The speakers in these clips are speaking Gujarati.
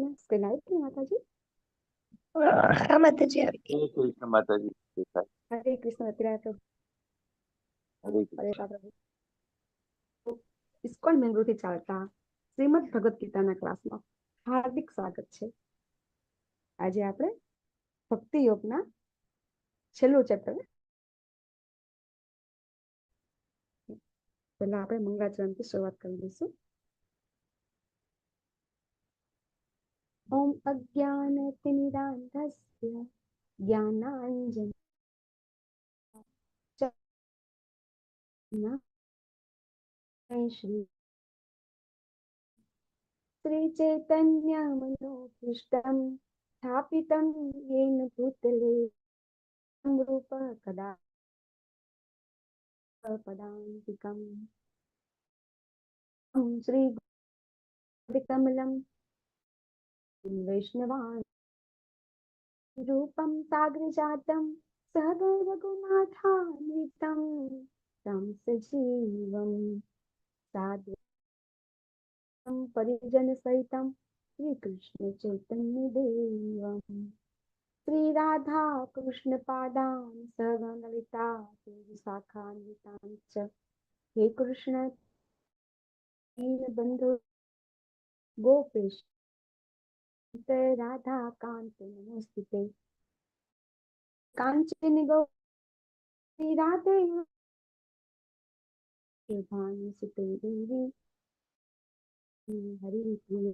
કૃષ્ણ. સ્ક્રીન આવી ગઈ માતાજી? હા માતાજી આવી ગઈ. હરે કૃષ્ણ માતાજી. હરે કૃષ્ણ. અત્યારે હરે કૃષ્ણ. પ્રભુ ઇસ્કોન મેંગોથી ચાલતા શ્રીમદ ભગવદ ગીતાના ક્લાસમાં હાર્દિક સ્વાગત છે. આજે આપણે ભક્તિ યોગના છેલ્લું ચેપ્ટર પહેલા આપણે મંગળાચરણથી શરૂઆત કરી દઈશું. ઓમ અજ્ઞાનતિમિરાંધસ્ય જ્ઞાનાંજન શ્રી ચૈતન્ય મનોભીષ્ટમ સ્થાપિતમ યેન ભૂતલે રૂપ કદા પદાંતિકમ શ્રી કમલમ વૈષ્ણવાન રૂપમ સાગરજાતમ સહગણ રઘુનાથાન્વિતમ તમ સજીવમ સાદ્વૈતમ પરિજન સહિતમ શ્રી કૃષ્ણ ચૈતન્ય દેવમ શ્રી રાધા કૃષ્ણ પાદાન સહગણ લલિતા શાખાન્વિતાંચ હે કૃષ્ણ બંધુ ગોપેશ રાધા કાંત નમસ્તે કાંચન ગૌરી રાધે ભાनु સુતે દેવી હરિ પ્રિય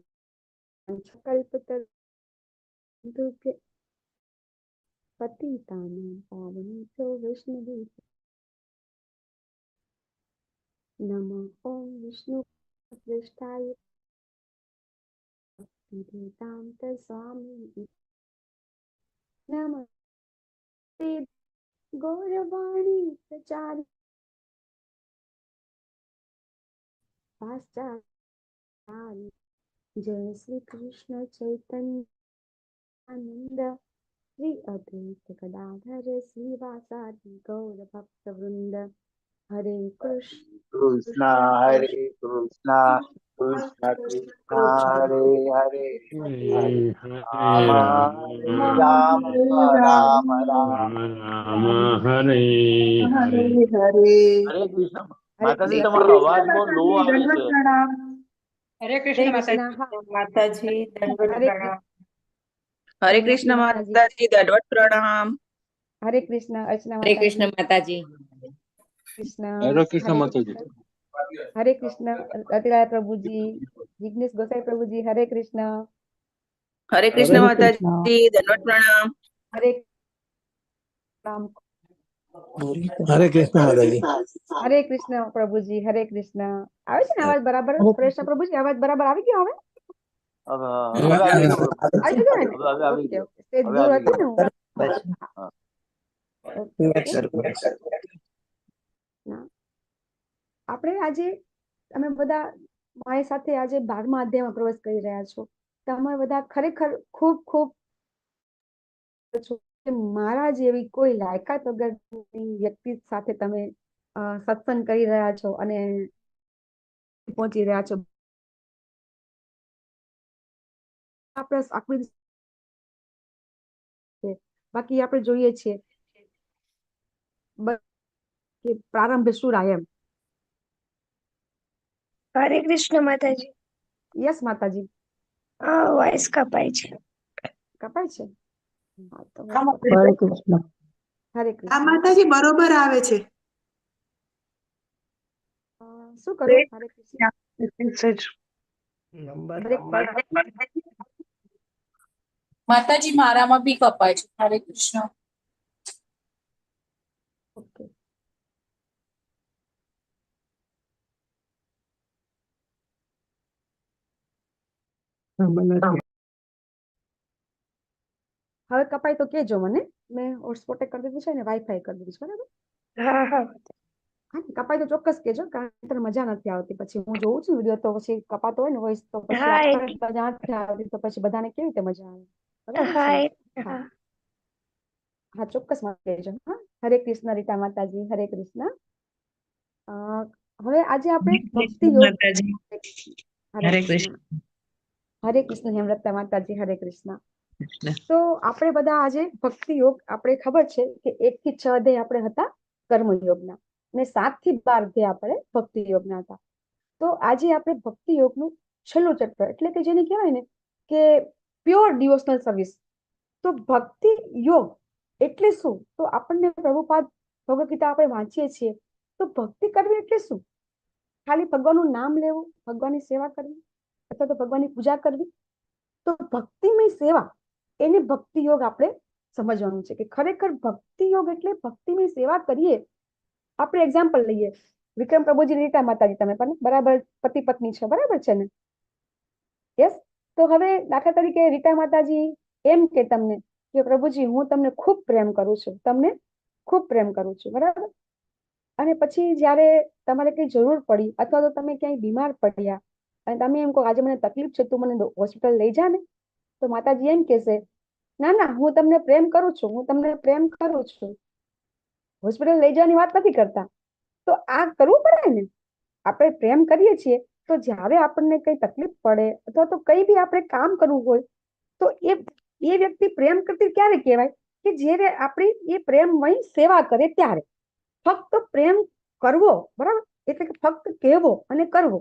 કલ્પતરુ પતિતાનાં પાવનેભ્યો વૈષ્ણવેભ્યો નમઃ. ઓમ વિષ્ણુ શ્રેષ્ઠાય ભક્તિવેદાંત સ્વામી નમસ્તે ગૌરવાણી પ્રચાર પાશ્ચાત્ય જય શ્રી કૃષ્ણ ચૈતન્ય આનંદ શ્રી અદ્વૈત ગદાધર શ્રીવાસાદિ ગૌર ભક્ત વૃંદ હરે કૃષ્ણ કૃષ્ણ હરે કૃષ્ણ કૃષ્ણ કૃષ્ણ હરે હરે રામ રામ રામ હરે હરે કૃષ્ણ. માતાજી તમારો અવાજ બહુ લો આવે છે. હરે કૃષ્ણ માતાજી દંડવત પ્રણામ. હરે કૃષ્ણ માતાજી દંડવત પ્રણામ. હરે કૃષ્ણ અર્ચના હરે કૃષ્ણ માતાજી. કૃષ્ણ હરે કૃષ્ણ માતાજી. હરે કૃષ્ણ રતિલાલ પ્રભુજી, જિગ્નેશ ગોસાઈ પ્રભુજી, હરે કૃષ્ણ. હરે કૃષ્ણ માતાજી દંડવત પ્રણામ. હરે રામ. હરે કૃષ્ણ માતાજી. હરે કૃષ્ણ પ્રભુજી, હરે કૃષ્ણ. આવે છે ને અવાજ બરાબર? કૃષ્ણ પ્રભુજી અવાજ બરાબર આવી ગયો હવે? હવે આવી ગયો. આવી ગયો ને? હવે આવી ઓકે ગયો. ઓકે. તે હવે દૂર આવી હતી ને ગયો. હું. આપણે આજે અમે બધા મારી સાથે આજે 12મા અધ્યાયમાં પ્રવેશ કરી રહ્યા છો. તમે બધા ખરેખર ખૂબ ખૂબ મારા જેવી કોઈ લાયકાત વગરની વ્યક્તિ સાથે તમે સત્સંગ કરી રહ્યા છો અને પહોંચી રહ્યા છો. બાકી આપણે જોઈએ છીએ કે પ્રારંભ શું રાય એમ. હરે કૃષ્ણ માતાજી. યસ માતાજી. વોઇસ કપાય છે. કપાય છે? હા તો હરે કૃષ્ણ. હરે આ કૃષ્ણ. માતાજી બરોબર આવે છે. શું કરું? હરે કૃષ્ણ. માતાજી મારામાં બી કપાય છે. હરે કૃષ્ણ. ઓકે. હવે કપાય તો કેજો મને. મેં હોટસ્પોટ કરી દીધું છે ને વાઈફાઈ કરી દીધું છે બરાબર? હા હા. હા કપાય તો ચોક્કસ કેજો, કારણ કે મજા નથી આવતી. પછી હું જોઉં છું વિડીયો તો પછી કપાતો હોય ને વોઇસ તો પછી આપણે મજા નથી આવતી તો પછી બધાને કેવી રીતે મજા આવે? બરાબર છે ને? હા હા ચોક્કસ માં કહેજો. હા હરે કૃષ્ણ રીતા માતાજી, હરે કૃષ્ણ. હવે આજે આપણે ભક્તિ યોગ. હરે કૃષ્ણ. હરે કૃષ્ણ હેમલતા માતાજી, હરે કૃષ્ણ. તો આપણે બધા આજે ભક્તિ યોગ, આપણે ખબર છે કે 1 થી 6 અધ્યાય આપણે હતા કર્મયોગના અને 7 થી 12 અધ્યાય આપણે ભક્તિ યોગના હતા. તો આજે આપણે ભક્તિ યોગનું છેલ્લું ચેપ્ટર, એટલે કે જેને કહેવાય ને કે પ્યોર ડિવોશનલ સર્વિસ. તો ભક્તિ યોગ એટલે શું? તો આપણને પ્રભુપાદ ભગવદ ગીતા આપણે વાંચીએ છીએ, તો ભક્તિ કરવી એટલે શું? ખાલી ભગવાનનું નામ લેવું, ભગવાનની સેવા કરવી અથવા તો ભગવાનની પૂજા કરવી? તો ભક્તિમય સેવા, એને ભક્તિ યોગ આપણે સમજવાનું છે કે ખરેખર ભક્તિ યોગ એટલે ભક્તિમય સેવા કરીએ. આપણે એક્ઝામ્પલ લઈએ, વિક્રમ પ્રભુજી, રીટા માતાજી, તમે પણ બરાબર પતિ પત્ની છો, બરાબર છે ને? યસ. તો હવે દાખલા તરીકે રીટા માતાજી એમ કે તમને કે પ્રભુજી હું તમને ખૂબ પ્રેમ કરું છું, તમને ખૂબ પ્રેમ કરું છું, બરાબર. અને પછી જ્યારે તમારે કઈ જરૂર પડી અથવા તો તમે ક્યાંય બીમાર પડ્યા અને તમે એમ કહો આજે મને તકલીફ છે, તું મને હોસ્પિટલ લઈ જા ને, તો માતાજી એમ કહેશે ના ના, હું તમને પ્રેમ કરું છું, હું તમને પ્રેમ કરું છું, હોસ્પિટલ લઈ જવાની વાત નથી કરતા. તો આ કરવું પડે ને, આપણે પ્રેમ કરીએ છીએ તો જ્યારે આપણને કઈ તકલીફ પડે અથવા તો કઈ બી આપણે કામ કરવું હોય તો એ વ્યક્તિ પ્રેમ કરતી ક્યારે કહેવાય? કે જ્યારે આપણી એ પ્રેમમય સેવા કરે ત્યારે. ફક્ત પ્રેમ કરવો, બરાબર, એટલે કે ફક્ત કહેવો અને કરવો,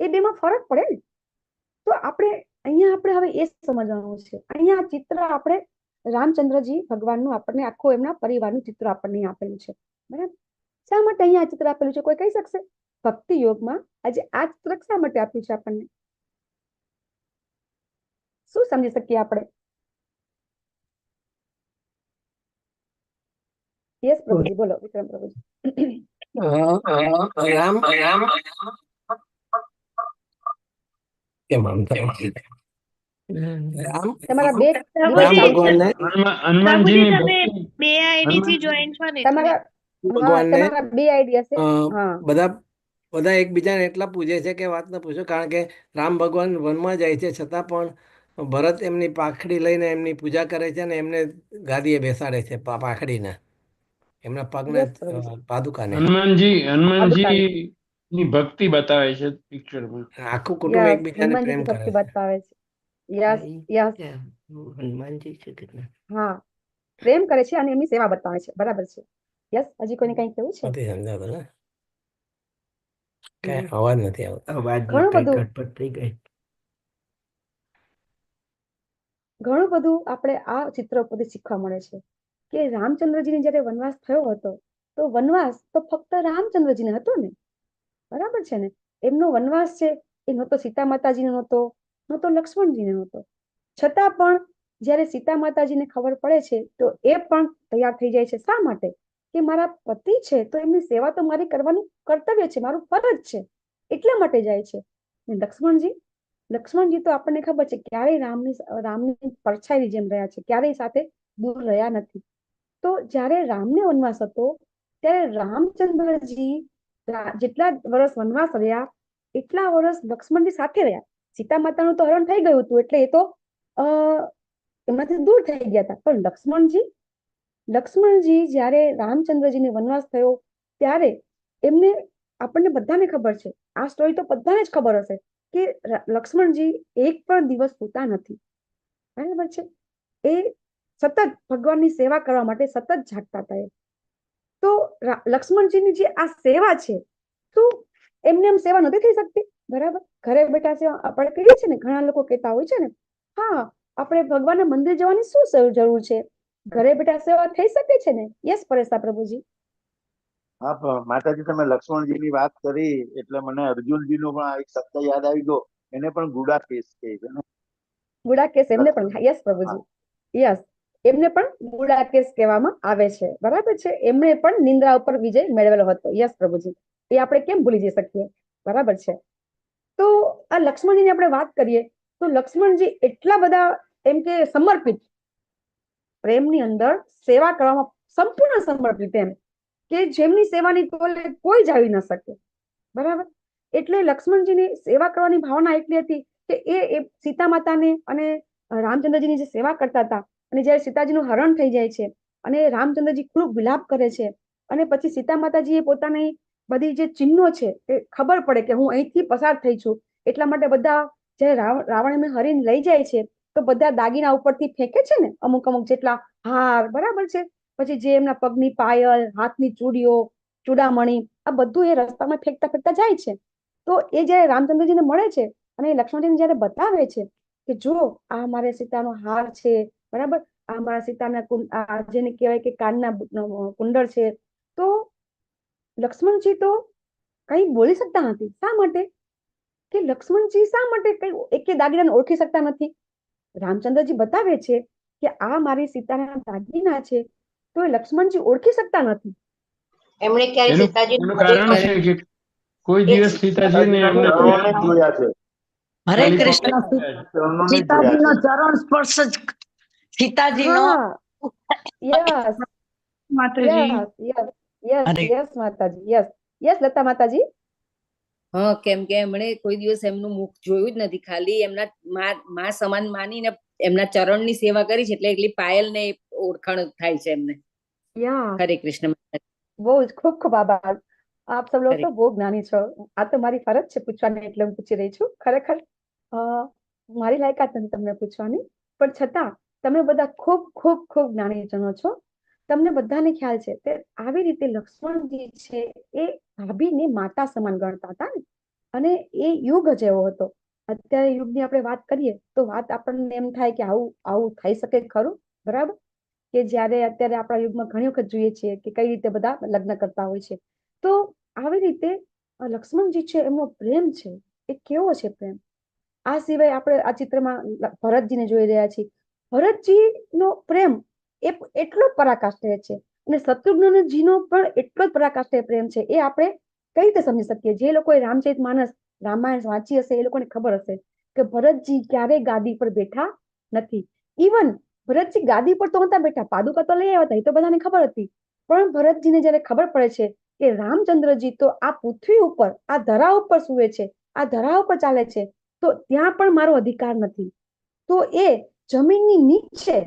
એ બેમાં ફરક પડે ને. તો અહીંયા આપણે હવે એ સમજવાનું છે. અહીંયા ચિત્ર આપણે રામચંદ્રજી ભગવાનનું આપણને આખું એમના પરિવારનું ચિત્ર આપણને આપેલું છે, બરાબર. શા માટે અહીંયા ચિત્ર આપેલું છે, કોઈ કહી શકશે? ભક્તિ યોગમાં આજે આ ચિત્ર શા માટે આપ્યું છે આપણને? શું સમજી શકીએ આપણે? યસ પ્રભુજી, બોલો વિક્રમ પ્રભુજી. રામ કેમ આમ થાય? તમારા બે રામ ભગવાનને હનુમાનજીની તમે ભક્તિ, બે આઈડી થી જોઈન છો ને તમારા ભગવાનને તમારા બે આઈડિયા છે. હા, બધા એકબીજાને એટલા પૂજે છે કે વાત ન પૂછો. કારણ કે રામ ભગવાન વનમાં જાય છે છતાં પણ ભરત એમની પાખડી લઈને એમની પૂજા કરે છે અને એમને ગાદીએ બેસાડે છે, પાખડીને, એમના પગને, યસ પ્રભુજી. પાદુકાને. હનુમાનજીની ભક્તિ બતાવે છે પિક્ચરમાં. આખું કુટુંબ યસ, એકબીજાને પ્રેમ હનુમાનજીની કરે ભક્તિ છે. બતાવે છે. યસ યસ, હનુમાનજી છે કેટલા હા, પ્રેમ કરે છે અને એમની સેવા બતાવે છે, બરાબર છે. યસ, હજી કોઈને કઈ કેવું છે? નથી સમજાતું ને, કઈ અવાજ નથી આવતો, ઘણું કઈ બધું ઘટપટ થઈ ગઈ. ઘણું બધું આપણે આ ચિત્ર ઉપરથી શીખવા મળે છે કે રામચંદ્રજીને જ્યારે વનવાસ થયો હતો તો વનવાસ તો ફક્ત રામચંદ્રજીને હતો ને, બરાબર છે ને? એમનો વનવાસ છે એ નહોતો સીતા માતાજીને નહોતો, નહોતો લક્ષ્મણજીને નહોતો. છતાં પણ જ્યારે સીતા માતાજીને ખબર પડે છે તો એ પણ તૈયાર થઈ જાય છે. શા માટે? કે મારા પતિ છે તો એમની સેવા તો મારી કરવાનું કર્તવ્ય છે, મારું ફરજ છે, એટલા માટે જાય છે. લક્ષ્મણજી તો આપણને ખબર છે ક્યારેય રામની પરછાઈની જેમ રહ્યા છે, ક્યારેય સાથે દૂર રહ્યા નથી. તો જ્યારે રામને વનવાસ હતો ત્યારે રામચંદ્રજી જેટલા વર્ષ વનવાસ રહ્યા એટલા વર્ષ લક્ષ્મણજી સાથે રહ્યા. સીતા માતાનું તો હરણ થઈ ગયું હતું એટલે એ તો એમાંથી દૂર થઈ ગયા હતા. પણ લક્ષ્મણજી જ્યારે રામચંદ્રજીને વનવાસ થયો ત્યારે એમને, આપણને બધાને ખબર છે, આ સ્ટોરી તો બધાને જ ખબર હશે કે લક્ષ્મણજી એક પણ દિવસ સૂતા નથી, બરાબર છે? એ સતત ભગવાનની સેવા કરવા માટે સતત જાગતા હતા. તો લક્ષ્મણજીની જે આ સેવા છે, શું એમને એમ સેવા નથી થઈ શકતી? બરાબર, ઘરે બેઠા સેવા આપણે કરીએ છીએ ને, ઘણા લોકો કહેતા હોય છે ને, હા આપણે ભગવાનના મંદિર જવાની શું જરૂર છે, ઘરે બેઠા સેવા થઈ શકે છે ને? યસ પરેશા પ્રભુજી. હા માતાજી, તમે લક્ષ્મણજીની વાત કરી એટલે મને અર્જુનજીનો પણ એક શબ્દ યાદ આવી ગયો. એને પણ ગુડા કેસ કહે છે ને? ગુડાકેશ એમને પણ, યસ પ્રભુજી, યસ, એમને પણ ગુડાકેશ કહેવામાં આવે છે, બરાબર છે? એમણે પણ નિંદ્રા ઉપર વિજય મેળવેલો હતો. યસ પ્રભુજી, એ આપણે કેમ ભૂલી જઈ શકીએ, બરાબર છે? તો આ લક્ષ્મણજીની આપણે વાત કરીએ તો લક્ષ્મણજી એટલા બધા એમ કે સમર્પિત, પ્રેમની અંદર સેવા કરવામાં સંપૂર્ણ સમર્પિત, એમ કે જેમની સેવાની તોલે કોઈ જ આવી ન શકે, બરાબર? એટલે લક્ષ્મણજીની સેવા કરવાની ભાવના એટલી હતી કે એ સીતા માતાને અને રામચંદ્રજીની જે સેવા કરતા હતા, અને જ્યારે સીતાજીનું હરણ થઈ જાય છે અને રામચંદ્રજી ખૂબ વિલાપ કરે છે અને પછી સીતા માતાજીએ પોતાની બધી જે ચિહ્નો છે એ ખબર પડે કે હું અહીંથી પસાર થઈ છું, એટલા માટે બધા જ્યારે રાવણ એમને હરીને લઈ જાય છે તો બધા દાગીના ઉપરથી ફેંકે છે ને, અમુક અમુક જેટલા હાર, બરાબર છે, પછી જે એમના પગની પાયલ, હાથની ચૂડીઓ, ચૂડામણી, આ બધું એ રસ્તામાં ફેંકતા ફેંકતા જાય છે. તો એ જયારે રામચંદ્રજીને મળે છે અને એ લક્ષ્મણજીને જયારે બતાવે છે કે જો આ મારે સીતાનો હાર છે, બરાબર, આ મારા સીતાના જેને કહેવાય કે કાનના કુંડળ છે, તો લક્ષ્મણજી તો કઈ બોલી શકતા નથી. શા માટે? કે લક્ષ્મણજી શા માટે કઈ એકે દાગીનાને ઓળખી શકતા નથી? રામચંદ્રજી બતાવે છે કે આ મારી સીતાના દાગીના છે, તો એ લક્ષ્મણજી ઓળખી શકતા નથી. એમણે ક્યારે સીતાજીનું કારણ છે કે કોઈ દિવસ સીતાજીને એમને જોયા છે. હરે કૃષ્ણ. સીતાજીનો ચરણ સ્પર્શ જ સીતાજીનો. યસ માતાજી. યસ યસ યસ માતાજી, યસ યસ લતા માતાજી. હા, કેમ કે એમણે કોઈ દિવસ એમનું મુખ જોયું જ નથી, ખાલી એમના મા સમાન માનીને એમના ચરણની સેવા કરી છે, એટલે એટલી પાયલ ને ઓળખાણ થાય છે એમને. હરે કૃષ્ણ. બહુ જ ખૂબ ખૂબ આભાર. આપ સૌ લોકો તો બહુ જ્ઞાની છો. આ તો મારી ફરજ છે પૂછવાની, એટલે હું પૂછી રહી છું. ખરેખર મારી લાયકાત નથી તમને પૂછવાની, પણ છતાં તમે બધા ખૂબ ખૂબ ખૂબ જ્ઞાનીજનો છો. તમને બધાને ખ્યાલ છે કે આવી રીતે લક્ષ્મણજી છે એ ભાભીને માતા સમાન ગણતા હતા ને, અને એ યુગ જ એવો હતો. અત્યારે યુગની આપણે વાત કરીએ તો વાત આપણને એમ થાય કે આવું થઈ શકે ખરું, બરાબર, કે જ્યારે અત્યારે આપણા યુગમાં ઘણી વખત જોઈએ છીએ કે કઈ રીતે બધા લગ્ન કરતા હોય છે. તો આવી રીતે લક્ષ્મણજી છે એમનો પ્રેમ છે એ કેવો છે પ્રેમ. આ સિવાય આપણે આ ચિત્રમાં ભરતજીને જોઈ રહ્યા છીએ. ભરતજીનો પ્રેમ એટલો પરાકાષ્ઠે છે અને શત્રુઘ્નજીનો પણ એટલો જ પરાકાષ્ઠે પ્રેમ છે. એ આપણે કઈ રીતે સમજી શકીએ? જે લોકોએ રામચરિતમાનસ, રામાયણ વાંચી હશે એ લોકોને ખબર હશે કે ભરતજી ક્યારેય ગાદી પર બેઠા નથી. ઇવન ભરતજી ગાદી પર તો નતા બેઠા, પાદુકા તો લઈ આવ્યા હતા, એ તો બધાને ખબર હતી. પણ ભરતજીને જયારે ખબર પડે છે કે રામચંદ્રજી તો આ પૃથ્વી ઉપર, આ ધરા ઉપર સૂવે છે, આ ધરા ઉપર ચાલે છે, તો ત્યાં પણ મારો અધિકાર નથી, તો એ જમીનની નીચે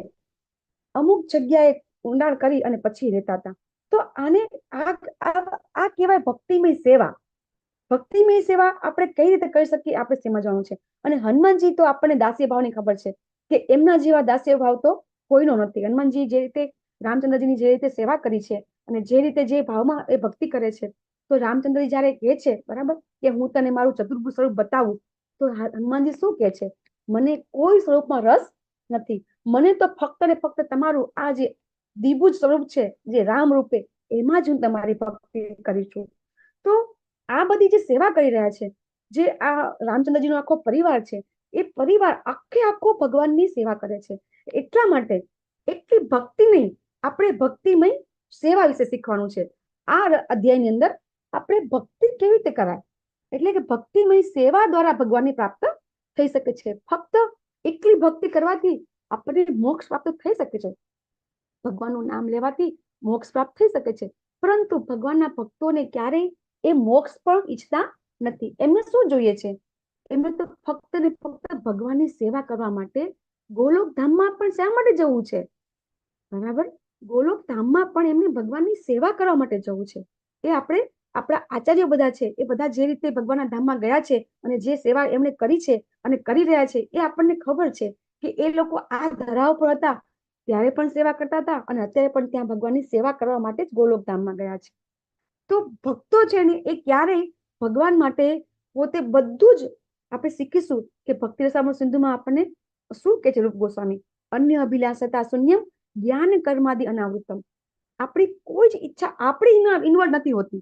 અમુક જગ્યાએ ઊંડાણ કરી અને પછી રહેતા હતા. તો આને આ કહેવાય ભક્તિમય સેવા. ભક્તિમય સેવા આપણે કઈ રીતે કરી શકીએ આપણે સમજવાનું છે. અને હનુમાનજી તો આપણને દાસ્ય ભાવની ખબર છે કે એમના જેવા દાસ્ય ભાવ તો કોઈનો નથી. હનુમાનજી જે રીતે રામચંદ્રજીની જે રીતે સેવા કરી છે અને જે રીતે જે ભાવમાં એ ભક્તિ કરે છે, તો રામચંદ્રજી જયારે કહે છે, બરાબર, કે હું તને મારું ચતુર્ભુજ સ્વરૂપ બતાવું, તો હનુમાનજી શું કહે છે? મને કોઈ સ્વરૂપમાં રસ નથી, મને તો ફક્ત ને ફક્ત તમારું આ જે દ્વિભુજ સ્વરૂપ છે, જે રામ રૂપે, એમાં જ હું તમારી ભક્તિ કરી છું. તો આ બધી જે સેવા કરી રહ્યા છે, જે આ રામચંદ્રજીનો આખો પરિવાર છે, એ પરિવાર આખો ભગવાનની સેવા કરે છે. એટલા માટે એટલી ભક્તિ નહીં, આપણે ભક્તિમય સેવા વિશે શીખવાનું છે. આ અધ્યાયની અંદર આપણે ભક્તિ કેવી રીતે કરાય, એટલે કે ભક્તિમય સેવા દ્વારા ભગવાનની પ્રાપ્ત થઈ શકે છે. ફક્ત એટલી ભક્તિ કરવાથી આપણને મોક્ષ પ્રાપ્ત થઈ શકે છે, ભગવાનનું નામ લેવાથી મોક્ષ પ્રાપ્ત થઈ શકે છે. પરંતુ ભગવાનના ભક્તોને ક્યારેય એ મોક્ષ પણ ઈચ્છતા નથી. એમને શું જોઈએ છે? એમને તો ફક્ત ને ફક્ત ભગવાનની સેવા કરવા માટે ગોલોક ધામમાં પણ શા માટે જવું છે? બરાબર, ગોલોક ધામમાં પણ એમને ભગવાનની સેવા કરવા માટે જવું છે. એ આપણે આપણા આચાર્ય બધા છે, એ બધા જે રીતે ભગવાનના ધામમાં ગયા છે અને જે સેવા એમણે કરી છે અને કરી રહ્યા છે, એ આપણને ખબર છે કે એ લોકો આ ધરા ઉપર હતા ત્યારે પણ સેવા કરતા હતા અને અત્યારે પણ ત્યાં ભગવાનની સેવા કરવા માટે જ ગોલોક ધામમાં ગયા છે. તો ભક્તો છે ને એ ક્યારેય ભગવાન માટે પોતે બધું જ આપણે શીખીશું કે ભક્તિ રસામૃત સિંધુમાં આપણને શું કે છે રૂપ ગોસ્વામી? અન્ય અભિલાષતા શૂન્યમ જ્ઞાન કર્માદિ અનાવૃતમ. આપણી કોઈ જ ઈચ્છા આપણી ઇન્વોલ્વ નથી હોતી.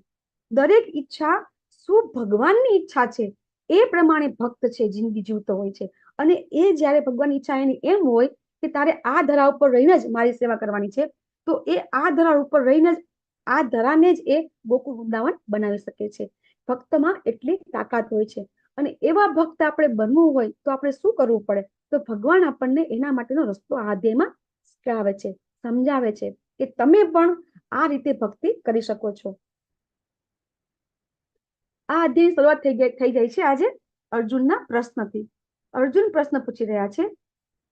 દરેક ઈચ્છા શું ભગવાનની ઈચ્છા છે એ પ્રમાણે ભક્ત છે જિંદગી જીવતો હોય છે. અને એ જયારે ભગવાનની ઈચ્છા એની એમ હોય કે તારે આ ધરા ઉપર રહીને જ મારી સેવા કરવાની છે, તો એ આ ધરા ઉપર રહીને જ આ ધરાને જ એ ગોકુળ વૃંદાવન બનાવી શકે છે. ભક્તમાં એટલી તાકાત હોય છે. અને એવા ભક્ત આપણે બનવું હોય તો આપણે શું કરવું પડે? તો ભગવાન આપણને એના માટેનો રસ્તો આ અધ્યાયમાં શીખવાડે છે, સમજાવે છે કે તમે પણ આ રીતે ભક્તિ કરી શકો છો. આ અધ્યાય શરૂઆત થઈ જાય છે આજે અર્જુનના પ્રશ્નથી. અર્જુન પ્રશ્ન પૂછી રહ્યા છે,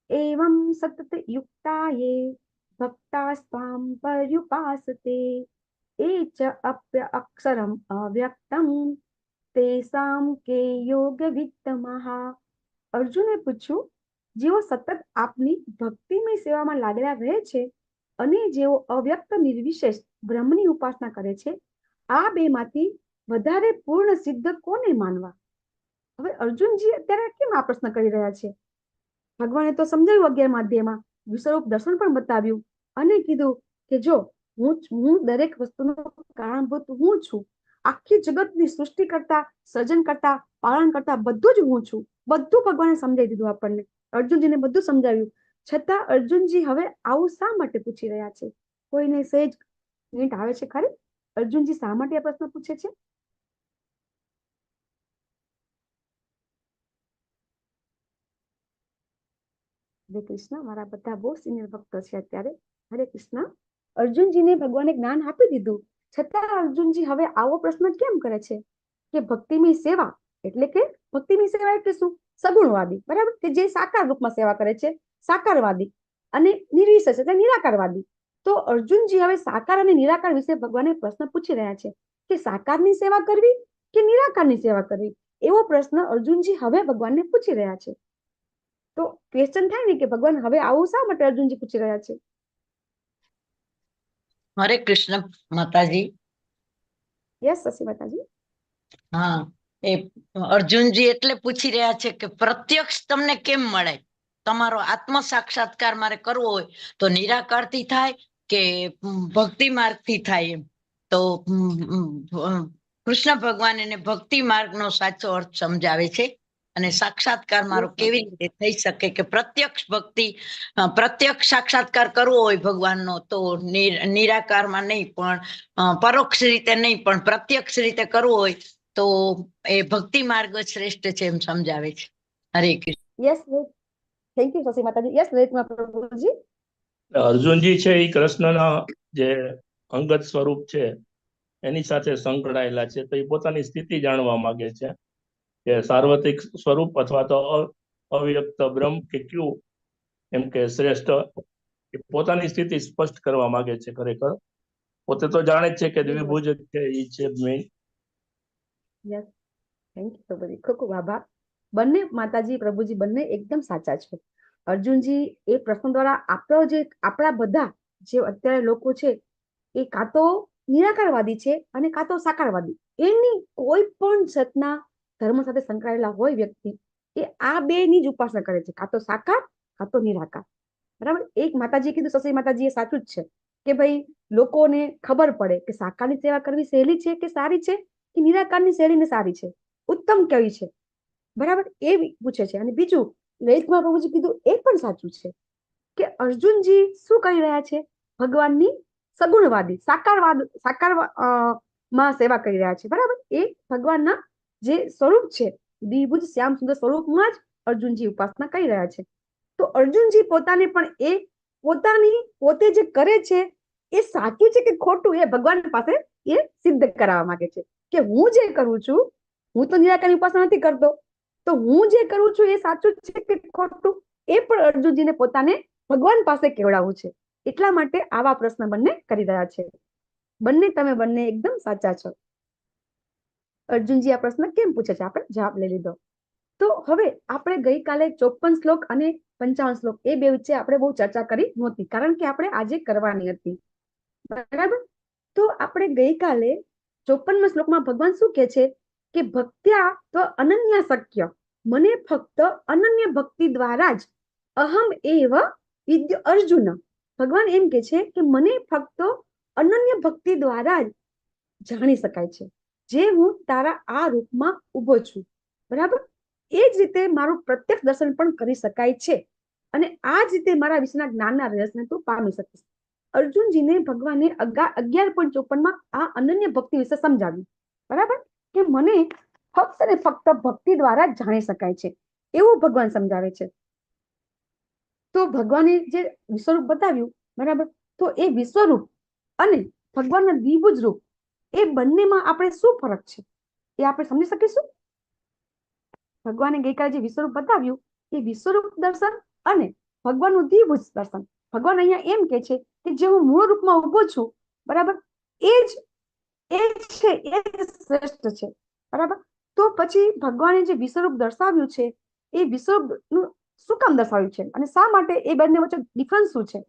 એવમ સતત યુક્તાયે ભક્તાસ્ત્વામ પર્યુપાસતે એ ચ અપ્ય અક્ષરમ અવ્યક્તમ તેસામ કે યોગ વિત્તમઃ અર્જુને પૂછ્યું, જેઓ સતત આપની ભક્તિમય સેવામાં લાગેલા રહે છે અને જેઓ અવ્યક્ત નિર્વિશેષ બ્રહ્મની ઉપાસના કરે છે, આ બેમાંથી વધારે પૂર્ણ સિદ્ધ કોને માનવા? હવે અર્જુનજી અત્યારે કેમ આ પ્રશ્ન કરી રહ્યા છે? ભગવાને તો સમજાવ્યું 11મા અધ્યાયમાં, વિશ્વરૂપ દર્શન પણ બતાવ્યું અને કીધું કે જો હું દરેક વસ્તુનો કારણભૂત હું છું, આખી જગતની સૃષ્ટિ કરતા, સર્જન કરતા, પાલન કરતા બધું જ હું છું. બધું ભગવાને સમજાવી દીધું આપણને, અર્જુનજીને બધું સમજાવ્યું. છતાં અર્જુનજી હવે આવું શા માટે પૂછી રહ્યા છે? કોઈને સહેજ હિંટ આવે છે ખરી? અર્જુનજી શા માટે આ પ્રશ્ન પૂછે છે? હરે કૃષ્ણ. મારા બધા બહુ સિનિયર ભક્તો છે અત્યારે. હરે કૃષ્ણ. અર્જુનજીને ભગવાને જ્ઞાન આપી દીધું, છતાં અર્જુનજી હવે આવો પ્રશ્ન કેમ કરે છે કે ભક્તિની સેવા એટલે કે ભક્તિની સેવા એટલે શું? સગુણવાદી, બરાબર, કે જે સાકાર રૂપમાં સેવા કરે છે, સાકારવાદી, અને નિર્વિશેષ એટલે નિરાકારવાદી. તો અર્જુનજી હવે સાકાર અને નિરાકાર વિશે ભગવાને પ્રશ્ન પૂછી રહ્યા છે કે સાકારની સેવા કરવી કે નિરાકારની સેવા કરવી? એવો પ્રશ્ન અર્જુનજી હવે ભગવાનને પૂછી રહ્યા છે. તો ક્વેશ્ચન થાય ને કે ભગવાન હવે આવું શા માટે અર્જુનજી પૂછી રહ્યા છે? હરે કૃષ્ણ માતાજી. યસ શશી માતાજી. હા, એ અર્જુનજી એટલે પૂછી રહ્યા છે કે પ્રત્યક્ષ તમને કેમ મળે? તમારો આત્મ સાક્ષાત્કાર મારે કરવો હોય તો નિરાકારથી થાય કે ભક્તિ માર્ગથી થાય? એમ તો કૃષ્ણ ભગવાન એને ભક્તિ માર્ગનો સાચો અર્થ સમજાવે છે. અને સાક્ષાત્કાર મારો કેવી રીતે થઈ શકે કે પ્રત્યક્ષ ભક્તિ, પ્રત્યક્ષ સાક્ષાત્કાર કરવો હોય ભગવાનનો તો નિરાકારમાં નહીં, પણ પરોક્ષ રીતે નહીં, પણ પ્રત્યક્ષ રીતે કરવો હોય તો એ ભક્તિ માર્ગ શ્રેષ્ઠ છે એમ સમજાવે છે. હરે Krishna. Yes, thank you Shashi માતાજી. યસ લલિતમાં પ્રભુજી. અર્જુનજી છે એ કૃષ્ણના જે અંગત સ્વરૂપ છે એની સાથે સંકળાયેલા છે, તો એ પોતાની સ્થિતિ જાણવા માંગે છે કે સાર્વત્રિક સ્વરૂપ અથવા તો અવ્યક્ત બ્રહ્મ કે ક્યું એમ કે શ્રેષ્ઠ, એ પોતાની સ્થિતિ સ્પષ્ટ કરવા માંગે છે. ખરેખર પોતે તો જાણે જ છે કે દ્વિભુજ છે એ છે મેઇન. યસ, થેન્ક યુ પ્રભુજી, ખૂબ ખૂબ આભાર. બંને માતાજી પ્રભુજી બંને એકદમ સાચા છે. અર્જુનજી એ પ્રશ્ન દ્વારા આપણા બધા જે અત્યારે લોકો છે એ કાં તો નિરાકારવાદી છે અને કાં તો સાકારવાદી. એની કોઈ પણ જાતના ધર્મ સાથે સંકળાયેલા હોય વ્યક્તિ, એ આ બે ની જ ઉપાસના કરે છે, કાં તો સાકાર કાં તો નિરાકાર. બરાબર. એક માતાજી કીધું, શશી માતાજી, એ સાચું જ છે કે ભાઈ લોકોને ખબર પડે કે સાકારની સેવા કરવી સહેલી છે કે સારી છે, કે નિરાકારની શૈલીને સારી છે, ઉત્તમ કઈ છે, બરાબર, એ પૂછે છે. અને બીજું લલિતમાં પ્રભુજી કીધું એ પણ સાચું છે કે અર્જુનજી શું કરી રહ્યા છે? ભગવાનની સગુણવાદી, સાકારમાં સેવા કરી રહ્યા છે, બરાબર. એ ભગવાનના જે સ્વરૂપ છે, દ્વિભુજ શ્યામ સુંદર સ્વરૂપમાં જ અર્જુનજી ઉપાસના કરી રહ્યા છે. તો અર્જુનજી પોતાને પણ એ પોતે જે કરે છે એ સાચું છે કે ખોટું, એ ભગવાન પાસે એ સિદ્ધ કરાવવા માંગે છે કે હું જે કરું છું, હું તો નિરાકારની ઉપાસના નથી કરતો, તો હું જે કરું છું એ સાચું છે કે ખોટું, એ પણ અર્જુનજીને પોતાને ભગવાન પાસે કેવડાવવું છે. એટલા માટે આવા પ્રશ્ન બંને કરી રહ્યા છે. તમે બંને એકદમ સાચા છો. અર્જુનજી આ પ્રશ્ન કેમ પૂછે છે આપણે જવાબ લઈ લીધો. તો હવે આપણે ગઈકાલે 54 શ્લોક અને 55 શ્લોક એ બે વચ્ચે આપણે બહુ ચર્ચા કરી નહોતી, કારણ કે આપણે આજે કરવાની હતી, બરાબર. તો આપણે ગઈકાલે 54મા શ્લોકમાં ભગવાન શું કહે છે કે ભક્ત્યા તો અનન્ય શક્ય, મને ફક્ત અનન્ય ભક્તિ દ્વારા જ અહમ એવ વિદ્ય અર્જુન. ભગવાન એમ કે છે કે મને ફક્ત અનન્ય ભક્તિ દ્વારા જ જાણી શકાય છે, જે હું તારા આ રૂપમાં ઉભો છું, બરાબર. એ જ રીતે મારું પ્રત્યક્ષ દર્શન પણ કરી શકાય છે અને આ જ રીતે મારા વિશેના જ્ઞાનના રહસ્યને તું પામી શકીશ. અર્જુનજીને ભગવાને 11.54માં આ અનન્ય ભક્તિ વિશે સમજાવ્યું, બરાબર, કે મને ફક્ત ને ફક્ત ભક્તિ દ્વારા જ જાણી શકાય છે એવું ભગવાન સમજાવે છે. તો ભગવાને જે વિશ્વરૂપ બતાવ્યું, બરાબર, તો એ વિશ્વરૂપ અને ભગવાનના દ્વિભુજ રૂપ એ બંનેમાં આપણે શું ફરક છે એ આપણે સમજી શકીશું. ભગવાને ગઈકાલે જે વિશ્વરૂપ બતાવ્યું એ વિશ્વરૂપ દર્શન અને ભગવાનનું દ્વિભુજ દર્શન. ભગવાન અહીંયા એમ કે છે કે જે હું મૂળ રૂપમાં ઉભો છું, બરાબર, એ જ શ્રેષ્ઠ છે, બરાબર. તો પછી ભગવાને જે વિશ્વરૂપ દર્શાવ્યું છે એ વિશ્વરૂપનું શું કામ દર્શાવ્યું છે અને શા માટે એ બંને વચ્ચે ડિફરન્સ શું છે?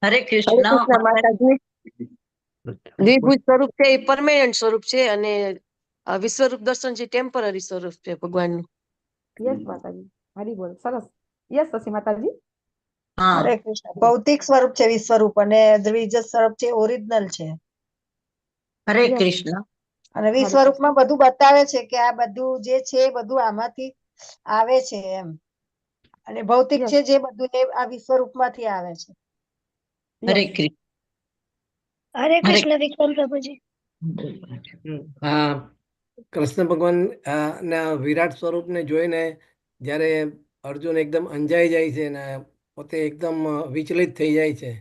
હરે કૃષ્ણ માતાજી. દ્વિભુજ સ્વરૂપ છે એ પરમેનન્ટ સ્વરૂપ છે અને વિશ્વરૂપ દર્શન છે ટેમ્પરરી સ્વરૂપ છે ભગવાનનું. યસ માતાજી, હરી બોલ, સરસ. યસ શશી માતાજી. હરે કૃષ્ણ. ભૌતિક સ્વરૂપ છે વિશ્વરૂપ અને દ્વિજ સ્વરૂપ છે ઓરિજિનલ છે. હરે કૃષ્ણ. અને વિશ્વરૂપમાં બધું બતાવે છે કે આ બધું જે છે એ બધું આમાંથી આવે છે એમ, અને ભૌતિક છે જે બધું એ આ વિશ્વરૂપમાંથી આવે છે. હરે કૃષ્ણ. હરે કૃષ્ણ વિક્રમ પ્રભુજી. હા, કૃષ્ણ ભગવાન ના વિરાટ સ્વરૂપને જોઈને જ્યારે અર્જુન એકદમ અંજાઈ જાય છે ને પોતે એકદમ વિચલિત થઈ જાય છે,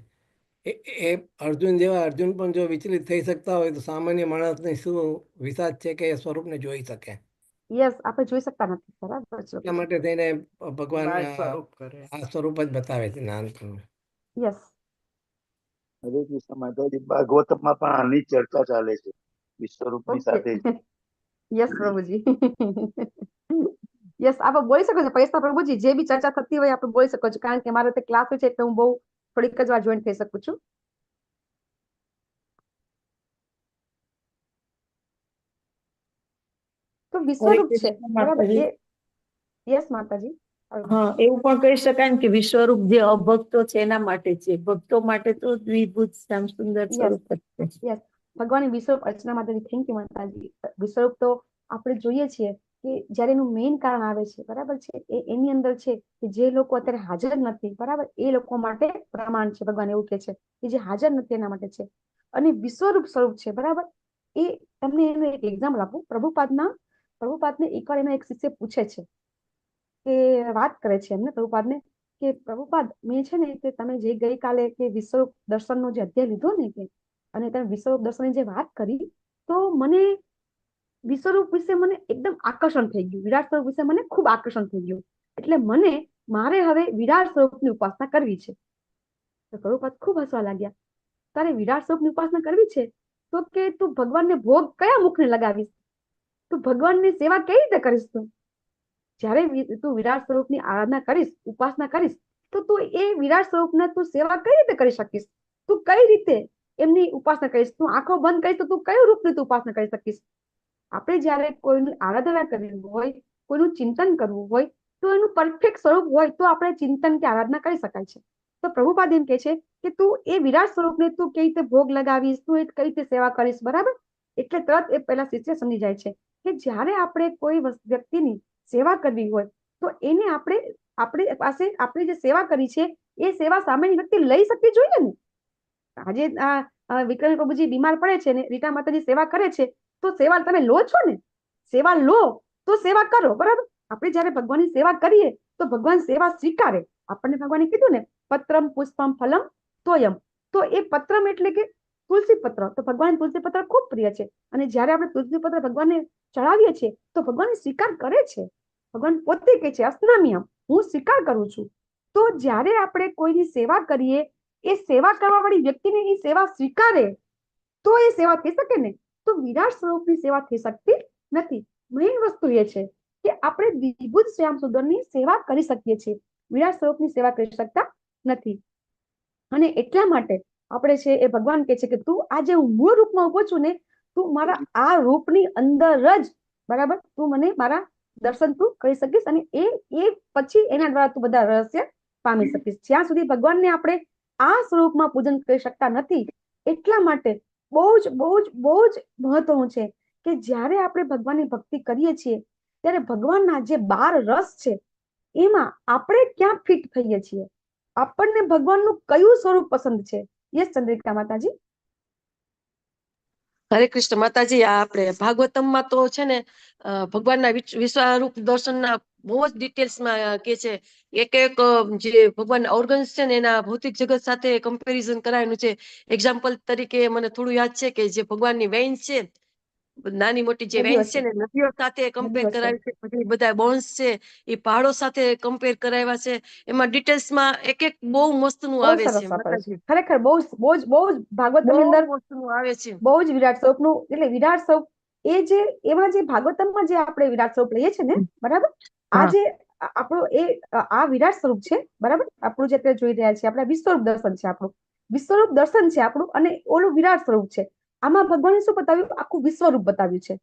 એ અર્જુન જેવા અર્જુન પણ જો વિચલિત થઈ શકતા હોય તો સામાન્ય માણસને શું વિશાદ છે કે એ સ્વરૂપને જોઈ શકે. યસ, આપણે જોઈ શકતા નથી. બરાબર છે. એટલા માટે થઈને ભગવાન આ સ્વરૂપ જ બતાવે છે નાનપણમાં. યસ. હરે કૃષ્ણ માતાજી. ભાગવતમાં પણ આની ચર્ચા ચાલે છે વિશ્વરૂપની સાથે. યસ પ્રભુજી. યસ, આપણે બોલી શકો છો પૈસા પ્રભુજી, જે બી ચર્ચા થતી હોય આપણે બોલી શકો છો, કારણ કે મારે તે ક્લાસ છે એટલે હું બહુ થોડીક જ વાર જોઈન થઈ શકું છું. તો વિશ્વરૂપ છે બરાબર. યસ માતાજી. હા, એવું પણ કહી શકાય ને કે વિશ્વરૂપ જે અભક્તો છે એના માટે છે, ભક્તો માટે તો દ્વિભુજ શ્યામ સુંદર સ્વરૂપ જ છે. યસ, ભગવાન વિશ્વરૂપ અર્ચના માતાજી, થેન્ક યુ માતાજી. વિશ્વરૂપ તો આપણે જોઈએ છીએ કે જ્યારે એનું મેઇન કારણ આવે છે બરાબર છે, એની અંદર છે કે જે લોકો અત્યારે હાજર નથી બરાબર, એ લોકો માટે પ્રમાણ છે. ભગવાન એવું કે છે કે જે હાજર નથી એના માટે છે. અને વિશ્વરૂપ સ્વરૂપ છે બરાબર. એ તમને એનું એક એક્ઝામ્પલ આપું. પ્રભુપાદને એકવાર એનો એક શિષ્ય પૂછે છે કે વાત કરે છે એમને પ્રભુપાદને કે પ્રભુપાદ, મેં છે ને કે તમે જે ગઈકાલે કે વિશ્વરૂપ દર્શનનો જે અધ્યાય લીધો ને કે અને તમે વિશ્વરૂપ દર્શનની જે વાત કરી તો મને વિશ્વરૂપ વિશે મને એકદમ આકર્ષણ થઈ ગયું, વિરાટ સ્વરૂપ વિશે મને ખૂબ આકર્ષણ થઈ ગયું, એટલે મારે હવે વિરાટ સ્વરૂપની ઉપાસના કરવી છે. તો પ્રભુપાદ ખૂબ હસવા લાગ્યા. તારે વિરાટ સ્વરૂપની ઉપાસના કરવી છે તો કે તું ભગવાનને ભોગ કયા મુખને લગાવીશ? તું ભગવાનની સેવા કેવી રીતે કરીશ? તું જ્યારે તું વિરાટ સ્વરૂપની આરાધના કરીશ, ઉપાસના કરીશ, તો તું એ વિરાટ સ્વરૂપને તું સેવા કઈ રીતે કરી શકીશ? તું કઈ રીતે એમની ઉપાસના કરીશ? તું આંખો બંધ કરીશ તો તું કયું રૂપની તું ઉપાસના કરી શકીશ? આપણે જ્યારે કોઈની આરાધના કરવી હોય, કોઈનું ચિંતન કરવું હોય તો એનું પરફેક્ટ સ્વરૂપ હોય તો આપણે ચિંતન કે આરાધના કરી શકાય છે. તો પ્રભુપાદ એમ કે છે કે તું એ વિરાટ સ્વરૂપને તું કઈ રીતે ભોગ લગાવીશ, તું કઈ રીતે સેવા કરીશ બરાબર. એટલે તરત એ પહેલા શિષ્ય સમજી જાય છે કે જ્યારે આપણે કોઈ વ્યક્તિની સેવા કરવી હોય તો એને આપણી પાસે આપણે જે સેવા કરી છે એ સેવા સામેની વ્યક્તિ લઈ શકવી જોઈએ ને. આજે વિક્રમ પ્રભુજી બીમાર પડે છે ને રીટા માતાજી સેવા કરે છે તો સેવા તમે લો છો ને, સેવા લો તો સેવા કરો બરાબર. આપણે જયારે ભગવાનની સેવા કરીએ તો ભગવાન સેવા સ્વીકારે. આપણને ભગવાને કીધું ને પત્રમ પુષ્પમ ફલમ તોયમ, તો એ પત્રમ એટલે કે તુલસી પત્ર, તો ભગવાન તુલસી પત્ર ખૂબ પ્રિય છે અને જયારે આપણે તુલસી પત્ર ભગવાનને ચડાવીએ છીએ તો ભગવાન સ્વીકાર કરે છે. ભગવાન પોતે કહે છે અસ્નામ્યમ, હું સ્વીકાર કરું છું. તો જ્યારે આપણે કોઈની સેવા કરીએ, એ સેવા કરવા વાળી વ્યક્તિને એ સેવા સ્વીકારે તો એ સેવા થઈ શકે ને. તો વિરાટ સ્વરૂપની સેવા થઈ શકતી નથી. મેઇન વસ્તુ એ છે કે આપણે દ્વિભુજ શ્યામ સુંદરની સેવા કરી શકીએ છીએ, વિરાટ સ્વરૂપની સેવા કરી શકતા નથી. અને એટલા માટે આપણે છે એ ભગવાન કહે છે કે તું આજે હું મૂળ રૂપમાં ઉભો છું ને, તું મારા આ રૂપની અંદર જ બરાબર તું મને મારા દર્શન તું કરી શકીશ અને એ પછી એના દ્વારા તું બધા રહસ્ય પામી શકીશ. જ્યાં સુધી ભગવાનને આપણે આ સ્વરૂપમાં પૂજન કરી શકતા નથી, એટલા માટે બહુ જ મહત્વનું છે કે જ્યારે આપણે ભગવાનની ભક્તિ કરીએ છીએ ત્યારે ભગવાનના જે 12 રસ છે એમાં આપણે ક્યાં ફિટ થઈએ છીએ, આપણને ભગવાનનું કયું સ્વરૂપ પસંદ છે. યસ ચંદ્રિકા માતાજી. હરે કૃષ્ણ માતાજી. આ આપણે ભાગવતમમાં તો છે ને ભગવાનના વિશ્વરૂપ દર્શનના બહુ જ ડિટેલ્સમાં કે છે. એક જે ભગવાનના ઓર્ગન્સ છે ને એના ભૌતિક જગત સાથે કમ્પેરિઝન કરાયેલું છે. એક્ઝામ્પલ તરીકે મને થોડું યાદ છે કે જે ભગવાનની વેઇન્સ છે, નાની મોટી જે વેઇન્સ છે ને નદીઓ સાથે કમ્પેર કરાવી છે, પછી બધા બોન્સ છે એ પહાડો સાથે કમ્પેર કરાવ્યા છે. એમાં ડિટેલ્સમાં એક બહુ મસ્તનું આવે છે. ખરેખર બહુ જ ભાગવતની અંદર મસ્તનું આવે છે. બહુ જ વિરાટ સ્વરૂપનું, એટલે વિરાટ સ્વરૂપ એમાં જે ભાગવતમમાં જે આપણે વિરાટ સ્વરૂપ લઈએ છીએ ને, બરાબર, આ જે આપણું આ વિરાટ સ્વરૂપ છે, બરાબર, આપણું જે અત્યારે જોઈ રહ્યા છીએ આપણે વિશ્વરૂપ દર્શન છે, આપણું વિશ્વરૂપ દર્શન છે આપણું, અને ઓલું વિરાટ સ્વરૂપ છે. આમાં ભગવાને શું બતાવ્યું? આખું વિશ્વરૂપ બતાવ્યું છે,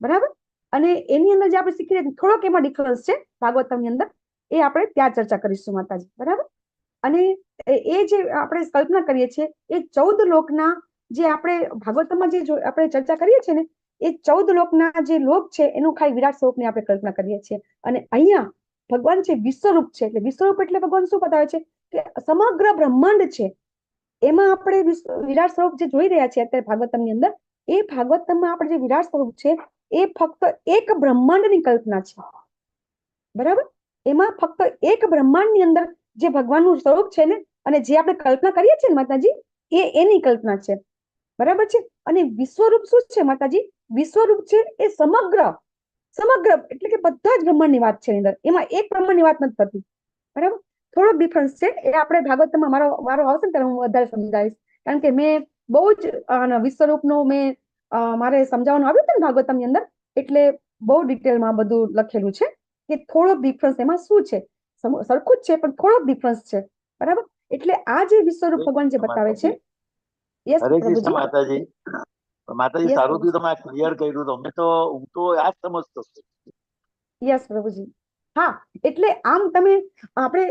બરાબર. અને એની અંદર જે આપણે શીખી રહ્યા થોડોક એમાં ડિફરન્સ છે ભાગવતમની અંદર, એ આપણે ત્યાં ચર્ચા કરીશું માતાજી, બરાબર. અને એ જે આપણે કલ્પના કરીએ છીએ એ 14 લોકના જે આપણે ભાગવતમાં જે આપણે ચર્ચા કરીએ છીએ ને, એ 14 લોકના જે લોક છે એનું ખાલી વિરાટ સ્વરૂપની આપણે કલ્પના કરીએ છીએ. અને અહીંયા ભગવાન છે વિશ્વરૂપ છે, એટલે વિશ્વરૂપ એટલે ભગવાન શું બતાવે છે કે સમગ્ર બ્રહ્માંડ છે એમાં આપણે વિરાટ સ્વરૂપ જે જોઈ રહ્યા છીએ અત્યારે ભાગવતમની અંદર, એ ભાગવતમમાં આપણે જે વિરાટ સ્વરૂપ છે એ ફક્ત એક બ્રહ્માંડની કલ્પના છે, બરાબર. એમાં ફક્ત એક બ્રહ્માંડની અંદર જે ભગવાનનું સ્વરૂપ છે ને, અને જે આપણે કલ્પના કરીએ છીએ ને માતાજી, એની કલ્પના છે, બરાબર છે. અને વિશ્વરૂપ શું છે માતાજી? વિશ્વરૂપ છે એ સમગ્ર એટલે કે બધા જ બ્રહ્માંડની વાત છે અંદર, એમાં એક બ્રહ્માંડની વાત નથી થતી, બરાબર. થોડોક ડિફરન્સ છે, એ આપણે ભાગવતમાં મારો આવશે ને ત્યારે હું વધારે સમજાવીશ, કારણ કે મેં બહુ જ વિશ્વરૂપનું મારે સમજાવવાનું આવ્યું હતું ને ભાગવતમની અંદર, એટલે બહુ ડિટેલમાં બધું લખેલું છે કે થોડોક ડિફરન્સ એમાં શું છે, સરખું જ છે પણ થોડોક ડિફરન્સ છે, બરાબર. એટલે આ જે વિશ્વરૂપ ભગવાન જે બતાવે છે. યસ કૃષ્ણ માતાજી. માતાજી, સારું થયું તમે આ ક્લિયર કર્યું. તમે તો હું તો આ જ સમજતો. યસ પ્રભુજી. હા, એટલે આમ તમે આપણે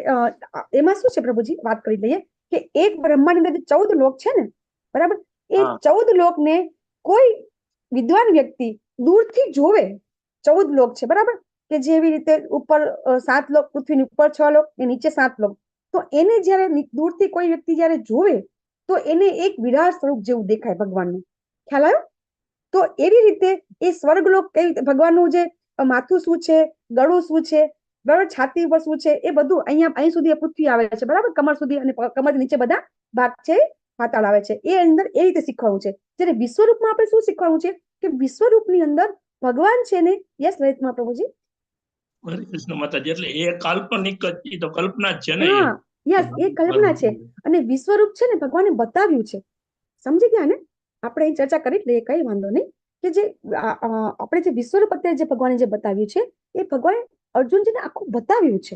એમાં શું છે પ્રભુજી, વાત કરી લઈએ કે એક બ્રહ્માંડની અંદર 14 લોક છે ને, બરાબર. એ 14 લોકને કોઈ વિદ્વાન વ્યક્તિ દૂરથી જોવે, 14 લોક છે, બરાબર, કે જેવી રીતે ઉપર 7 લોક, પૃથ્વીની ઉપર 6 લોક, ને નીચે 7 લોક, તો એને જયારે દૂરથી કોઈ વ્યક્તિ જયારે જોવે તો એને એક વિરાટ સ્વરૂપ જેવું દેખાય ભગવાનનું. ખ્યાલ આવ્યો? તો એવી રીતે એ સ્વર્ગલોક કઈ રીતે ભગવાનનું જે માથું શું છે, ગળું શું છે, બરાબર, છાતી પર શું છે, એ બધું અહીં સુધી પૃથ્વી આવે છે, બરાબર, કમર સુધી, અને કમર નીચે બધા ભાગ છે પાતાળ આવે છે. એ અંદર એ રીતે શીખવાનું છે. જ્યારે વિશ્વરૂપમાં આપણે શું શીખવાનું છે કે વિશ્વરૂપની અંદર ભગવાન છે ને, યસ લલિતમાં પ્રભુજી. હરે કૃષ્ણ માતાજી. એટલે એ કાલ્પનિક જ, તો કલ્પના જ છે ને. હા, યસ, એ કલ્પના છે. અને વિશ્વરૂપ છે ને ભગવાને બતાવ્યું છે. સમજી ગયા ને? આપણે અહીં ચર્ચા કરી લઈએ, કઈ વાંધો નહીં. કે જે આપણે જે વિશ્વરૂપ અત્યારે જે ભગવાને જે બતાવ્યું છે એ ભગવાને અર્જુનજીને આખું બતાવ્યું છે,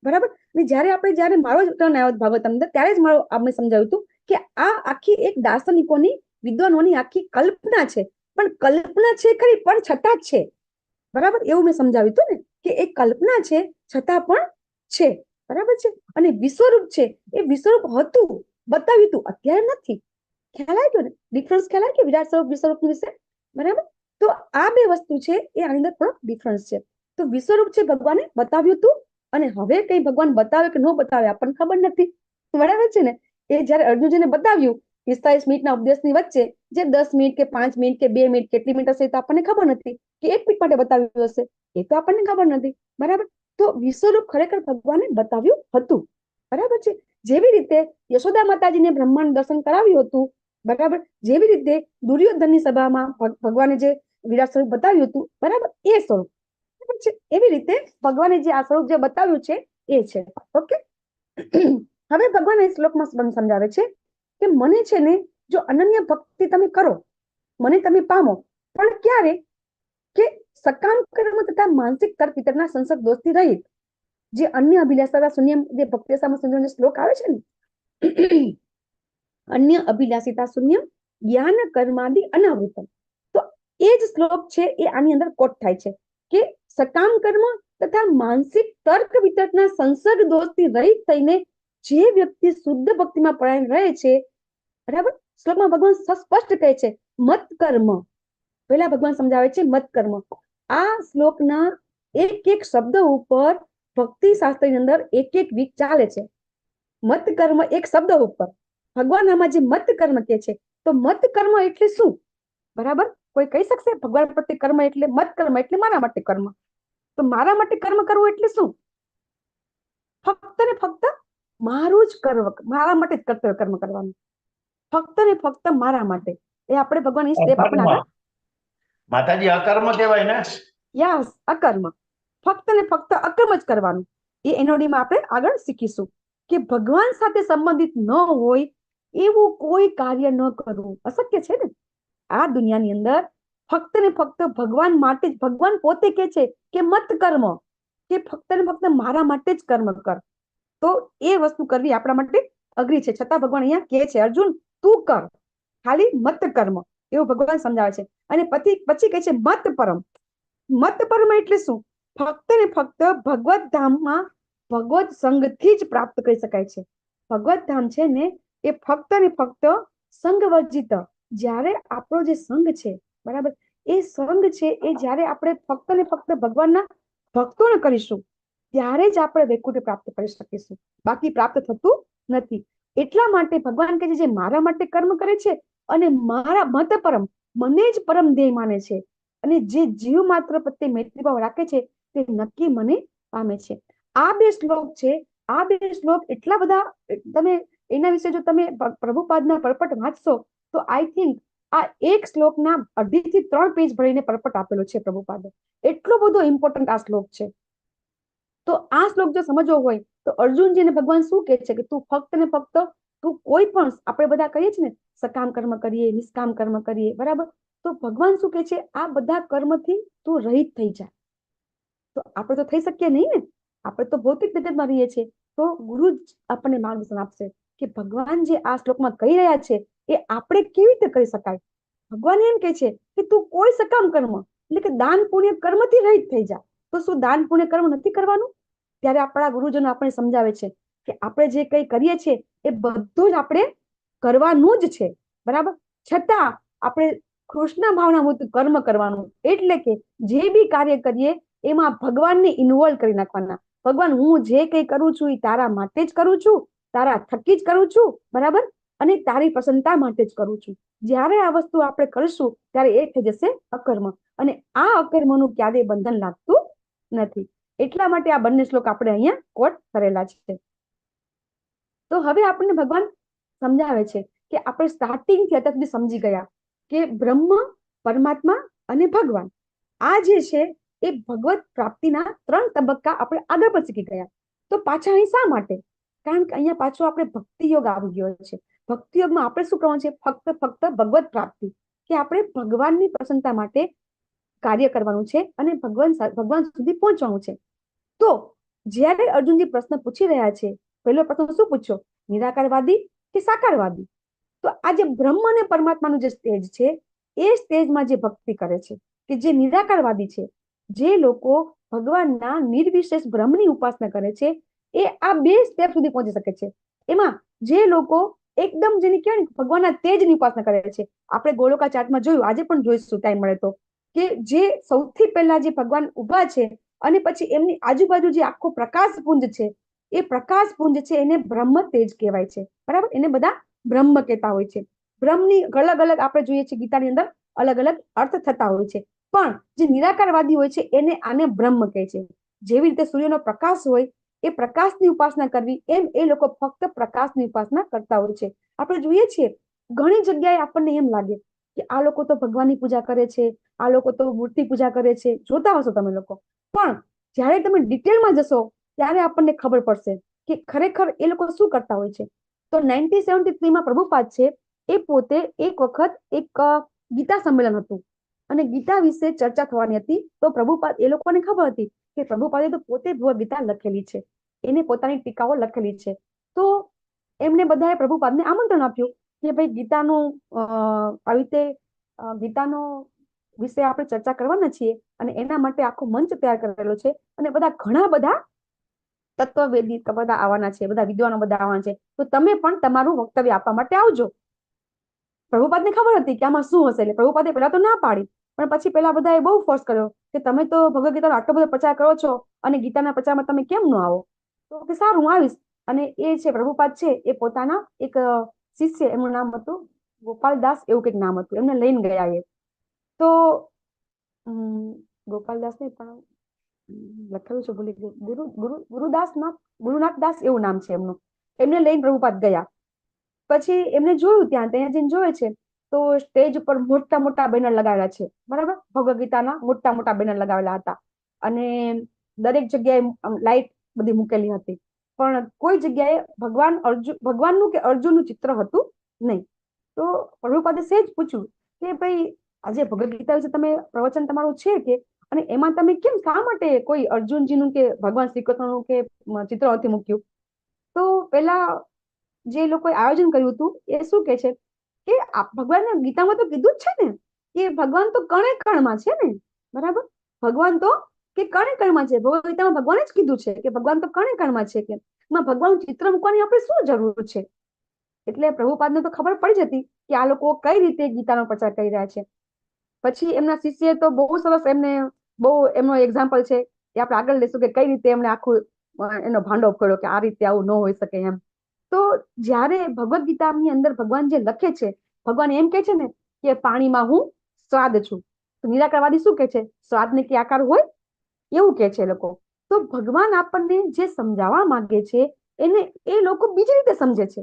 બરાબર. અને જયારે મારો ટર્ન આવ્યો ભાગવત અંદર, ત્યારે જ આપણે સમજાવ્યું હતું કે આ આખી એક દાર્શનિકોની, વિદ્વાનોની આખી કલ્પના છે. પણ કલ્પના છે ખરી, પણ છતાં જ છે, બરાબર. એવું મેં સમજાવ્યું હતું ને કે એ કલ્પના છે છતાં પણ છે, બરાબર છે. અને વિશ્વરૂપ છે એ વિશ્વરૂપ હતું, બતાવ્યું હતું, અત્યારે નથી. ખ્યાલ આવ્યો ને? ડિફરન્સ ખ્યાલ આવ્યો કે વિરાટ સ્વરૂપ વિશ્વરૂપ વિશે, બરાબર. તો આ બે વસ્તુ છે એ આની અંદર થોડો ડિફરન્સ છે. તો વિશ્વરૂપ છે ભગવાને બતાવ્યું હતું, અને હવે કઈ ભગવાન બતાવે કે ન બતાવે આપણને ખબર નથી, બરાબર છે ને. એ જયારે અર્જુનજીને બતાવ્યું 45 મિનિટના ઉપદેશની વચ્ચે, જે 10 મિનિટ કે 5 મિનિટ કે 2 મિનિટ કેટલી મિનિટ હશે તો આપણને ખબર નથી, કે 1 મિનિટ માટે બતાવ્યું હશે એ તો આપણને ખબર નથી, બરાબર. તો વિશ્વરૂપ ખરેખર ભગવાને બતાવ્યું હતું, બરાબર છે. જેવી રીતે યશોદા માતાજીને બ્રહ્માંડ દર્શન કરાવ્યું હતું, બરાબર, જેવી રીતે દુર્યોધનની સભામાં ભગવાને જે વિરાટ સ્વરૂપ બતાવ્યું હતું, બરાબર, એ સ્વરૂપ છે. એવી રીતે ભગવાને જે આ સ્વરૂપ જે બતાવ્યું છે એ છે. ઓકે. હવે ભગવાન એ શ્લોકમાં સમજાવે છે કે મને છે ને જો અનન્ય ભક્તિ તમે કરો, મને તમે પામો, પણ ક્યારે? કે સકામ કર્મ તથા માનસિક તર્ક વિતરના સંસર્ગ દોષથી રહિત, જે અન્ય અભિલાષા શૂન્ય, જે ભક્તિસામાં સુંદર શ્લોક આવે છે ને, અન્ય અભિલાષિતા શૂન્ય જ્ઞાન કર્માદિ અનાવૃતમ, તો એ જ શ્લોક છે એ આની અંદર કોટ થાય છે કે સકામ કર્મ તથા માનસિક તર્ક વિતર્કના સંસર્ગ દોષથી રહિત થઈને જે વ્યક્તિ શુદ્ધ ભક્તિમાં પરાયણ રહે છે, બરાબર. શ્લોકમાં ભગવાન સ્પષ્ટ કહે છે મત કર્મ, પહેલા ભગવાન સમજાવે છે મત કર્મ. આ શ્લોકના એક એક શબ્દ ઉપર ભક્તિ શાસ્ત્રની અંદર એક એક વીક ચાલે છે. મત કર્મ એક શબ્દ ઉપર ભગવાન આમાં જે મત કર્મ કે છે, તો મત કર્મ એટલે શું, બરાબર? કોઈ કહી શકશે ભગવાન પ્રત્યે કર્મ એટલે મત કર્મ એટલે મારા માટે કર્મ? તો મારા માટે કર્મ કરવું એટલે શું? ફક્ત ને ફક્ત મારું જ કર્મ, મારા માટે જ કર્તવ્ય કર્મ કરવાનું, ફક્ત ને ફક્ત મારા માટે. એ આપણે ભગવાન એ સ્ટેપ આપણે માતાજી અકર્મ કહેવાય ને? યસ, અકર્મ. ફક્ત ને ફક્ત અકર્મ જ કરવાનું. એ એનોડીમાં આપણે આગળ શીખીશું કે ભગવાન સાથે સંબંધિત ન હોય એવું કોઈ કાર્ય ન કરવું અશક્ય છે ને. આ દુનિયાની અંદર ફક્ત ને ફક્ત ભગવાન માટે જ, ભગવાન પોતે કે છે કે મત કર્મ, કે ફક્ત ને ફક્ત મારા માટે જ કર્મ કર. તો એ વસ્તુ કરવી આપણા માટે અઘરી છે, છતાં ભગવાન અહીંયા કે છે અર્જુન તું કર, ખાલી મત કર્મ, એવું ભગવાન સમજાવે છે. અને પછી કહે છે મત પરમ. મત પરમ એટલે શું? ફક્ત ને ફક્ત ભગવત ધામમાં ભગવત સંગથી જ પ્રાપ્ત કરી શકાય છે. ભગવત ધામ છે ને એ ફક્ત ને ફક્ત સંગ વર્જિત, જ્યારે આપણો જે સંઘ છે, બરાબર, એ સંઘ છે એ જ્યારે આપણે ફક્ત ને ફક્ત ભગવાનના ભક્તોને કરીશું ત્યારે જ આપણે વૈકુંઠ પ્રાપ્ત કરી શકીશું, બાકી પ્રાપ્ત થતું નથી. એટલા માટે ભગવાન કહે છે જે મારા માટે કર્મ કરે છે અને મારા મત પરમ, મને જ પરમ ધ્યેય માને છે, અને જે જીવ માત્ર પ્રત્યે મૈત્રીભાવ રાખે છે તે નક્કી મને પામે છે. આ બે શ્લોક છે, આ બે શ્લોક એટલા બધા, તમે એના વિશે જો તમે પ્રભુપાદના પરપટ વાંચશો તો આઈ થિંક આ એક શ્લોકના 2.5 થી 3 પેજ ભરીને પરપટ આપેલો છે પ્રભુપાદે. એટલો બધો ઇમ્પોર્ટન્ટ આ શ્લોક છે. તો આ શ્લોક જો સમજવો હોય તો અર્જુનજીને ભગવાન શું કહે છે કે તું ફક્ત ને ફક્ત તું કોઈ પણ, આપણે બધા કહીએ છીએ ને સકામ કર્મ કરીએ, નિષ્કામ કર્મ કરીએ, બરાબર, તો ભગવાન શું કહે છે આ બધા કર્મથી તું રહિત થઈ જા. તો આપણે તો થઈ શકીએ નહીં ને, આપણે તો ભૌતિક જગતમાં રહીએ છીએ. તો ગુરુ જ આપણને માર્ગદર્શન આપશે કે ભગવાન જે આ શ્લોકમાં કહી રહ્યા છે એ આપણે કેવી રીતે કરી શકાય. ભગવાન એમ કહે છે કે તું કોઈ સકામ કર્મ એટલે કે દાન પુણ્ય કર્મથી રહિત થઈ જા. તો શું દાન પુણ્ય કર્મ નથી કરવાનું? ત્યારે આપણા ગુરુજનો આપણને સમજાવે છે કે આપણે જે કંઈ કરીએ છીએ એ બધું જ આપણે કરવાનું જ છે, બરાબર, છતાં આપણે કૃષ્ણ ભાવના કર્મ કરવાનું, એટલે કે જે બી કાર્ય કરીએ એમાં ભગવાનને ઇન્વોલ્વ કરી નાખવાના. ભગવાન હું જે કંઈ કરું છું એ તારા માટે જ કરું છું, તારા થકી જ કરું છું, બરાબર, અને તારી પ્રસન્નતા માટે જ કરું છું. જ્યારે આ વસ્તુ આપણે કરીશું ત્યારે એ થઈ જશે અકર્મ, અને આ અકર્મનું ક્યારેય બંધન લાગતું નથી. એટલા માટે આ બંને શ્લોક આપણે અહીંયા કોટ કરેલા છે. તો હવે આપણને ભગવાન સમજાવે છે કે આપણે સ્ટાર્ટિંગ થી અત્યાર સુધી સમજી ગયા કે બ્રહ્મ, પરમાત્મા અને ભગવાન, આ જે છે એ ભગવત પ્રાપ્તિના 3 તબક્કા આપણે આગળ પર શીખી ગયા. તો પાછા અહીં શા માટે? કારણ કે અહીંયા પાછો આપણે ભક્તિ યોગ આવી ગયો છે. ભક્તિ યોગમાં આપણે શું કરવાનું છે? ફક્ત ભગવત પ્રાપ્તિ, કે આપણે ભગવાનની પ્રસન્નતા માટે કાર્ય કરવાનું છે અને ભગવાન સુધી પહોંચવાનું છે. તો જ્યારે અર્જુનજી પ્રશ્ન પૂછી રહ્યા છે, પહેલો પ્રશ્ન શું પૂછ્યો? નિરાકારવાદી કે સાકારવાદી? તો આ જે બ્રહ્મ અને પરમાત્માનું જે સ્ટેજ છે એ સ્ટેજમાં જે ભક્તિ કરે છે, કે જે નિરાકારવાદી છે, જે લોકો ભગવાનના નિર્વિશેષ બ્રહ્મની ઉપાસના કરે છે, એ આ 2 સ્ટેપ સુધી પહોંચી શકે છે. એમાં જે લોકો એકદમ જેને કહેવાય ને ભગવાનના તેજની ઉપાસના કરે છે, આપણે ગોલોકા ચાર્ટમાં જોયું, આજે પણ જોઈશું ટાઈમ મળે તો, કે જે સૌથી પહેલા જે ભગવાન ઉભા છે અને પછી એમની આજુબાજુ જે આખો પ્રકાશપુંજ છે, એ પ્રકાશપુંજ છે એને બ્રહ્મ તેજ કહેવાય છે, બરાબર. એને બધા બ્રહ્મ કહેતા હોય છે. બ્રહ્મની અલગ અલગ આપણે જોઈએ છીએ ગીતાની અંદર અલગ અલગ અર્થ થતા હોય છે, પણ જે નિરાકારવાદી હોય છે એને આને બ્રહ્મ કહે છે. જેવી રીતે સૂર્યનો પ્રકાશ હોય એ પ્રકાશની ઉપાસના કરવી, એમ એ લોકો ફક્ત પ્રકાશની ઉપાસના કરતા હોય છે. આપણે જોઈએ છીએ ઘણી જગ્યાએ આપણને એમ લાગે કે આ લોકો તો ભગવાનની પૂજા કરે છે, આ લોકો તો મૂર્તિ પૂજા કરે છે, જોતા હશો તમે લોકો, પણ જ્યારે તમે ડિટેલમાં જશો ત્યારે આપણને ખબર પડશે કે ખરેખર એ લોકો શું કરતા હોય છે. તો 1973માં પ્રભુપાદ છે એ પોતે એક વખત એક ગીતા સંમેલન હતું અને ગીતા વિશે ચર્ચા થવાની હતી. તો પ્રભુપાદ, એ લોકોને ખબર હતી કે પ્રભુપાદે તો પોતે ભગવદ ગીતા લખેલી છે, એને પોતાની ટીકાઓ લખેલી છે. તો એમને બધાએ પ્રભુપાદને આમંત્રણ આપ્યું કે ભાઈ ગીતાનું આવી રીતે ગીતાનો વિશે આપણે ચર્ચા કરવાના છીએ અને એના માટે આખો મંચ તૈયાર કરેલો છે અને ઘણા બધા તત્વવેદી બધા આવવાના છે, બધા વિદ્વાનો બધા આવવાના છે, તો તમે પણ તમારું વક્તવ્ય આપવા માટે આવજો. પ્રભુપાદને ખબર હતી કે આમાં શું હશે, એટલે પ્રભુપાદે પહેલા તો ના પાડી, પણ પછી પેલા બધાએ બહુ ફોર્સ કર્યો કે તમે તો ભગવદ ગીતાનો આટલો બધો પ્રચાર કરો છો અને ગીતાના પ્રચારમાં તમે કેમ ન આવો? તો કે સારું, હું આવીશ. અને એ છે પ્રભુપાદ છે એ પોતાના એક શિષ્ય, એમનું નામ હતું ગોપાલદાસ, એવું કંઈક નામ હતું, એમને લઈને ગયા. એ તો ગોપાલદાસ નહીં પણ લખેલું છે, ભૂલી ગયું, ગુરુનાથ દાસ એવું નામ છે એમનું. એમને લઈને પ્રભુપાદ ગયા. પછી એમને જોયું, ત્યાં જઈને જોયે છે તો સ્ટેજ ઉપર મોટા મોટા બેનર લગાવેલા છે, બરાબર, ભગવદ ગીતાના મોટા મોટા બેનર લગાવેલા હતા અને દરેક જગ્યાએ લાઈટ બધી મૂકેલી હતી, પણ કોઈ જગ્યાએ ભગવાનનું કે અર્જુનનું ચિત્ર હતું નહીં. તો પ્રભુપાદે સહેજ પૂછ્યું કે ભાઈ આજે ભગવદ ગીતા વિશે તમે પ્રવચન તમારું છે કે, અને એમાં તમે કેમ શા માટે કોઈ અર્જુનજીનું કે ભગવાન શ્રી કૃષ્ણનું કે ચિત્ર નથી મૂક્યું? તો પેલા જે લોકોએ આયોજન કર્યું હતું એ શું કે છે કે ભગવાનના ગીતામાં તો કીધું જ છે ને કે ભગવાન તો કણે કણમાં છે ને, બરાબર? ભગવાન તો કે કણે કણમાં છે. ભગવદ ગીતામાં ભગવાને જ કીધું છે કે ભગવાન તો કણે કણમાં છે, કે એમાં ભગવાનનું ચિત્ર મૂકવાની આપણે શું જરૂર છે? એટલે પ્રભુપાદને તો ખબર પડી જતી કે આ લોકો કઈ રીતે ગીતાનો પ્રચાર કરી રહ્યા છે. પછી એમના શિષ્ય તો બહુ સરસ એમનો એક્ઝામ્પલ છે એ આપણે આગળ લઈશું કે કઈ રીતે એમણે આખું એનો ભાંડો ફોડ્યો કે આ રીતે આવું ન હોઈ શકે એમ. તો જ્યારે ભગવદ ગીતાની અંદર ભગવાન જે લખે છે, ભગવાન એમ કે છે ને કે પાણીમાં હું સ્વાદ છું. તો નિરાકારવાદી શું કે છે? સ્વાદને કે આકાર હોય એવું કે છે લોકો. તો ભગવાન આપણને જે સમજાવવા માંગે છે એને એ લોકો બીજી રીતે સમજે છે.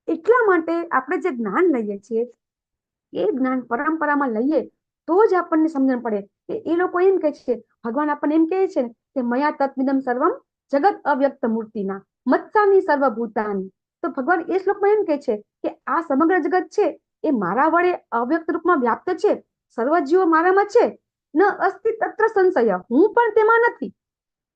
એટલા માટે આપણે જે જ્ઞાન લઈએ છીએ એ જ્ઞાન પરંપરામાં લઈએ તો જ આપણને સમજણ પડે કે એ લોકો એમ કે છે, ભગવાન આપણને એમ કહે છે કે મયા તત્મિદમ સર્વમ જગત અવ્યક્ત મૂર્તિના મત્સાની સર્વભૂતાની. તો ભગવાન એ શ્લોકમાં એમ કે છે કે આ સમગ્ર જગત છે એ મારા વડે અવ્યક્ત રૂપમાં વ્યાપ્ત છે, સર્વ જીવો મારામાં છે, ન અસ્તિ તત્ર સંશય, હું પણ તેમાં નથી.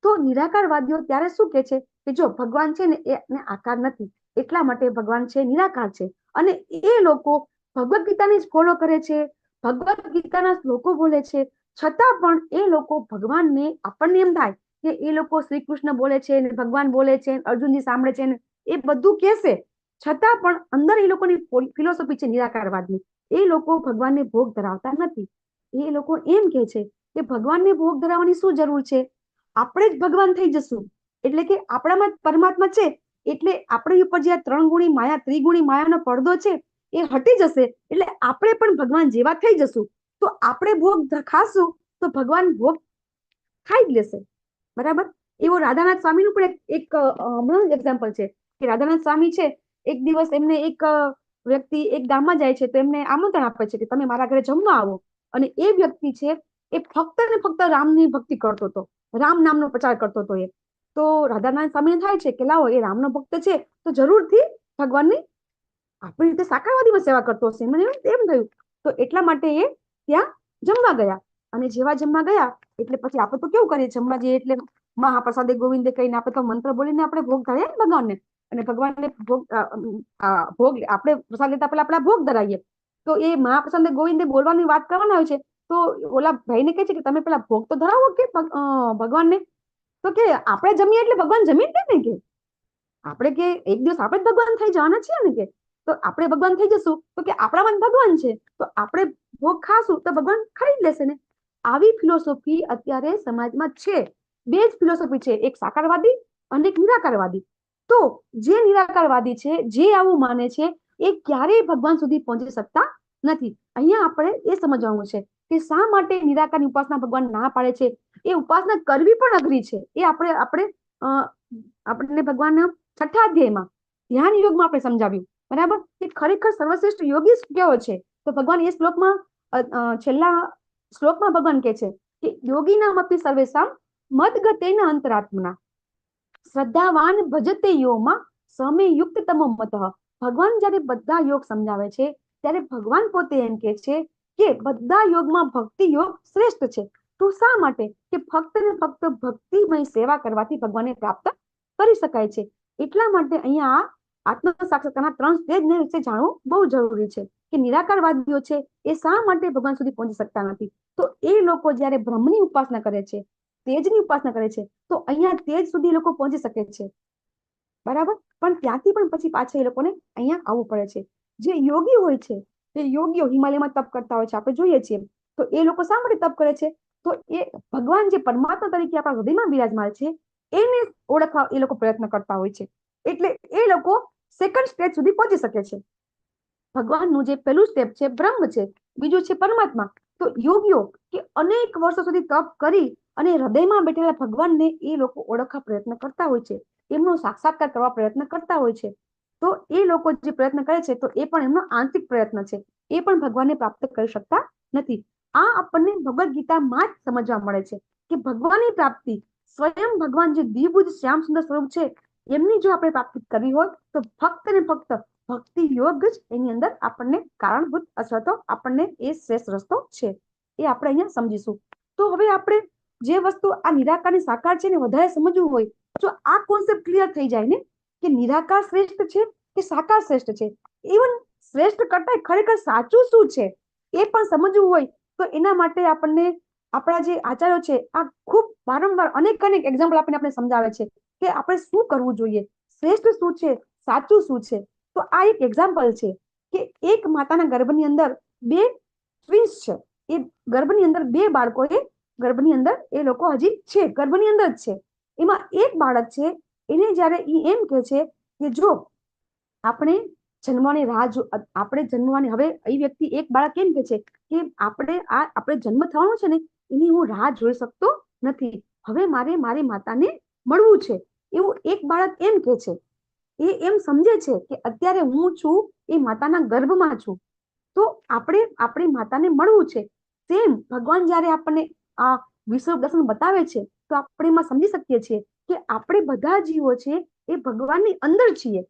તો નિરાકારવાદીઓ ત્યારે શું કે છે કે જો ભગવાન છે ને એને આકાર નથી, એટલા માટે ભગવાન છે નિરાકાર છે. અને એ લોકો ભગવદ ગીતાને જ ફોલો કરે છે, ભગવદ ગીતાના શ્લોકો બોલે છે, છતાં પણ એ લોકો ભગવાનને, આપણને એમ થાય કે એ લોકો શ્રી કૃષ્ણ બોલે છે ને ભગવાન બોલે છે, અર્જુનજી સાંભળે છે ને એ બધું કહેશે, છતાં પણ અંદર એ લોકોની ફિલોસોફી છે નિરાકારવાદની. એ લોકો ભગવાનને ભોગ ધરાવતા નથી. એ લોકો એમ કે છે કે ભગવાનને ભોગ ધરાવવાની શું જરૂર છે? આપણે જ ભગવાન થઈ જશું, એટલે કે આપણામાં પરમાત્મા છે, એટલે આપણી ઉપર જે 3 ગુણી માયા, ત્રિગુણી માયાનો પડદો છે એ હટી જશે, એટલે આપણે પણ ભગવાન જેવા થઈ જશું. તો આપણે ભોગ ખાશું તો ભગવાન ભોગ ખાઈ જ લેશે, બરાબર? એવો રાધાનાથ સ્વામીનું પણ એક હમણાં એક્ઝામ્પલ છે કે રાધાનાથ સ્વામી છે, એક દિવસ એમને એક વ્યક્તિ એક ગામમાં જાય છે તો એમને આમંત્રણ આપે છે કે તમે મારા ઘરે જમવા આવો. અને એ વ્યક્તિ છે એ ફક્ત ને ફક્ત રામની ભક્તિ કરતો હતો, રામ નામનો પ્રચાર કરતો હતો એ. તો રાધાનાથ સ્વામીને થાય છે કે લાવો, એ રામનો ભક્ત છે તો જરૂરથી ભગવાનની આપણી રીતે સાકારવાદીમાં સેવા કરતો હશે, મને એમ થયું. તો એટલા માટે એ ત્યાં જમવા ગયા. અને જેવા જમવા ગયા એટલે પછી આપણે તો કેવું કરીએ, જમવા જઈએ એટલે મહાપ્રસાદે ગોવિંદે કહીને આપણે તો મંત્ર બોલીને આપણે ભોગ ધરાવીએ ને ભગવાનને. અને ભગવાનને ભોગ આપણે પ્રસાદ લેતા પહેલા આપણે ભોગ ધરાવીએ. તો એ મહાપ્રસાદે ગોવિંદે બોલવાની વાત કરવાના હોય છે તો ઓલા ભાઈને કહે છે કે તમે પેલા ભોગ તો ધરાવો કે ભગવાનને. તો કે આપણે જમીએ એટલે ભગવાન જમી જ ને, કે આપણે કે એક દિવસ આપણે જ ભગવાન થઈ જવાના છીએ ને, કે તો આપણે ભગવાન થઈ જશું તો કે આપણામાં ભગવાન છે તો આપણે ભોગ ખાશું તો ભગવાન ખાઈ જ લેશે ને. આવી ફિલોસોફી અત્યારે સમાજમાં છે. બે જ ફિલોસોફી છે, એક સાકારવાદી અને એક નિરાકારવાદી. તો જે નિરાકારવાદી છે, જે આવું માને છે, એ ક્યારેય ભગવાન સુધી પહોંચી શકતા નથી. અહીંયા આપણે એ સમજવાનું છે કે શા માટે નિરાકારની ઉપાસના ભગવાન ના પાડે છે. એ ઉપાસના કરવી પણ અઘરી છે. એ આપણને ભગવાનના 6થા અધ્યાયમાં ધ્યાન યોગમાં આપણે સમજાવ્યું, બરાબર? કે ખરેખર સર્વશ્રેષ્ઠ યોગી કેવો છે? તો ભગવાન એ શ્લોકમાં છેલ્લા શ્લોકમાં ભગવાન કહે છે કે યોગીનામ અપી સર્વેષામ મદગતેન અંતરાત્મના શ્રદ્ધાવાન ભજતે યોમાં સમે યુક્ત તમો મતઃ. ભગવાન જ્યારે બધા યોગ સમજાવે છે ત્યારે ભગવાન પોતે એમ કે છે કે બધા યોગમાં ભક્તિ યોગ શ્રેષ્ઠ છે. તો શા માટે? કે ફક્ત ને ફક્ત ભક્તિમય સેવા કરવાથી ભગવાનને પ્રાપ્ત કરી શકાય છે. એટલા માટે અહીંયા આત્મ સાક્ષાત્કારના 3 સ્ટેજને વિશે જાણવું બહુ જરૂરી છે કે નિરાકારવાદીઓ છે એ શા માટે ભગવાન સુધી પહોંચી શકતા નથી. તો એ લોકો જ્યારે બ્રહ્મની ઉપાસના કરે છે, તેજની ઉપાસના કરે છે, તો અહીંયા તેજ સુધી એ લોકો પહોંચી શકે છે, બરાબર? પણ ત્યાંથી પણ પછી પાછા એ લોકોને અહીંયા આવવું પડે છે. જે યોગી હોય છે, તે યોગીઓ હિમાલયમાં તપ કરતા હોય છે, આપણે જોઈએ છીએ. તો એ લોકો શા માટે તપ કરે છે? તો એ ભગવાન જે પરમાત્મા તરીકે આપણા હૃદયમાં બિરાજમાન છે એને ઓળખવા એ લોકો પ્રયત્ન કરતા હોય છે. એટલે એ લોકો સેકન્ડ સ્ટેજ સુધી પહોંચી શકે છે. ભગવાનનું જે પહેલું સ્ટેપ છે બ્રહ્મ છે, બીજું છે પરમાત્મા. તો યોગીઓ કે અનેક વર્ષો સુધી તપ કરી અને હૃદયમાં બેઠેલા ભગવાનને એ લોકો ઓળખવા પ્રયત્ન કરતા હોય છે, એમનો સાક્ષાત્કાર કરવા પ્રયત્ન કરતા હોય છે. તો એ લોકો જે પ્રયત્ન કરે છે તો એ પણ એમનો આંતરિક પ્રયત્ન છે, એ પણ ભગવાનને પ્રાપ્ત કરી શકતા નથી. આ આપણને ભગવદ ગીતામાં જ સમજવા મળે છે કે ભગવાનની પ્રાપ્તિ સ્વયં ભગવાન જે દ્વિભુજ શ્યામ સુંદર સ્વરૂપ છે એમની જો આપણે પ્રાપ્તિ કરવી હોય તો ફક્ત ને ફક્ત ભક્તિ યોગ જ એની અંદર આપણને કારણભૂત અથવા તો આપણને એ શ્રેષ્ઠ રસ્તો છે, એ આપણે અહીંયા સમજીશું. તો હવે આપણે જે વસ્તુ આ નિરાકાર ને સાકાર છે ને વધારે સમજવું હોય, જો આ કોન્સેપ્ટ ક્લિયર થઈ જાય ને કે નિરાકાર શ્રેષ્ઠ છે કે સાકાર શ્રેષ્ઠ છે, ઇવન શ્રેષ્ઠ કરતા ખરેખર સાચું શું છે એ પણ સમજવું હોય, તો એના માટે આપણને આપણા જે આચાર્યો છે આ ખૂબ વારંવાર અનેક એક્ઝામ્પલ આપીને આપણે સમજાવે છે કે આપણે શું કરવું જોઈએ, શ્રેષ્ઠ શું છે, સાચું શું છે. તો આ એક એક્ઝામ્પલ છે કે એક માતાના ગર્ભની અંદર 2 ટ્વિન્સ છે, એ ગર્ભની અંદર 2 બાળકો એ ગર્ભની અંદર એ લોકો હજી છે, ગર્ભની અંદર જ છે. એમાં એક બાળક છે, એને જ્યારે એમ કહે છે કે જો આપણે જન્મવાની રાહ આપણે જન્મવાની, હવે એ વ્યક્તિ એક બાળક એમ કહે છે કે આપણે જન્મ થવાનો છે ને એની હું રાહ જોઈ શકતો નથી, હવે મારે મારી માતાને મળવું છે, એવું એક બાળક એમ કહે છે. એ એમ સમજે છે કે અત્યારે હું છું એ માતાના ગર્ભમાં છું, તો આપણે આપણી માતાને મળવું છે. સેમ ભગવાન જયારે આપણને આ વિશ્વ દર્શન બતાવે છે તો આપણે એમાં સમજી શકીએ છીએ કે આપણે બધા જીવો છે એ ભગવાનની અંદર છીએ,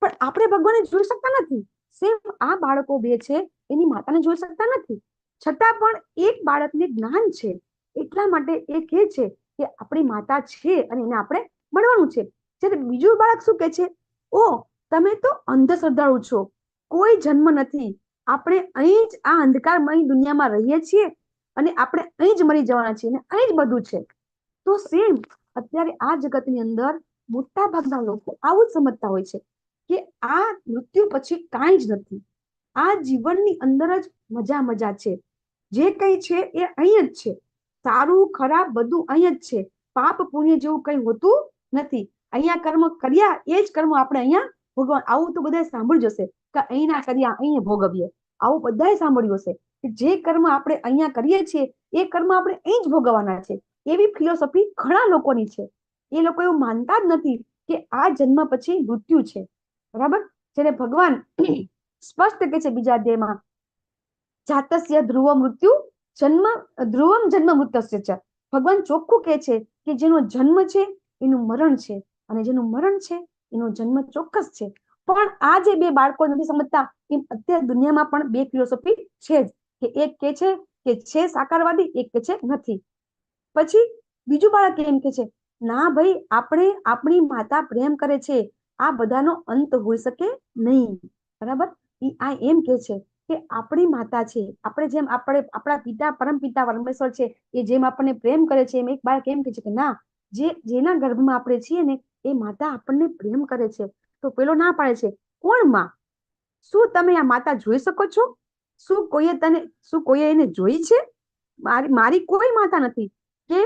પણ આપણે ભગવાનને જોઈ શકતા નથી. સેમ આ બાળકો 2 છે એની માતાને જોઈ શકતા નથી, છતાં પણ એક બાળકને જ્ઞાન છે, એટલા માટે એ કહે છે કે આપણી માતા છે અને એને આપણે મળવાનું છે. જ્યારે બીજું બાળક શું કહે છે, ઓ તમે તો અંધશ્રદ્ધાળુ છો, કોઈ જન્મ નથી, આપણે અહીં જ આ અંધકારમય દુનિયામાં રહીએ છીએ અને આપણે અહીં જ મરી જવાના છીએ અને અહીં જ બધું છે. તો સેમ અત્યારે આ જગતની અંદર મોટા ભાગના લોકો આવું જ સમજતા હોય છે કે આ મૃત્યુ પછી કાંઈ જ નથી, આ જીવનની અંદર જ મજા છે, જે કંઈ છે એ અહીં જ છે, સારું ખરાબ બધું અહીં જ છે, પાપ પુણ્ય જેવું કંઈ હોતું નથી. અહીંયા કર્મ કર્યા એ જ કર્મ આપણે અહીંયા ભોગવવા. આવું તો બધાએ સાંભળ્યું જશે કે અહીંના કર્યા અહીંયા ભોગવીએ, આવું બધાએ સાંભળ્યું હશે કે જે કર્મ આપણે અહીંયા કરીએ છીએ એ કર્મ આપણે અહીં જ ભોગવવાના છે. એવી ફિલોસોફી ઘણા લોકોની છે. એ લોકો એવું માનતા જ નથી કે આ જન્મ પછી મૃત્યુ છે, બરાબર. જેને ભગવાન સ્પષ્ટ કહે છે બીજા અધ્યાયમાં, જાતસ્ય ધ્રુવ મૃત્યુ ધ્રુવમ જન્મ મૃત્યુસ્ય છે. ભગવાન ચોખ્ખું કહે છે કે જેનો જન્મ છે એનું મરણ છે અને જેનું મરણ છે એનો જન્મ ચોક્કસ છે. પણ આ જે 2 બાળકો નથી સમજતા, એમ અત્યારે દુનિયામાં પણ 2 ફિલોસોફી છે જ, કે એક કહે છે કે છે સાકારવાદી, એક કહે છે નથી. પછી બીજું બાળક એમ કહે છે, ના ભાઈ, આપણે આપણી માતા પ્રેમ કરે છે, આ બધાનો અંત હોઈ શકે નહીં, બરાબર. આ એમ કહે છે કે આપણી માતા છે, આપણે જેમ આપણા પિતા પરમ પિતા પરમેશ્વર છે એ જેમ આપણને પ્રેમ કરે છે, એમ એક બાળક એમ કહે છે કે ના, જેના ગર્ભમાં આપણે છીએ ને એ માતા આપણને પ્રેમ કરે છે. તો પેલો ના પાડે છે, કોણ માં? શું તમે આ માતા જોઈ શકો છો? શું કોઈએ એને જોઈ છે? મારી કોઈ માતા નથી, કે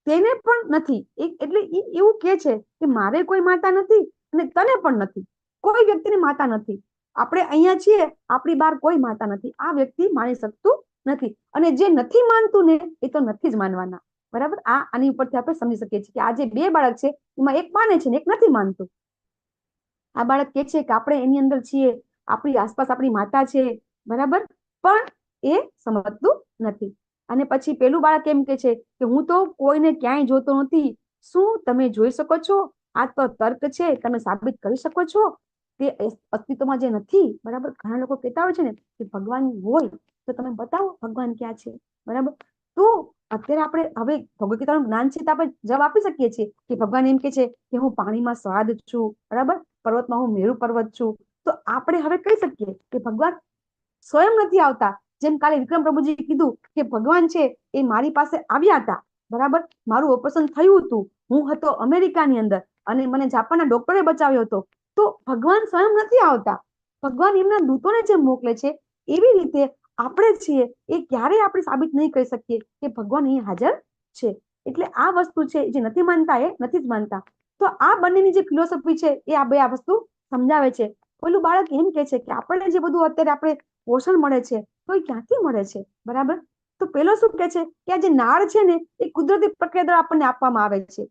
તેને પણ નથી. એટલે એવું કે છે કે મારે કોઈ માતા નથી અને તને પણ નથી, કોઈ વ્યક્તિની માતા નથી. આપણે અહીંયા છીએ, આપણી બહાર કોઈ માતા નથી, આ વ્યક્તિ માની શકતું નથી. અને જે નથી માનતું ને એ તો નથી જ માનવાના, બરાબર. આની ઉપરથી આપણે સમજી શકીએ છીએ કે આ જે 2 બાળક છે એમાં એક માને છે ને એક નથી માનતું. આ બાળક કે છે કે આપણે એની અંદર છીએ, આપણી આસપાસ આપણી માતા છે, બરાબર, પણ એ સમજતું નથી. અને પછી પેલું બાળક એમ કે છે કે હું તો કોઈને ક્યાંય જોતો નથી, શું તમે જોઈ શકો છો? આ તો તર્ક છે, તમે સાબિત કરી શકો છો તે અસ્તિત્વમાં જે નથી, બરાબર. ઘણા લોકો કહેતા હોય છે ને કે ભગવાન હોય તો તમે બતાવો ભગવાન ક્યાં છે, બરાબર. તો અત્યારે આપણે હવે ભગવદ ગીતાનું જ્ઞાન છે તો આપણે જવાબ આપી શકીએ છીએ કે ભગવાન એમ કે છે કે હું પાણીમાં સ્વાદ છું, બરાબર, પર્વતમાં હું મેરુ પર્વત છું. તો આપણે હવે કહી શકીએ કે ભગવાન સ્વયં નથી આવતા. જેમ કાલે વિક્રમ પ્રભુજી કીધું કે ભગવાન છે એ મારી પાસે આવ્યા હતા, બરાબર, મારું ઓપરેશન થયું હતું, હું હતો અમેરિકાની અંદર અને મને જાપાનના ડોક્ટરે બચાવ્યો હતો. તો ભગવાન સ્વયં નથી આવતા, ભગવાન એમના દૂતોને જે મોકલે છે, એવી રીતે આપણે છીએ એ ક્યારેય આપણે સાબિત નહીં કરી શકીએ કે ભગવાન અહીં હાજર છે. એટલે આ વસ્તુ છે જે નથી માનતા એ નથી જ માનતા. તો આ બંનેની જે ફિલોસોફી છે એ આ વસ્તુ સમજાવે છે. પેલું બાળક એમ કે છે કે આપણને જે બધું અત્યારે આપણે પોષણ મળે છે તો એ ક્યાંથી મળે છે, બરાબર. તો પેલો શું કે છે કે આ જે નાળ છે ને એ કુદરતી પ્રક્રિયા દ્વારા આપણને આપવામાં આવે છે.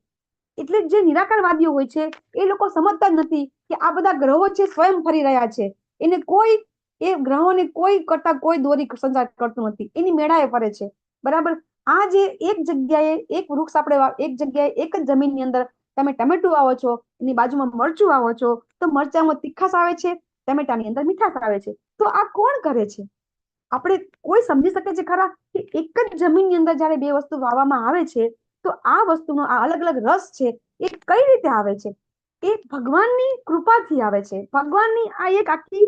એટલે જે નિરાકારવાદીઓ હોય છે એ લોકો સમજતા જ નથી કે આ બધા ગ્રહો છે સ્વયં ફરી રહ્યા છે, એને કોઈ એ ગ્રહોને કોઈ કરતા કોઈ દોરી સંચાર કરતું નથી, એની મેળાએ ફરે છે, બરાબર. આ જે એક જગ્યાએ એક વૃક્ષ આપણે એક જગ્યાએ એક જ જમીનની અંદર તમે ટમેટું વાવો છો, એની બાજુમાં મરચું વાવો છો, તો મરચામાં તીખાશ આવે છે, ટમેટાની અંદર મીઠાશ આવે છે. તો આ કોણ કરે છે? આપણે કોઈ સમજી શકે છે ખરા કે એક જ જમીનની અંદર જ્યારે બે વસ્તુ વાવવામાં આવે છે તો આ વસ્તુનો આ અલગ અલગ રસ છે એ કઈ રીતે આવે છે? એ ભગવાનની કૃપાથી આવે છે. ભગવાનની આ એક આખી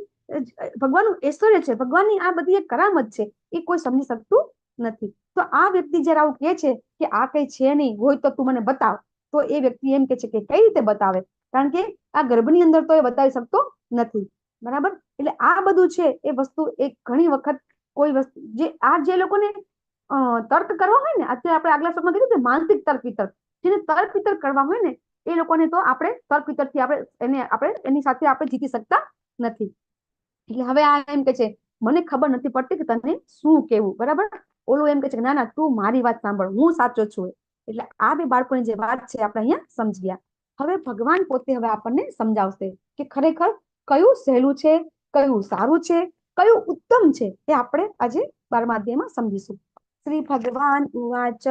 ભગવાનનું ઐશ્વર્ય છે, ભગવાનની આ બધી એક કરામત છે, એ કોઈ સમજી શકતું નથી. તો આ વ્યક્તિ જયારે આવું કહે છે કે આ કઈ છે નહીં, હોય તો તું મને બતાવ, તો એ વ્યક્તિ એમ કે છે કે કઈ રીતે બતાવે, કારણ કે આ ગર્ભની અંદર તો એ બતાવી શકતો નથી. બરાબર? એટલે આ બધું છે એ વસ્તુ એક ઘણી વખત કોઈ વસ્તુ જે લોકોને તર્ક કરવા હોય ને, અત્યારે આપણે આગલા શ્લોકમાં કીધું કે માનસિક તર્ક વિતર્ક, જેને તર્ક વિતર્ક કરવા હોય ને એ લોકોને તો આપણે તર્ક વિતર્કથી આપણે એની સાથે આપણે જીતી શકતા નથી. એટલે હવે આ એમ કે છે મને ખબર નથી પડતી કે તને શું કેવું. બરાબર? ઓલું એમ કે છે કે ના ના તું મારી વાત સાંભળ, હું સાચો છું. એટલે આ બે બાળકોની જે વાત છે આપણે અહીંયા સમજી ગયા. હવે ભગવાન પોતે હવે આપણને સમજાવશે કે ખરેખર કયું સહેલું છે, કયું સારું છે, કયું ઉત્તમ છે, એ આપણે આજે 12મા અધ્યાયમાં સમજીશું. શ્રી ભગવાન ઉવાચ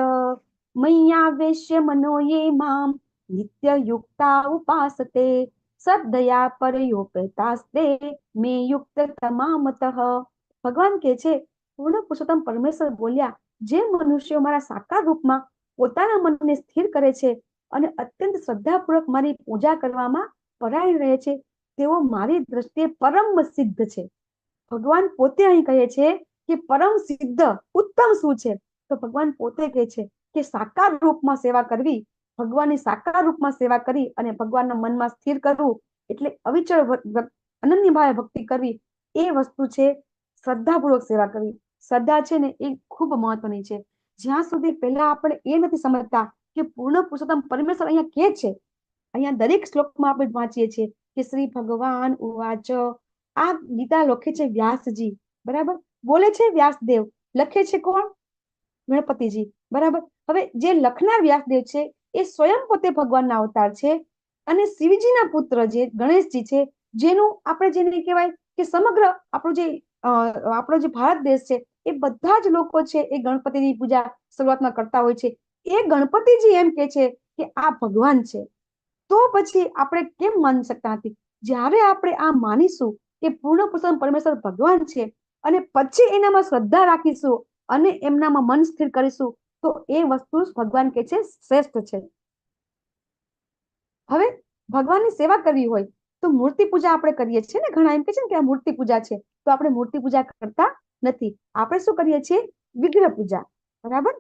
મય્યાવેશ્ય મનો યે મામ નિત્ય યુક્તા ઉપાસતે સદ્દયા પરયોપેતાસ્તે મે યુક્ત તમામતઃ. ભગવાન કે છે પૂર્ણ પુરુષોત્તમ પરમેશ્વર બોલ્યા, જે મનુષ્યો મારા સાકાર રૂપમાં પોતાના મનને સ્થિર કરે છે અને અત્યંત શ્રદ્ધાપૂર્વક મારી પૂજા કરવામાં પરાયણ રહે છે તેઓ મારી દ્રષ્ટિએ પરમ સિદ્ધ છે. ભગવાન પોતે અહીં કહે છે કે પરમ સિદ્ધ ઉત્તમ શું છે? તો ભગવાન પોતે કહે છે કે સાકાર રૂપમાં સેવા કરવી, ભગવાનની સાકાર રૂપમાં સેવા કરી અને ભગવાનના મનમાં સ્થિર કરવું, એટલે અવિચળ અનન્ય ભાવે ભક્તિ કરવી, એ વસ્તુ છે શ્રદ્ધાપૂર્વક સેવા કરવી. શ્રદ્ધા છે ને એ ખૂબ મહત્વની છે. જ્યાં સુધી પહેલા આપણે એ નથી સમજતા કે પૂર્ણ પુરુષોત્તમ પરમેશ્વર અહીંયા કે છે, અહીંયા દરેક શ્લોકમાં આપણે વાંચીએ છીએ કે શ્રી ભગવાન ઉવાચ. આ ગીતા લખે છે વ્યાસજી. બરાબર? બોલે છે વ્યાસદેવ, લખે છે કોણ? ગણપતિજી. બરાબર? હવે જે લખનાર વ્યાસદેવ છે એ સ્વયં પોતે ભગવાનના અવતાર છે અને શિવજીના પુત્ર જે ગણેશજી છે, જેનું આપણે જેને કહેવાય કે સમગ્ર આપણો જે ભારત દેશ છે એ બધા જ લોકો છે એ ગણપતિની પૂજા શરૂઆતમાં કરતા હોય છે. એ ગણપતિજી એમ કે છે કે આ ભગવાન છે, તો પછી આપણે કેમ માની શકતા નથી? જ્યારે આપણે આ માનીશું કે પૂર્ણ પુરુષોત્તમ પરમેશ્વર ભગવાન છે અને પછી એનામાં શ્રદ્ધા રાખીશું અને એમનામાં મન સ્થિર કરીશું તો એ વસ્તુ ભગવાન કે છે શ્રેષ્ઠ છે. હવે ભગવાનની સેવા કરવી હોય તો મૂર્તિ પૂજા આપણે કરીએ છીએ ને, ઘણા એમ કે છે ને કે આ મૂર્તિ પૂજા છે, તો આપણે મૂર્તિ પૂજા કરતા નથી. આપણે શું કરીએ છીએ? વિગ્રહ પૂજા. બરાબર?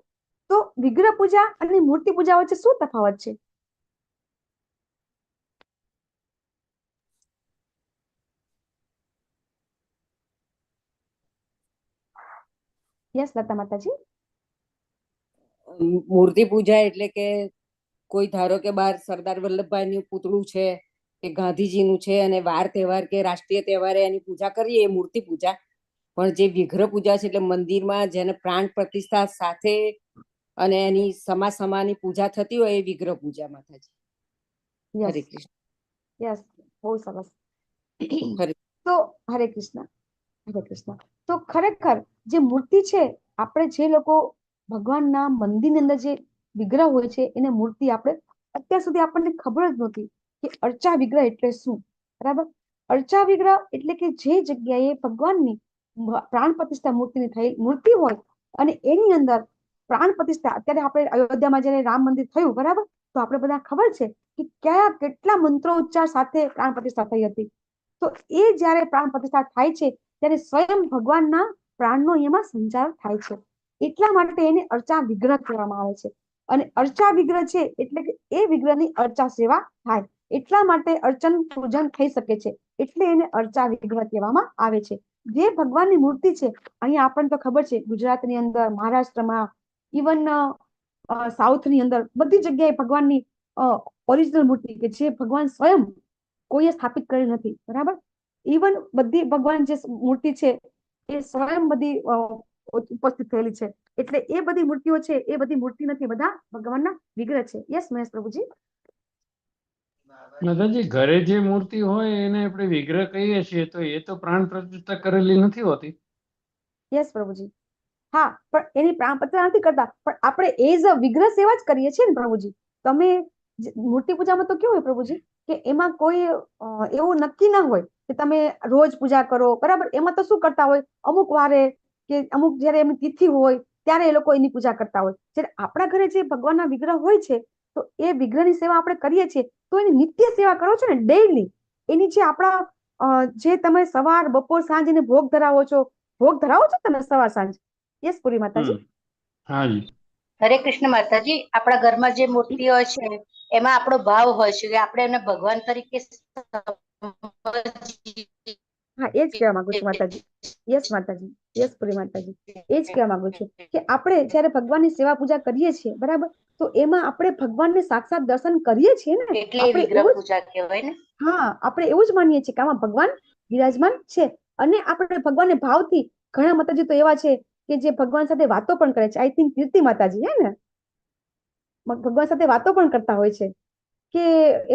તો વિગ્રહ પૂજા અને મૂર્તિ પૂજા વચ્ચે શું તફાવત છે? યસ લતા માતાજી. મૂર્તિ પૂજા એટલે કે કોઈ ધારો કે બાર સરદાર વલ્લભભાઈનું પૂતળું છે કે ગાંધીજીનું છે અને વાર તહેવાર કે રાષ્ટ્રીય તહેવારે એની પૂજા કરીએ એ મૂર્તિ પૂજા. પણ જે વિગ્રહ પૂજા છે એટલે મંદિરમાં જેને પ્રાણ પ્રતિષ્ઠા સાથે અને એની સમાની પૂજા થતી હોય એ વિગ્રહ પૂજામાં થાય છે. હરે કૃષ્ણ. યસ, બહુ સરસ. તો હરે કૃષ્ણ, હરે કૃષ્ણ. તો ખરેખર જે મૂર્તિ છે, આપણે જે લોકો ભગવાનના મંદિરની અંદર જે વિગ્રહ હોય છે એને મૂર્તિ આપણે અત્યાર સુધી આપણને ખબર જ નહોતી કે અર્ચા વિગ્રહ એટલે શું. બરાબર? અર્ચા વિગ્રહ એટલે કે જે જગ્યાએ ભગવાનની પ્રાણ પ્રતિષ્ઠા મૂર્તિની થઈ મૂર્તિ હોય અને એની અંદર પ્રાણ પ્રતિષ્ઠા, અત્યારે આપણે અયોધ્યામાં જયારે રામ મંદિર થયું, બરાબર, તો આપણે બધા ખબર છે કે કેટલા મંત્રો ઉચ્ચાર સાથે પ્રાણ પ્રતિષ્ઠા થઈ હતી. તો એ જયારે પ્રાણ પ્રતિષ્ઠા થાય છે ત્યારે સ્વયં ભગવાનના પ્રાણનો એમાં સંચાર થાય છે. એટલા માટે એને અર્ચા વિગ્રહ કહેવામાં આવે છે. અને અર્ચા વિગ્રહ છે એટલે કે એ વિગ્રહની અર્ચા સેવા થાય, એટલા માટે અર્ચન પૂજન થઈ શકે છે, એટલે એને અર્ચા વિગ્રહ કહેવામાં આવે છે. જે ભગવાનની મૂર્તિ છે, અહીંયા આપણને તો ખબર છે ગુજરાતની અંદર, મહારાષ્ટ્રમાં, ઇવન સાઉથની અંદર બધી જગ્યાએ ભગવાનની ઓરિજિનલ મૂર્તિ કે જે ભગવાન સ્વયં કોઈએ સ્થાપિત કરી નથી. બરાબર? ઇવન બધી ભગવાન જે મૂર્તિ છે એ સ્વયં બધી ઉપસ્થિત થયેલી છે. એટલે એ બધી મૂર્તિઓ છે એ બધી મૂર્તિ નથી, બધા ભગવાનના વિગ્રહ છે. યસ મહેશ પ્રભુજી. માતાજી, ઘરે જે મૂર્તિ હોય એને આપણે વિગ્રહ કહીએ છીએ તો એ તો પ્રાણ પ્રતિષ્ઠા કરેલી નથી હોતી. યસ પ્રભુજી. હા, પણ એની પ્રાણ પ્રતિષ્ઠા નથી કરતા, પણ આપણે એઝ અ વિગ્રહ સેવા જ કરીએ છીએ ને પ્રભુજી. તમે મૂર્તિ પૂજામાં તો કેવું હોય પ્રભુજી કે એમાં કોઈ એવું નક્કી ના હોય કે તમે રોજ પૂજા કરો, બરાબર. એમાં તો શું કરતા હોય, અમુક વારે કે અમુક જયારે એમની તિથિ હોય ત્યારે એ લોકો એની પૂજા કરતા હોય. જ્યારે આપણા ઘરે જે ભગવાનના વિગ્રહ હોય છે તો એ વિગ્રહની સેવા આપણે કરીએ છીએ તો એની નિત્ય સેવા કરો છો ને, ડેઈલી. એની જે આપણા જે તમે સવાર બપોર સાંજ એને ભોગ ધરાવો છો તમે સવાર સાંજ. યસ પૂરી માતાજી. હાજી. હરે કૃષ્ણ માતાજી. આપણા ઘરમાં જે મૂર્તિ હોય છે એમાં આપણો ભાવ હોય છે કે આપણે એને ભગવાન તરીકે હા, એ જ કહેવા માંગુ છું માતાજી. યસ માતાજી, યસ પૂરી માતાજી. એ જ કહેવા માંગુ છું કે આપણે જ્યારે ભગવાનની સેવા પૂજા કરીએ છીએ, બરાબર, તો એમાં આપણે ભગવાનને સાક્ષાત દર્શન કરીએ છીએ ને. એટલે આપણે વિગ્રહ એવું પૂજા કહેવાય ને. હા, આપણે એવું જ માનીએ છીએ કે આમાં ભગવાન બિરાજમાન છે. અને આપણે ભગવાનને ભાવથી, ઘણા માતાજી તો એવા છે કે જે ભગવાન સાથે વાતો પણ કરે છે. આઈ થિંક કીર્તિ માતાજી, હે ને, ભગવાન સાથે વાતો પણ કરતા હોય છે. કે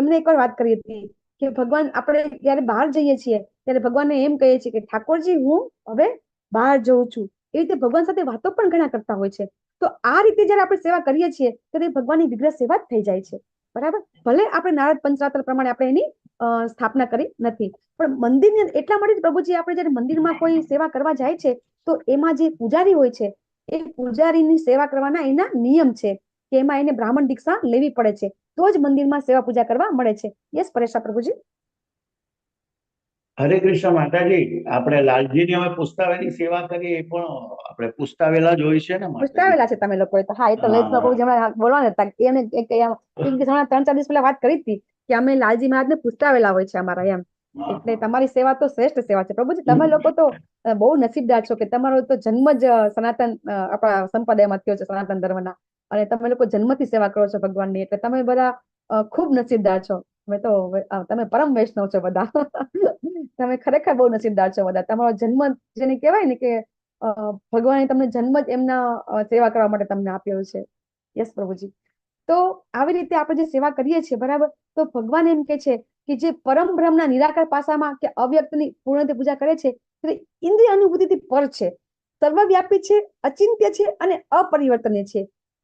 એમને એકવાર વાત કરી હતી કે ભગવાન, આપણે જયારે બહાર જઈએ છીએ ત્યારે ભગવાનને એમ કહીએ છીએ કે ઠાકોરજી હું હવે બહાર જઉં છું. એ રીતે ભગવાન સાથે વાતો પણ ઘણા કરતા હોય છે. તો આ રીતે જયારે આપણે સેવા કરીએ છીએ ત્યારે ભગવાનની વિગ્રહ સેવા જ થઈ જાય છે, બરાબર. ભલે આપણે નારદ પંચરાત્ર પ્રમાણે આપણે એની સ્થાપના કરી નથી, પણ મંદિરની એટલા માટે જ પ્રભુજી આપણે જયારે મંદિરમાં કોઈ સેવા કરવા જાય છે તો એમાં જે પૂજારી હોય છે એ પૂજારીની સેવા કરવાના એના નિયમ છે કે એમાં એને બ્રાહ્મણ દીક્ષા લેવી પડે છે, તો જ મંદિરમાં સેવા પૂજા કરવા મળે છે. યસ પરેશા પ્રભુજી. હરે કૃષ્ણ માતાજી. આપણે લાલજીની અમે પુસ્તાવેની સેવા કરીએ એ પણ આપણે પુસ્તાવેલા જ હોય છે ને માતાજી? પુસ્તાવેલા છે તમે લોકો. હા, એ તો લલિત પ્રભુજી હમણાં બોલવાના હતા. એને 3-4 દિવસ પહેલા વાત કરી હતી કે અમે લાલજી મહારાજને પુસ્તાવેલા હોય છે અમારા, એમ. એટલે તમારી સેવા તો શ્રેષ્ઠ સેવા છે પ્રભુજી. તમે લોકો તો બહુ નસીબદાર છો કે તમારો તો જન્મ જ સનાતન આપણા સંપ્રદાયમાં થયો છે, સનાતન ધર્મના. અને તમે લોકો જન્મથી સેવા કરો છો ભગવાનની, એટલે તમે બધા ખૂબ નસીબદાર છો. તમે પરમ વૈષ્ણવ છો બધા. તમે ખરેખર બહુ નસીબદાર છો બધા. તમારો જન્મ જેને કહેવાય ને કે ભગવાને તમને જન્મ જ એમના સેવા કરવા માટે તમને આપ્યો છે. યસ પ્રભુજી. તો આવી રીતે આપણે જે સેવા કરીએ છીએ, બરાબર, તો ભગવાન એમ કે છે કે જે પરમ બ્રહ્મના નિરાકાર પાસામાં કે અવ્યક્તની પૂર્ણથી પૂજા કરે છે તે ઇન્દ્રિય અનુભૂતિથી પર છે, સર્વવ્યાપી છે, અચિંત્ય છે અને અપરિવર્તનીય છે,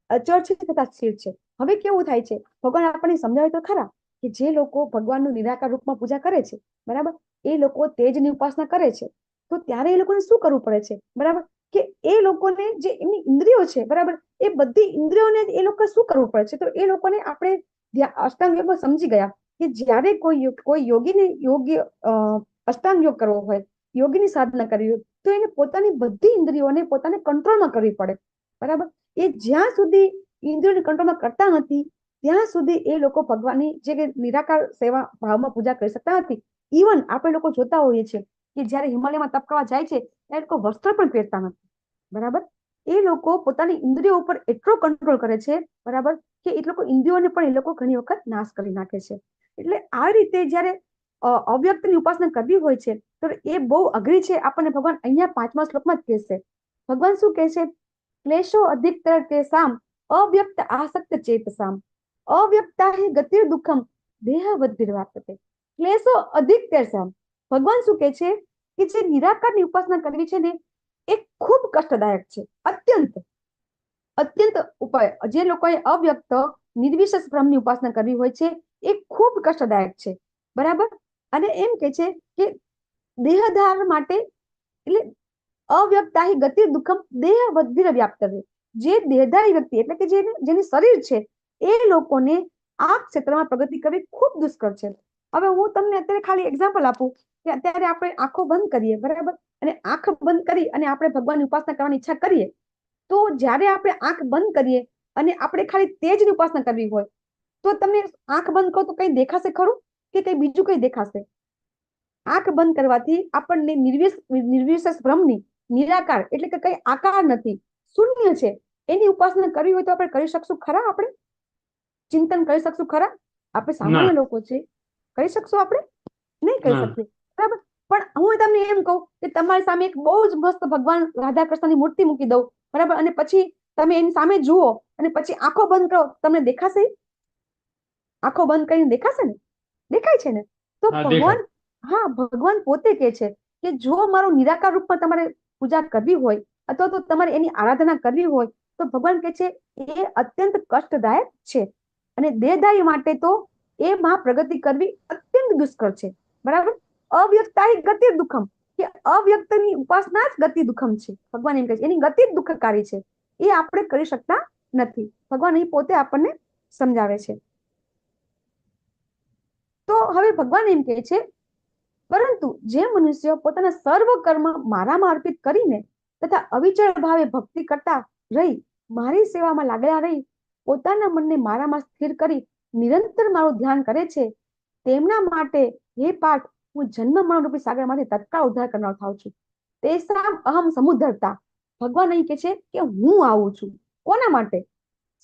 અચળ છે તથા સ્થિર છે. હવે કેવું થાય છે, ભગવાન આપણને સમજાવે તો ખરા કે જે લોકો ભગવાનનું નિરાકાર રૂપમાં પૂજા કરે છે, બરાબર, એ લોકો તેજની ઉપાસના કરે છે, તો ત્યારે એ લોકોને શું કરવું પડે છે, બરાબર, કે એ લોકોને જે એમની ઇન્દ્રિયો છે, બરાબર, એ બધી ઇન્દ્રિયોને એ લોકો શું કરવું પડે છે, તો એ લોકોને આપણે અષ્ટાંગ યોગમાં સમજી ગયા કે જ્યારે કોઈ યોગીને યોગ્ય અષ્ટાંગ યોગ કરવો હોય, યોગીની સાધના કરવી હોય, તો એને પોતાની બધી ઇન્દ્રિયોને પોતાને કંટ્રોલમાં કરવી પડે, બરાબર. એ જ્યાં સુધી ઇન્દ્રિયોને કંટ્રોલમાં કરતા નથી ત્યાં સુધી એ લોકો ભગવાનની જે નિરાકાર સેવા ભાવમાં પૂજા કરી શકતા નથી. ઇવન આપણે લોકો જોતા હોઈએ છીએ કે જયારે હિમાલયમાં તપ કરવા જાય છે ત્યારે લોકો વસ્ત્ર પણ પહેરતા નથી, બરાબર. એ લોકો પોતાની ઇન્દ્રિયો ઉપર એટલો કંટ્રોલ કરે છે, બરાબર, કે એ લોકો ઇન્દ્રિયોને પણ એ લોકો ઘણી વખત નાશ કરી નાખે છે. એટલે આ રીતે જયારે અવ્યક્તની ઉપાસના કરવી હોય છે તો એ બહુ અઘરી છે. આપણને ભગવાન અહીંયા 5મા શ્લોકમાં જ કહેશે. ભગવાન શું કહે છે? ક્લેશો અધિકતર તેસામ અવ્યક્ત આસક્ત ચેતસામ અવ્યક્તા હિ ગતિર દુઃખમ દેહવદ્ભિર્વાપ્યતે. ક્લેશો અધિકતર. ભગવાન શું કહે છે કે જે નિરાકારની ઉપાસના કરવી છે ને એ ખૂબ કષ્ટદાયક છે, અત્યંત ઉપાય. જે લોકોએ અવ્યક્ત નિર્વિશેષ બ્રહ્મની ઉપાસના કરવી હોય છે એ ખૂબ કષ્ટદાયક છે, બરાબર. અને એમ કે છે કે દેહધાર માટે, એટલે અવ્યક્તા હિ ગતિ દુઃખમ દેહવદ્ભિર્વ્યાપ્તવ્ય. જે દેહધારી વ્યક્તિ એટલે કે જેની શરીર છે એ લોકોને આ ક્ષેત્રમાં પ્રગતિ કરવી ખૂબ દુષ્કર છે. હવે હું તમને અત્યારે ખાલી એક્ઝામ્પલ આપું કે અત્યારે આપણે આંખો બંધ કરીએ, બરાબર, અને આંખ બંધ કરી અને આપણે ભગવાનની ઉપાસના કરવાની ઈચ્છા કરીએ, તો જ્યારે આપણે આંખ બંધ કરીએ અને આપણે ખાલી તેજની ઉપાસના કરવી હોય તો તમને આંખ બંધ કરો તો કઈ દેખાશે ખરું કે કઈ બીજું કઈ દેખાશે? આંખ બંધ કરવાથી આપણને નિર્વિશેષ બ્રહ્મની, નિરાકાર એટલે કે કઈ આકાર નથી, શૂન્ય છે, એની ઉપાસના કરવી હોય તો આપણે કરી શકશું ખરા? આપણે ચિંતન કરી શકશું ખરા? આપણે સામાન્ય લોકો છે, કરી શકશું? આપણે નહીં કરી શકીએ, બરાબર. પણ હું તમને એમ કહું કે તમારી સામે એક બહુ જ મસ્ત ભગવાન રાધા કૃષ્ણની મૂર્તિ મૂકી દઉં, બરાબર, અને પછી તમે એની સામે જુઓ અને પછી આંખો બંધ કરો, તમને દેખાશે? આંખો બંધ કરીને દેખાશે ને? દેખાય છે ને? તો ભગવાન, હા, ભગવાન પોતે કહે છે કે જો મારો નિરાકાર રૂપમાં તમારે પૂજા કરવી હોય અથવા તો તમારે એની આરાધના કરવી હોય તો ભગવાન કહે છે એ અત્યંત કષ્ટદાયક છે અને દેહધારી માટે તો એમાં પ્રગતિ કરવી અત્યંત દુષ્કર છે, બરાબર. અવ્યક્તા હિ ગતિ દુઃખમ, કે અવ્યક્તની ઉપાસના જ ગતિ દુઃખમ છે. ભગવાન એમ કહે છે એની ગતિ જ દુઃખકારી છે, એ આપણે કરી શકતા નથી. ભગવાન એ પોતે આપણને સમજાવે છે. તો હવે ભગવાન એમ કહે છે, પરંતુ જે મનુષ્ય પોતાના સર્વ કર્મ મારામાં અર્પિત કરીને તથા અવિચળ ભાવે ભક્તિ કરતા રહી મારી સેવામાં લાગેલા રહી પોતાના મનને મારામાં સ્થિર કરી નિરંતર મારું ધ્યાન કરે છે, તેમના માટે હે પાઠ હું જન્મ મરણ રૂપી સાગરમાંથી તત્કાળ ઉદ્ધાર કરનાર થાઉં છું. તેસામ અહમ સમુદ્ધરતા. ભગવાન અહીં કે છે કે હું આવું છું. કોના માટે?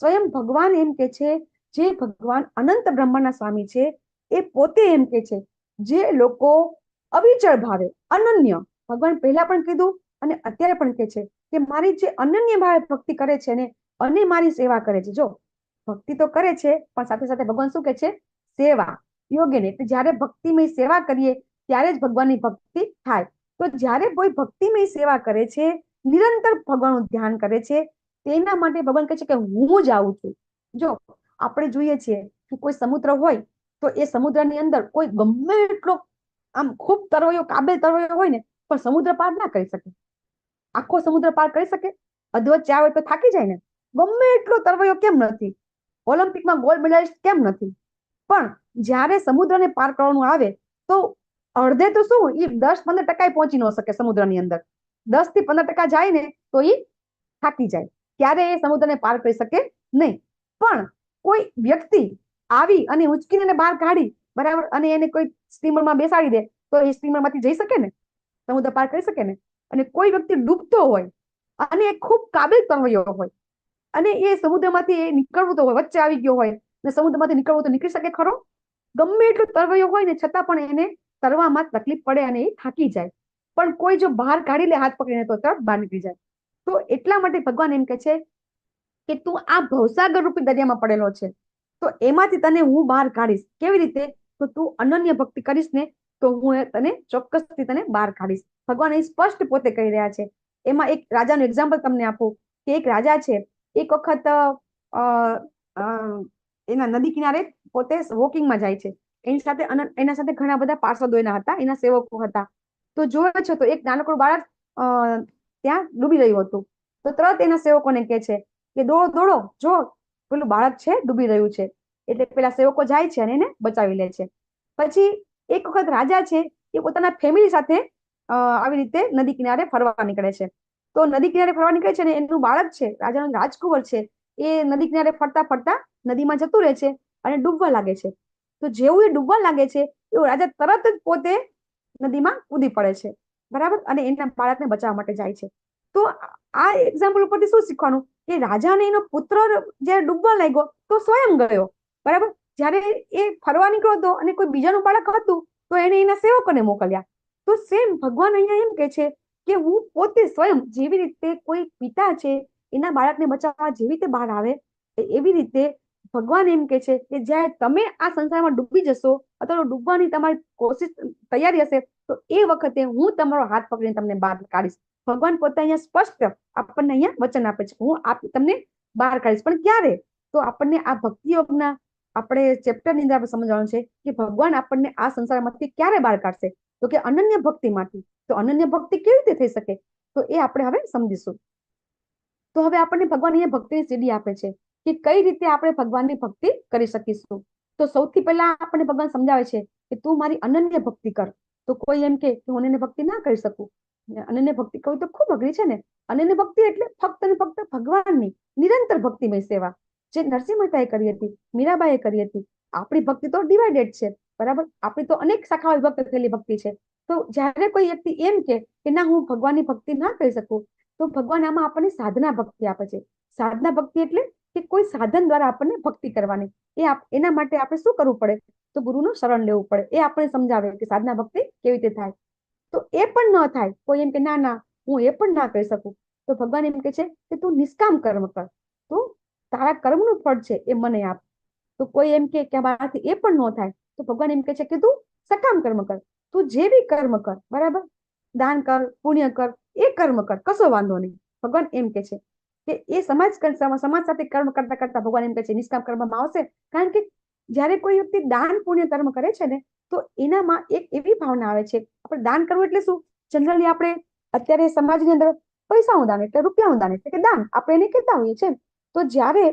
સ્વયં ભગવાન એમ કે છે, જે ભગવાન અનંત બ્રહ્માંડના સ્વામી છે, એ પોતે એમ કે છે જે લોકો અવિચળ ભાવે અનન્ય, ભગવાન પહેલા પણ કીધું અને અત્યારે પણ કે છે કે મારી જે અનન્ય ભાવે ભક્તિ કરે છે ને અને મારી સેવા કરે છે. જો ભક્તિ તો કરે છે પણ સાથે સાથે ભગવાન શું કે છે? સેવા યોગ્ય ને. એટલે જયારે ભક્તિમય સેવા કરીએ ત્યારે જ ભગવાનની ભક્તિ થાય. તો જયારે કોઈ ભક્તિમય સેવા કરે છે, નિરંતર ભગવાનનું ધ્યાન કરે છે, તેના માટે ભગવાન કહે છે કે હું જ આવું છું. જો આપણે જોઈએ છીએ કે કોઈ સમુદ્ર હોય તો એ સમુદ્રની અંદર કોઈ ગમે એટલો આમ ખૂબ તરવૈયો કાબેલ તરવૈયો હોય ને પણ સમુદ્ર પાર ના કરી શકે. આખો સમુદ્ર પાર કરી શકે? અધવચ્ચે આવે તો થાકી જાય ને. ગમે એટલો તરવૈયો કેમ નથી, ઓલિમ્પિકમાં ગોલ્ડ મેડલિસ્ટ કેમ નથી, પણ જ્યારે સમુદ્રને પાર કરવાનું આવે તો અડધે તો શું, એ 10-15% પહોંચી ન શકે સમુદ્રની અંદર. 10 થી 15% જાય ને તો એ થાકી જાય, ત્યારે એ સમુદ્રને પાર કરી શકે નહીં. પણ કોઈ વ્યક્તિ આવી અને ઉંચકીને બહાર કાઢી, બરાબર, અને એને કોઈ સ્ટીમરમાં બેસાડી દે તો એ સ્ટીમરમાંથી જઈ શકે ને, સમુદ્ર પાર કરી શકે ને. અને કોઈ વ્યક્તિ ડૂબતો હોય અને એ ખૂબ કાબિલ તરવૈયો હોય અને એ સમુદ્રમાંથી એ નીકળવું તો હોય, વચ્ચે આવી ગયો હોય ને સમુદ્રમાંથી નીકળવું તો નીકળી શકે ખરો? ગમે એટલો તરવૈયો હોય ને છતાં પણ એને તરવામાં તકલીફ પડે અને એ થાકી જાય. પણ કોઈ જો બહાર કાઢી લે હાથ પકડીને તો તરત બહાર નીકળી જાય. તો એટલા માટે ભગવાન એમ કહે છે કે તું આ ભવસાગર રૂપી દરિયામાં પડેલો છે, તો એમાંથી તને હું બહાર કાઢીશ. કેવી રીતે? તો તું અનન્ય ભક્તિ કરીશ ને તો હું તને ચોક્કસથી તને બહાર કાઢીશ. ભગવાન એ સ્પષ્ટ પોતે કહી રહ્યા છે. એમાં એક રાજાનું એક્ઝામ્પલ તમને આપું કે એક રાજા છે, એક વખત એના નદી કિનારે પોતે વોકિંગમાં જાય છે. એના સાથે ઘણા બધા પાર્ષદો એના હતા, એના સેવકો હતા. તો જોયો છે તો એક નાનકડું બાળક ત્યાં ડૂબી રહ્યું હતું. તો તરત એના સેવકોને કહે છે કે દોડો દોડો, જો પેલું બાળક છે ડૂબી રહ્યું છે. એટલે પેલા સેવકો જાય છે અને એને બચાવી લે છે. પછી એક વખત રાજા છે એ પોતાના ફેમિલી સાથે આવી રીતે નદી કિનારે ફરવા નીકળે છે. તો નદી કિનારે ફરવા નીકળે છે ને એનું બાળક છે, રાજાનો રાજકુંવર છે, એ નદી કિનારે ફરતા ફરતા નદીમાં જતું રહે છે અને ડૂબવા લાગે છે. તો જેવું એ ડૂબવા લાગે છે એવું રાજા તરત જ પોતે નદીમાં કૂદી પડે છે, બરાબર, અને એના બાળકને બચાવવા માટે જાય છે. તો આ એક્ઝામ્પલ ઉપરથી શું શીખવાનું કે રાજાને એનો પુત્ર જયારે ડૂબવા લાગ્યો તો સ્વયં ગયો, બરાબર. જયારે એ ફરવા નીકળ્યો હતો અને કોઈ બીજાનું બાળક હતું તો એને એના સેવકોને મોકલ્યા. તો સેમ ભગવાન અહીંયા એમ કે છે કે હું પોતે સ્વયં, જેવી રીતે કોઈ પિતા છે એના બાળકને બચાવવા જેવી રીતે બહાર આવે, એવી રીતે ભગવાન એમ કે છે કે જ્યારે તમે આ સંસારમાં ડૂબી જશો અથવા ડૂબવાની તમારી કોશિશ તૈયારી હશે તો એ વખતે હું તમારો હાથ પકડીને તમને બહાર કાઢીશ. ભગવાન પોતે અહીંયા સ્પષ્ટ આપણને અહીંયા વચન આપે છે, હું તમને બહાર કાઢીશ. પણ ક્યારે? તો આપણને આ ભક્તિ યોગના આપણે ચેપ્ટરની અંદર આપણે સમજવાનું છે કે ભગવાન આપણને આ સંસારમાંથી ક્યારે બહાર કાઢશે, તો કે અનન્ય ભક્તિમાંથી. તો અનન્ય ભક્તિ કેવી રીતે થઈ શકે તો એ આપણે હવે સમજીશું. તો હવે આપણને ભગવાન અહીંયા ભક્તિની સીડી આપે છે કે કઈ રીતે આપણે ભગવાનની ભક્તિ કરી શકીશું. તો સૌથી પહેલા આપણને ભગવાન સમજાવે છે કે તું મારી અનન્ય ભક્તિ કર. તો કોઈ એમ કે હું અનન્ય ભક્તિ ના કરી શકું, અનન્ય ભક્તિ કરવી તો ખૂબ અઘરી છે ને. અનન્ય ભક્તિ એટલે ફક્ત ને ફક્ત ભગવાનની નિરંતર ભક્તિમય સેવા, જે નરસિંહ મહેતાએ કરી હતી, મીરાબાઈએ કરી હતી. આપણી ભક્તિ તો ડિવાઇડેડ છે, બરાબર, આપણી તો અનેક શાખાઓ વિભક્ત થયેલી ભક્તિ છે. તો જ્યારે કોઈ વ્યક્તિ એમ કે ના હું ભગવાનની ભક્તિ ના કરી શકું તો ભગવાન આમાં આપણને સાધના ભક્તિ આપે છે. સાધના ભક્તિ એટલે કે કોઈ સાધન દ્વારા આપણને ભક્તિ કરવાની. એના માટે આપણે શું કરવું પડે તો ગુરુનું શરણ લેવું પડે. એ આપણને સમજાવે કે સાધના ભક્તિ કેવી રીતે થાય. તો એ પણ ન થાય, કોઈ એમ કે ના ના હું એ પણ ના કરી શકું, તો ભગવાન એમ કે છે કે તું નિષ્કામ કર્મ કર, તું તારા કર્મનું ફળ છે એ મને આપ. તો કોઈ એમ કે મારાથી એ પણ ન થાય તો ભગવાન એમ કે છે કે તું સકામ કર્મ કર, તું જે બી કર્મ કર, બરાબર, દાન કર, પુણ્ય કર, એ કર્મ કર, કશો વાંધો નહીં. ભગવાન એમ કે છે કે એ સમાજ સાથે કર્મ કરતા કરતા ભગવાન એમ કે છે નિષ્કામ કર્મમાં આવશે. કારણ કે જયારે કોઈ વ્યક્તિ દાન પુણ્ય કર્મ કરે છે ને તો એનામાં એક એવી ભાવના આવે છે. આપણે દાન કરવું એટલે શું? જનરલી આપણે અત્યારે સમાજની અંદર પૈસાનું દાન એટલે રૂપિયાનું દાન એટલે કે દાન આપણે એને કહેતા હોઈએ છીએ. તો જ્યારે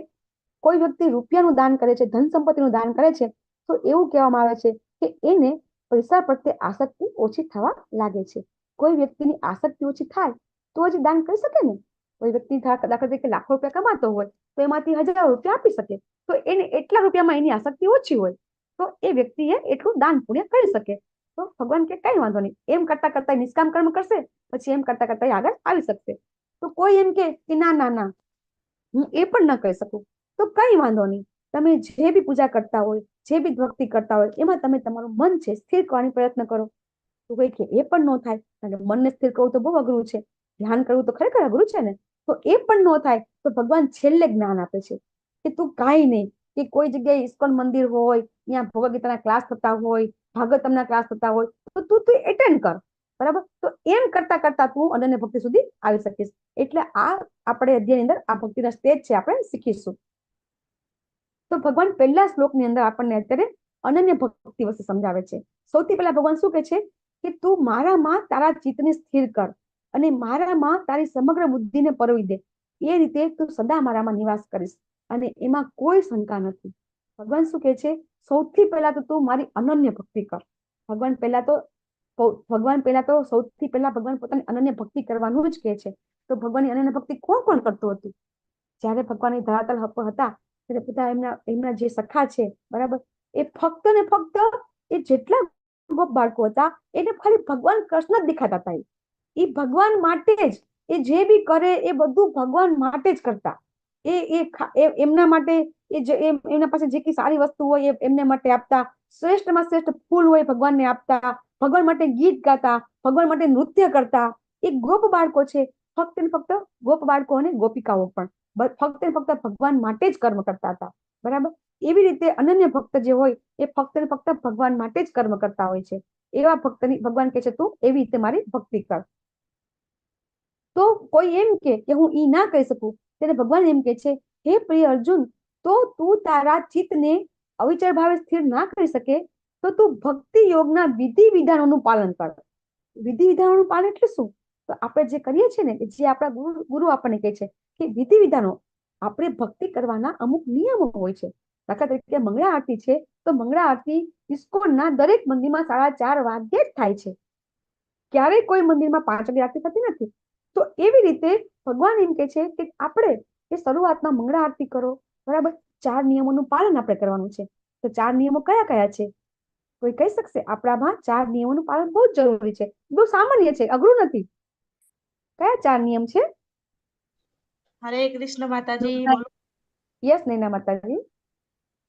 કોઈ વ્યક્તિ રૂપિયાનું દાન કરે છે, ધન સંપત્તિનું દાન કરે છે, તો એવું કહેવામાં આવે છે કે એને પૈસા પ્રત્યે આસક્તિ ઓછી થવા લાગે છે. કોઈ વ્યક્તિની આસક્તિ ઓછી થાય તો જ દાન કરી શકે ને. કોઈ વ્યક્તિ દાખલા તરીકે લાખો રૂપિયા કમાતો હોય તો એમાંથી 1000 રૂપિયા આપી શકે, તો એને એટલા રૂપિયામાં એની આસક્તિ ઓછી હોય તો એ વ્યક્તિએ એટલું દાન પુણ્ય કરી શકે. તો ભગવાન કે કઈ વાંધો નહીં, એમ કરતા કરતા નિષ્કામ કર્મ કરશે, પછી એમ કરતા કરતા આગળ આવી શકશે. તો કોઈ એમ કે ના ના ના હું એ પણ ન કરી શકું, તો કઈ વાંધો નહીં. તમે જે બી પૂજા કરતા હોય, જે બી ભક્તિ કરતા હોય, એમાં તમે તમારું મન છે સ્થિર કરવાનો પ્રયત્ન કરો. તો કોઈ કે એ પણ ન થાય, કારણ કે મનને સ્થિર કરવું તો બહુ અઘરું છે, ધ્યાન કરવું તો ખરેખર અઘરું છે ને. તો એ પણ ન થાય તો ભગવાન છેલ્લે જ્ઞાન આપે છે કે તું કાંઈ નહીં, કે કોઈ જગ્યાએ ઇસ્કોન મંદિર હોય, ત્યાં ભગવદ ગીતાના ક્લાસ થતા હોય, ભાગવતમના ક્લાસ થતા હોય, તો તું એટેન્ડ કર, બરાબર. તો એમ કરતા કરતા તું અનન્ય ભક્તિ સુધી આવી શકીશ. એટલે આ આપણે અધ્યાયની અંદર આ ભક્તિના સ્ટેજ છે, આપણે શીખીશું. તો ભગવાન પહેલા શ્લોકની અંદર આપણને અત્યારે અનન્ય ભક્તિ વિશે સમજાવે છે. સૌથી પહેલા ભગવાન શું કહે છે કે તું મારામાં તારા ચિત્તને સ્થિર કર અને મારામાં તારી સમગ્ર બુદ્ધિને પરોવી દે. એ રીતે તું સદા મારામાં નિવાસ કરીશ અને એમાં કોઈ શંકા નથી. ભગવાન શું કહે છે? સૌથી પહેલા તો તું મારી અનન્ય ભક્તિ કર. ભગવાન પહેલા તો સૌથી પહેલા ભગવાન પોતાની અનન્ય ભક્તિ કરવાનું જ કહે છે. તો ભગવાનની અનન્ય ભક્તિ કોણ કોણ કરતું હતું? જ્યારે ભગવાન ધરાતલ પર હતા ત્યારે બધા એમના જે સખા છે, બરાબર, એ ફક્ત ને ફક્ત એ જેટલા ગોપ બાળકો હતા એને ખાલી ભગવાન કૃષ્ણ જ દેખાતા હતા. એ ભગવાન માટે જ એ જે બી કરે એ બધું ભગવાન માટે જ કરતા. એમના માટે એમના પાસે જે કઈ સારી વસ્તુ હોય એ એમને માટે આપતા, શ્રેષ્ઠમાં શ્રેષ્ઠ ફૂલ હોય ભગવાનને આપતા, ભગવાન માટે ગીત ગાતા, ભગવાન માટે નૃત્ય કરતા. એ ગોપ બાળકો છે, ફક્ત ને ફક્ત ગોપ બાળકો અને ગોપિકાઓ પણ ફક્ત ને ફક્ત ભગવાન માટે જ કર્મ કરતા હતા, બરાબર. એવી રીતે અનન્ય ભક્ત જે હોય એ ફક્ત ને ફક્ત ભગવાન માટે જ કર્મ કરતા હોય છે. એવા ભક્તની ભગવાન કહે છે તું એવી રીતે મારી ભક્તિ કર. તો કોઈ એમ કે હું ઈ ના કહી શકું, ત્યારે ભગવાન એમ કે છે હે પ્રિય અર્જુન, તો તું તારા ચિત્તને અવિચળ ભાવે સ્થિર ના કરી શકે તો તું ભક્તિ યોગના વિધિ વિધાનોનું પાલન કર. વિધિ વિધાનોનું પાલન એટલે શું? તો આપણે જે કરીએ છીએ ને, જે આપણા ગુરુ આપણને કહે છે કે વિધિ વિધાનો, આપણે ભક્તિ કરવાના અમુક નિયમો હોય છે. દાખલા તરીકે મંગળા આરતી છે, તો મંગળા આરતી ઇસ્કોનના દરેક મંદિરમાં 4:30 વાગ્યે જ થાય છે. ક્યારેય કોઈ મંદિરમાં 5 વાગે આરતી થતી નથી. તો એવી રીતે ભગવાન એમ કે છે કે આપણે એ શરૂઆતમાં મંગળા આરતી કરો, બરાબર. 4 નિયમોનું પાલન આપણે કરવાનું છે. તો 4 નિયમો કયા કયા છે? કોઈ કહી શકશે? આપણામાં 4 નિયમોનું પાલન બહુ જ જરૂરી છે, બહુ સામાન્ય છે, અઘરું નથી. કયા 4 નિયમ છે? હરે કૃષ્ણ માતાજી. યસ નૈના માતાજી.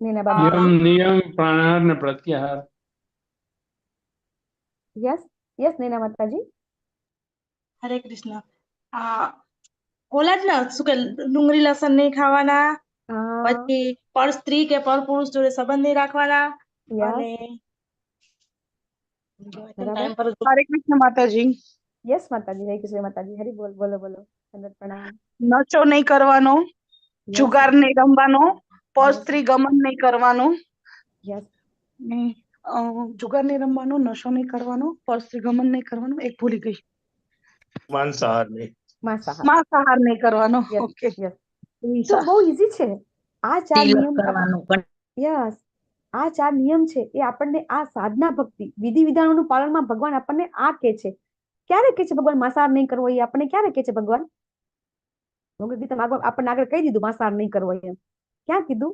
નૈના બાબા. નિયમ પ્રાણાહાર ને પ્રત્યાહાર. યસ નૈના માતાજી. હરે કૃષ્ણ. ઓલા જ ને શું કે ડુંગળી લસણ નહીં ખાવાના, પછી પર સ્ત્રી કે પર પુરુષ જોડે સંબંધ નહીં રાખવાના, અને હરે કૃષ્ણ માતાજી. યસ માતાજી. હરે કૃષ્ણ માતાજી. હરી બોલ. બોલો બોલો. પ્રણામ. નશો નહીં કરવાનો, જુગાર નહીં રમવાનો, પર સ્ત્રી ગમન નહીં કરવાનો, જુગાર નહીં રમવાનો, નશો નહીં કરવાનો, પર સ્ત્રી ગમન નહીં કરવાનો, એક ભૂલી ગઈ, માંસાહાર નહીં, માંસાહાર નહીં કરવાનો. ઓકે, તો બહુ ઈઝી છે આ 4 નિયમ કરવાનું. યસ, આ 4 નિયમ છે એ આપણને આ સાધના ભક્તિ વિધિ વિધાનોનું પાલનમાં ભગવાન આપણને આ કે છે. ક્યારે કે છે ભગવાન માંસાહાર નહીં કરવો? એ આપણને ક્યારે કે છે ભગવાન? આપણને આગળ કહી દીધું માંસાહાર નહીં કરવો એમ. ક્યાં કીધું?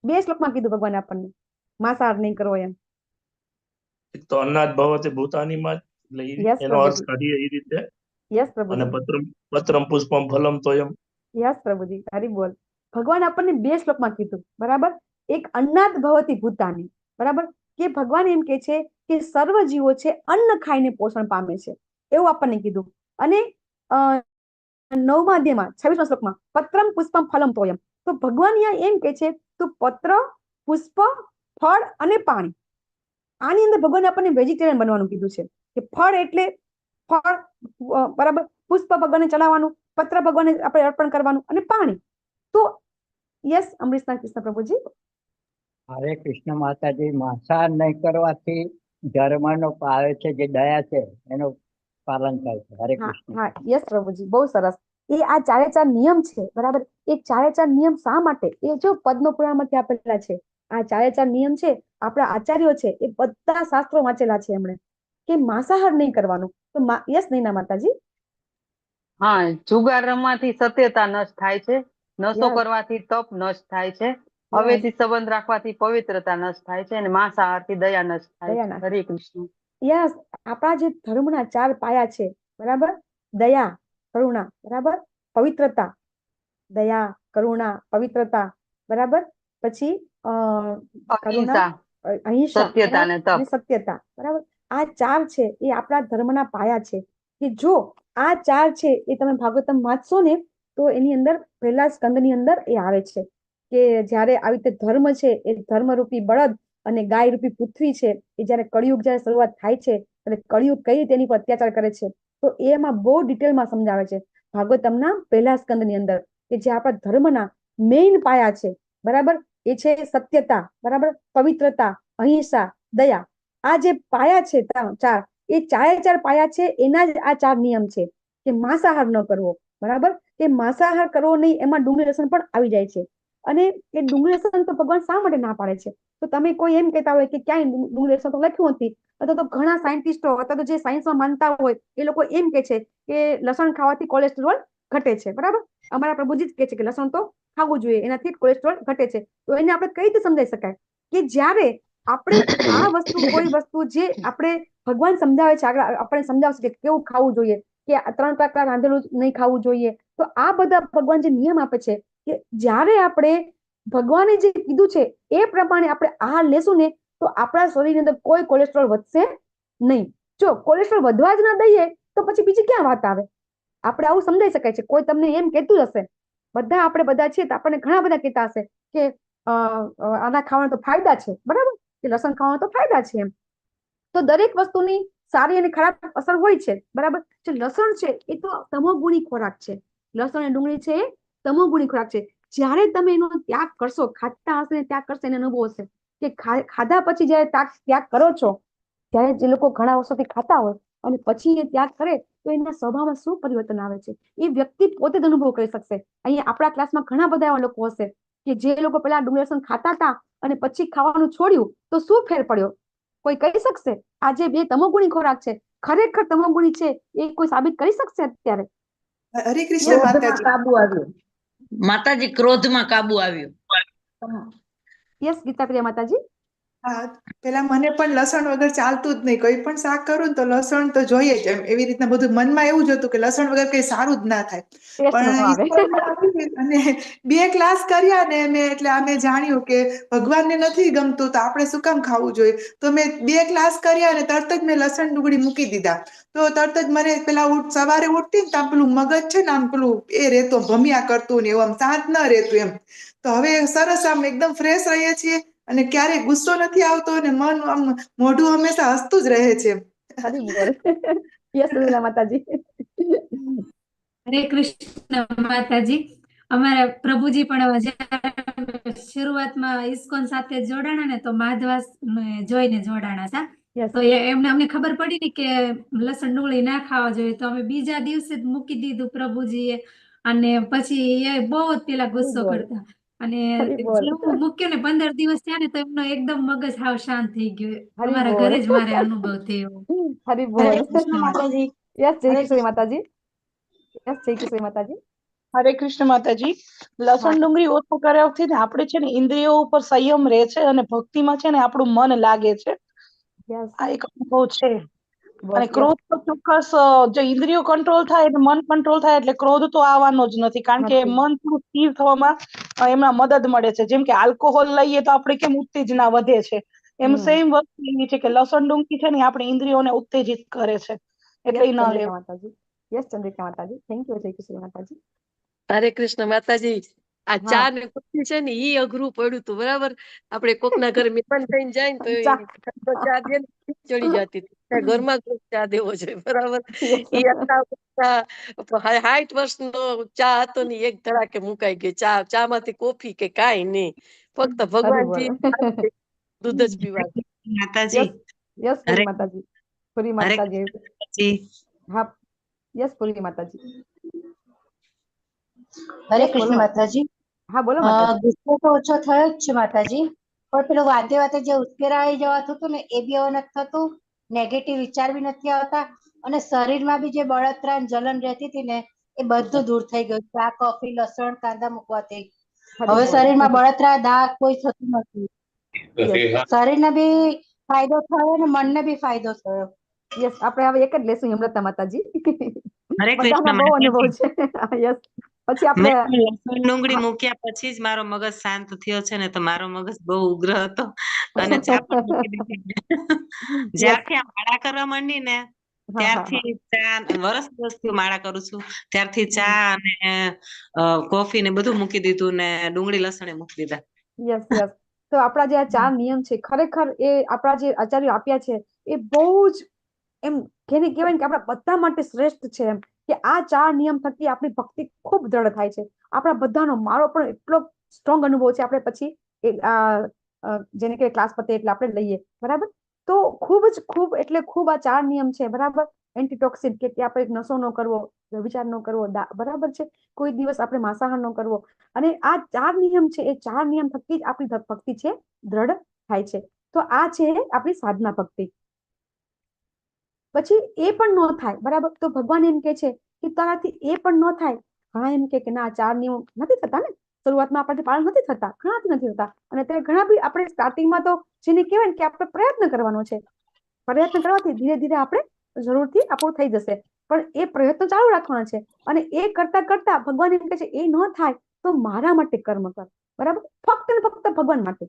2 શ્લોકમાં કીધું ભગવાન આપણને માંસાહાર નહીં કરવો એમ. તો અન્નાદ ભવતે ભૂતાનીમાં, એટલે એનો અર્થ કરીએ એ રીતે. યસ પ્રભુ. અને પત્રમ પુષ્પમ ફલમ તોયમ. યસ પ્રભુજી. હરી બોલ. ભગવાન આપણને 2 શ્લોકમાં કીધું, બરાબર. એક અન્નાદ ભવતી ભૂતાની, બરાબર, કે ભગવાન એમ કે છે કે સર્વ જીવો છે અન્ન ખાઈને પોષણ પામે છે, એવું આપણને કીધું. અને 9મા અધ્યાયમાં 26મા શ્લોકમાં પત્રમ પુષ્પમ ફલમ તોયમ, તો ભગવાન અહીંયા એમ કે છે તું પત્ર, પુષ્પ, ફળ અને પાણી. આની અંદર ભગવાન આપણને વેજીટેરિયન બનવાનું કીધું છે કે ફળ એટલે ફળ, બરાબર, પુષ્પ ભગવાનને ચડાવવાનું, પત્ર ભગવાનને આપણે અર્પણ કરવાનું, અને પાણી. તો યસ અમરીશના કૃષ્ણ પ્રભુજી. હરે કૃષ્ણ માતાજી. માંસાહાર નહીં કરવાથી ધર્મનો પાળે છે જે દયા છે એનું પાલન થાય છે. હરે કૃષ્ણ. હા, યસ પ્રભુજી, બહુ સરસ. એ આ ચારે ચાર નિયમ છે, બરાબર. એ ચારે ચાર નિયમ શા માટે? એ જો પદ્મ પુરાણમાંથી આપેલા છે. આ ચારે ચાર નિયમ છે, આપણા આચાર્યો છે એ બધા શાસ્ત્રો વાંચેલા છે એમણે, કે માંસાહાર નહીં કરવાનું. તો યસ નૈના માતાજી. હા, જુગાર રમવાથી સત્યતા નષ્ટ થાય છે, નશો કરવાથી તપ નષ્ટ થાય છે, હવેથી સંબંધ રાખવાથી પવિત્રતા નષ્ટ થાય છે, અને માંસાહારથી દયા નષ્ટ થાય છે. હરે કૃષ્ણ. યસ, આપણા જે ધર્મના ચાર પાયા છે, બરાબર. દયા, કરુણા, બરાબર. પવિત્રતા, દયા, કરુણા, પવિત્રતા, બરાબર. પછી અહિંસા, સત્યતા અને તપ, સત્યતા, બરાબર. આ ચાર છે એ આપણા ધર્મના પાયા છે. કે જો આ ચાર છે એ તમે ભાગવતમ વાંચશો ને તો એની અંદર પહેલા સ્કંદની અંદર એ આવે છે કે જયારે આવી રીતે ધર્મ છે એ ધર્મરૂપી બળદ અને ગાય રૂપી પૃથ્વી છે એ જયારે કળિયુગ જયારે શરૂઆત થાય છે અને કળિયુગ કઈ રીતે એની પર અત્યાચાર કરે છે તો એમાં બહુ ડિટેલમાં સમજાવે છે ભાગવતમના પહેલા સ્કંદની અંદર, કે જે આપણા ધર્મના મેઇન પાયા છે, બરાબર. એ છે સત્યતા, બરાબર, પવિત્રતા, અહિંસા, દયા. આ જે પાયા છે ચાર, એ ચારે ચાર પાયા છે એના જ આ ચાર નિયમ છે કે માંસાહાર ન કરવો, બરાબર. કે માંસાહાર કરવો નહીં, એમાં ડુંગળી લસણ પણ આવી જાય છે. અને એ ડુંગળી લસણ તો ભગવાન શા માટે ના પાડે છે? તો તમે કોઈ એમ કહેતા હોય કે ક્યાંય ડુંગળી લસણ તો લખ્યું નથી, અથવા તો ઘણા સાયન્ટિસ્ટો અથવા તો જે સાયન્સમાં માનતા હોય એ લોકો એમ કે છે કે લસણ ખાવાથી કોલેસ્ટ્રોલ ઘટે છે, બરાબર. અમારા પ્રભુજી જ કે છે કે લસણ તો ખાવું જોઈએ, એનાથી કોલેસ્ટ્રોલ ઘટે છે. તો એને આપણે કઈ રીતે સમજાઈ શકાય કે જ્યારે આપણે આ વસ્તુ કોઈ વસ્તુ જે આપણે ભગવાન સમજાવે છે, આગળ આપણે સમજાવશે કે કેવું ખાવું જોઈએ, કે 3 પ્રકાર રાંધેલું નહીં ખાવું જોઈએ. તો આ બધા ભગવાન જે નિયમ આપે છે કે જ્યારે આપણે ભગવાને જે કીધું છે એ પ્રમાણે આપણે આહાર લેશું ને તો આપણા શરીરની અંદર કોઈ કોલેસ્ટ્રોલ વધશે નહીં. જો કોલેસ્ટ્રોલ વધવા જ ના દઈએ તો પછી બીજી ક્યાં વાત આવે? આપણે આવું સમજાઈ શકાય છે. કોઈ તમને એમ કહેતું હશે, આપણે બધા છીએ તો આપણને ઘણા બધા કહેતા હશે કે આના ખાવાના તો ફાયદા છે, બરાબર, કે લસણ ખાવાના તો ફાયદા છે એમ. તો દરેક વસ્તુની સારી અને ખરાબ અસર હોય છે, બરાબર. જે લસણ છે એ તો તમોગુણી ખોરાક છે. લસણ અને ડુંગળી છે એ તમોગુણી ખોરાક છે. જ્યારે તમે એનો ત્યાગ કરશો, ખાતા હશે ને ત્યાગ કરશે એને અનુભવ હશે કે ખાધા પછી જયારે ત્યાગ કરો છો, ત્યારે જે લોકો ઘણા વર્ષોથી ખાતા હોય અને પછી એ ત્યાગ કરે તો એના સ્વભાવમાં શું પરિવર્તન આવે છે એ વ્યક્તિ પોતે જ અનુભવ કરી શકશે. અહીંયા આપણા ક્લાસમાં ઘણા બધા એવા લોકો હશે કે જે લોકો પેલા ડુંગળી લસણ ખાતા હતા અને પછી ખાવાનું છોડ્યું તો શું ફેર પડ્યો? કોઈ કહી શકશે? આ જે બે તમોગુણી ખોરાક છે ખરેખર તમોગુણી છે એ કોઈ સાબિત કરી શકશે અત્યારે? હરે કૃષ્ણ માતાજી. કાબુ આવ્યો માતાજી, ક્રોધમાં કાબુ આવ્યો. યસ ગીતાપ્રિયા માતાજી. હા, પેલા મને પણ લસણ વગર ચાલતું જ નહીં. કોઈ પણ શાક કરું ને તો લસણ તો જોઈએ જ. એમ એવી રીતના બધું મનમાં એવું જ હતું કે લસણ વગર કઈ સારું જ ના થાય. પણ અને 2 ક્લાસ કર્યા ને મેં, એટલે અમે જાણ્યું કે ભગવાનને નથી ગમતું તો આપણે શું કામ ખાવું જોઈએ. તો મેં 2 ક્લાસ કર્યા અને તરત જ મેં લસણ ડુંગળી મૂકી દીધા. તો તરત જ મને પેલા સવારે ઉઠતી ને આમ પેલું મગજ છે ને આમ પેલું એ રહેતો ભમ્યા કરતું ને એવું આમ શાંત ન રહેતું એમ. તો હવે સરસ આમ એકદમ ફ્રેશ રહીએ છીએ અને ક્યારેય ગુસ્સો નથી આવતો અને મન આમ મોઢું હંમેશા હસતું જ રહે છે. યસ માતાજી. હરે કૃષ્ણ માતાજી. અમારા પ્રભુજી પણ શરૂઆતમાં ઇસ્કોન સાથે જોડાણા ને તો માધવાસ જોઈને જોડાણા હતા. તો એમને અમને ખબર પડી ને કે લસણ ડુંગળી ના ખાવા જોઈએ તો અમે બીજા દિવસે જ મૂકી દીધું પ્રભુજીએ. અને પછી એ બહુ જ પેલા ગુસ્સો કરતા અને જેવું મૂક્યું ને 15 દિવસ થયા ને તો એમનો એકદમ મગજ હાવ શાંત થઈ ગયો. અમારા ઘરે જ મારે અનુભવ થયો. હરે કૃષ્ણ માતાજી. યસ, જય કૃષ્ણ માતાજી. યસ, જય કૃષ્ણ માતાજી. હરે કૃષ્ણ માતાજી. લસણ ડુંગળી ઓછું કર્યાથી ને આપણે છે ને ઇન્દ્રિયો ઉપર સંયમ રહે છે અને ભક્તિમાં છે ને આપણું મન લાગે છે. આ એક અનુભવ છે. અને ક્રોધ તો ચોક્કસ જો ઇન્દ્રિયો કંટ્રોલ થાય એટલે મન કંટ્રોલ થાય એટલે ક્રોધ તો આવવાનો જ નથી. કારણ કે મન થોડું સ્થિર થવામાં એમાં મદદ મળે છે. જેમ કે આલ્કોહોલ લઈએ તો આપણે કેમ ઉત્તેજના વધે છે, એમ સેમ વસ્તુ એવી છે કે લસણ ડુંગળી છે ને આપણી ઇન્દ્રિયોને ઉત્તેજિત કરે છે. એટલે ન લેવું. યસ ચંદ્રિકા માતાજી. Thank you. જય કૃષ્ણ માતાજી. હરે કૃષ્ણ માતાજી. આ ચા ને કોફી છે ને ઈ અઘરું પડ્યું હતું, બરાબર. આપણે કોકના ઘરે મહેમાન થઈને જાય ને તો ચા દે ચડી જતી હતી. ઘરમાં ચા દેવો છે, બરાબર. ઈ 60 વર્ષનો ચા હતો ને એક ધડાકે મુકાઈ ગઈ. ચા માંથી કોફી કે કાંઈ નહીં. ફક્ત હરી ભગવાનજી બોલ. દૂધ જ પીવાનું. માતાજી યસ હરે પૂરી માતાજી. પૂરી હરે માતાજી. માતાજી હા યસ પૂરી માતાજી. હરે યસ બોલો કૃષ્ણ માતાજી. હા બોલો માતાજી. ગુસ્સો તો ઓછો થયો જ છે માતાજી, પણ પેલું વાતે વાતે જે ઉશ્કેરાઈ જવાતું હતું ને એ બી હવે નથી થતું, નેગેટિવ વિચાર બી નથી આવતા, અને શરીરમાં બી જે બળતરા ને જલન રહેતી હતી ને એ બધું દૂર થઈ ગયું. ચા કોફી લસણ કાંદા મૂકવાથી હવે શરીરમાં બળતરા દાગ કોઈ થતું નથી. શરીરને બી ફાયદો થયો ને મનને બી ફાયદો થયો. યસ આપણે હવે એક જ લેશું હેમલતા માતાજી. હરે બધાના કૃષ્ણ બહુ અનુભવ માતાજી. છે. યસ પછી મેં આપણે લસણ ડુંગળી મૂક્યા પછી જ મારો મગજ શાંત થયો છે ને, તો મારો મગજ બહુ ઉગ્ર હતો અને ચા પણ મૂકી દીધી. જ્યારથી આ માળા કરવા માંડી ને ત્યારથી ચા વર્ષથી માળા કરું છું ત્યારથી ચા અને કોફી ને બધું મૂકી દીધું ને ડુંગળી લસણ મૂકી દીધા. Yes yes. તો આપણા જે આ 4 નિયમ છે ખરેખર એ આપણા જે આચાર્યો આપ્યા છે એ બહુ જ એમ કેને કહેવાય ને કે આપણા બધા માટે શ્રેષ્ઠ છે, એમ કે આ 4 નિયમ થકી આપણી ભક્તિ ખૂબ દ્રઢ થાય છે. આપણા બધાનો મારો પણ એટલો સ્ટ્રોંગ અનુભવ છે. આપણે પછી જેને કે ક્લાસ પતે એટલે આપણે લઈએ બરાબર. તો ખૂબ એટલે ખૂબ આ 4 નિયમ છે બરાબર. એન્ટીટોક્સિન કે આપણે નશો ન કરવો, વિચાર ન કરવો બરાબર છે, કોઈ દિવસ આપણે માંસાહાર ન કરવો, અને આ 4 નિયમ છે એ 4 નિયમ થકી જ આપણી ભક્તિ છે દ્રઢ થાય છે. તો આ છે આપણી સાધના ભક્તિ. પછી એ પણ ન થાય બરાબર, તો ભગવાન એમ કે છે કે તારાથી એ પણ ન થાય. ઘણા એમ કે ના 4 નિયમ નથી થતા ને, શરૂઆતમાં આપણને પાલન નથી થતા, ઘણાથી નથી થતા, અને ત્યારે ઘણા બી આપણે સ્ટાર્ટિંગમાં તો જેને કહેવાય ને કે આપણે પ્રયત્ન કરવાનો છે, પ્રયત્ન કરવાથી ધીરે ધીરે આપણે જરૂરથી આપણું થઈ જશે. પણ એ પ્રયત્ન ચાલુ રાખવાના છે, અને એ કરતા કરતા ભગવાન એમ કે છે એ ન થાય તો મારા માટે કર્મ કર બરાબર. ફક્ત ને ફક્ત ભગવાન માટે.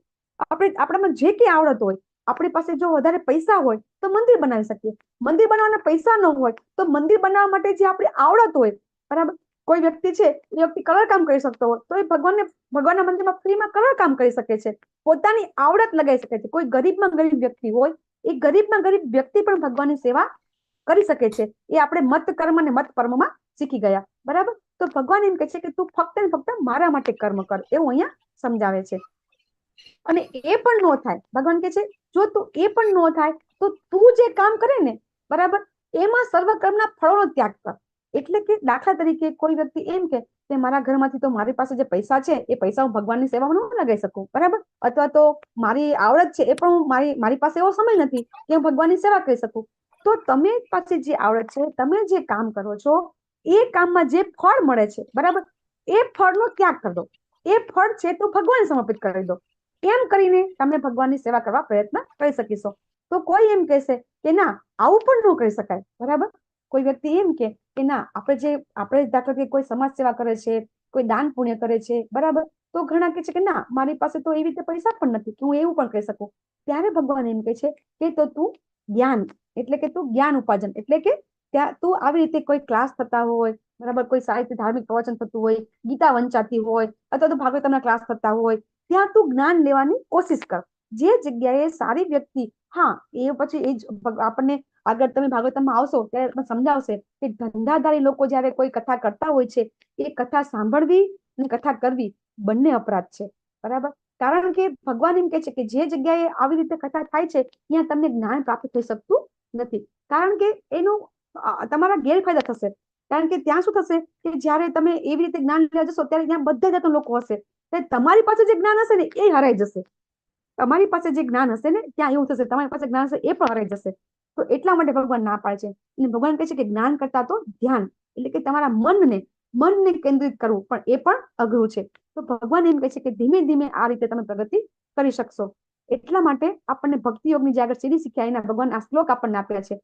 આપણામાં જે કઈ આવડત હોય, આપણી પાસે જો વધારે પૈસા હોય તો મંદિર બનાવી શકીએ, મંદિર બનાવવાના પૈસા ન હોય તો મંદિર બનાવવા માટે જે આપણી આવડત હોય બરાબર. કોઈ વ્યક્તિ છે એ વ્યક્તિ કલર કામ કરી શકતો હોય તો એ ભગવાનના મંદિરમાં ફ્રીમાં કલર કામ કરી શકે છે, પોતાની આવડત લગાવી શકે છે. કોઈ ગરીબમાં ગરીબ વ્યક્તિ હોય એ ગરીબમાં ગરીબ વ્યક્તિ પણ ભગવાનની સેવા કરી શકે છે. એ આપણે મત કર્મ અને મત પરમમાં શીખી ગયા બરાબર. તો ભગવાન એમ કહે છે કે તું ફક્ત ને ફક્ત મારા માટે કર્મ કર, એવું અહીંયા સમજાવે છે. અને એ પણ ન થાય, ભગવાન કહે છે જો તું એ પણ ન થાય તો તું જે કામ કરે ને બરાબર એમાં સર્વ કર્મના ફળોનો ત્યાગ કર. એટલે કે દાખલા તરીકે કોઈ વ્યક્તિ એમ કે મારા ઘરમાંથી તો મારી પાસે જે પૈસા છે એ પૈસા હું ભગવાનની સેવામાં ન લગાવી શકું બરાબર, અથવા તો મારી આવડત છે એ પણ મારી પાસે એવો સમય નથી કે હું ભગવાનની સેવા કરી શકું. તો તમે પાસે જે આવડત છે, તમે જે કામ કરો છો એ કામમાં જે ફળ મળે છે બરાબર, એ ફળનો ત્યાગ કરી દો. એ ફળ છે તો ભગવાન સમર્પિત કરી દો. એમ કરીને તમે ભગવાનની સેવા કરવા પ્રયત્ન કરી શકીશો. તો કોઈ એમ કહેશે કે ના આવું પણ ન કરી શકાય બરાબર. કોઈ વ્યક્તિ એમ કે ના આપણે દાખલા કે કોઈ સમાજ સેવા કરે છે, કોઈ દાન પુણ્ય કરે છે બરાબર, તો ઘણા કહે છે કે ના મારી પાસે તો એવી રીતે પૈસા પણ નથી કે હું એવું પણ કરી શકું. ત્યારે ભગવાન એમ કહે છે કે તો તું જ્ઞાન એટલે કે તું જ્ઞાન ઉપાર્જન એટલે કે ત્યાં તું આવી રીતે કોઈ ક્લાસ થતા હોય બરાબર, કોઈ સાહિત્ય ધાર્મિક પ્રવચન થતું હોય, ગીતા વંચાતી હોય, અથવા તો ભાગવતના ક્લાસ થતા હોય, ત્યાં તું જ્ઞાન લેવાની કોશિશ કર. જે જગ્યાએ સારી વ્યક્તિ, હા એ પછી એ જ આપણને આગળ તમે ભાગવતમાં આવશો ત્યારે સમજાવશે કે ધંધાધારી લોકો જયારે કોઈ કથા કરતા હોય છે એ કથા સાંભળવી અને કથા કરવી બંને અપરાધ છે બરાબર. કારણ કે ભગવાન એમ કે છે કે જે જગ્યાએ આવી રીતે કથા થાય છે ત્યાં તમને જ્ઞાન પ્રાપ્ત થઈ શકતું નથી, કારણ કે એનું તમારા ગેરફાયદા થશે. કારણ કે ત્યાં શું થશે કે જયારે તમે એવી રીતે જ્ઞાન લેવા જશો ત્યારે ત્યાં બધા જાતના લોકો હશે, તમારી પાસે જે જ્ઞાન હશે ને એ હરાઈ જશે. તમારી પાસે જે જ્ઞાન હશે ને ત્યાં એવું થશે તમારી પાસે જ્ઞાન હશે એ પણ હરાઈ જશે. તો એટલા માટે ભગવાન ના પાડે છે. અને ભગવાન કહે છે કે જ્ઞાન કરતા તો ધ્યાન એટલે કે તમારા મનને કેન્દ્રિત કરવું પણ એ પણ અઘરું છે. તો ભગવાન એમ કહે છે કે ધીમે ધીમે આ રીતે તમે પ્રગતિ કરી શકશો. એટલા માટે આપણને ભક્તિ યોગની જે આગળ સીડી શીખ્યા એના ભગવાન આ શ્લોક આપણને આપ્યા છે.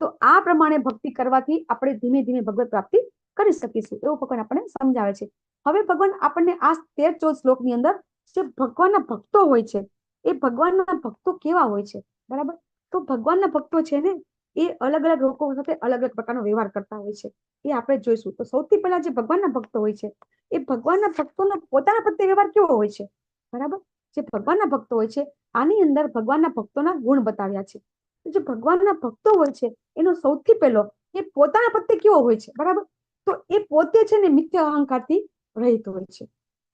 તો આ પ્રમાણે ભક્તિ કરવાથી આપણે ધીમે ધીમે ભગવત પ્રાપ્તિ કરી શકીશું એવું ભગવાન આપણને સમજાવે છે. હવે ભગવાન આપણને આ 13-14 શ્લોકની અંદર જે ભગવાનના ભક્તો હોય છે એ ભગવાનના ભક્તો કેવા હોય છે બરાબર. તો ભગવાનના ભક્તો છે ને એ અલગ અલગ લોકો સાથે અલગ અલગ પ્રકારનો વ્યવહાર કરતા હોય છે, એ આપણે જોઈશું. તો સૌથી પહેલા જે ભગવાનના ભક્તો હોય છે એ ભગવાનના ભક્તોનો પોતાના પ્રત્યે વ્યવહાર કેવો હોય છે બરાબર. જે ભગવાનના ભક્તો હોય છે આની અંદર ભગવાનના ભક્તોના ગુણ બતાવ્યા છે. જે ભગવાનના ભક્તો હોય છે એનો સૌથી પહેલો એ પોતાના પ્રત્યે કેવો હોય છે બરાબર. તો એ પોતે છે ને મિથ્યા અહંકારથી રહિત હોય છે,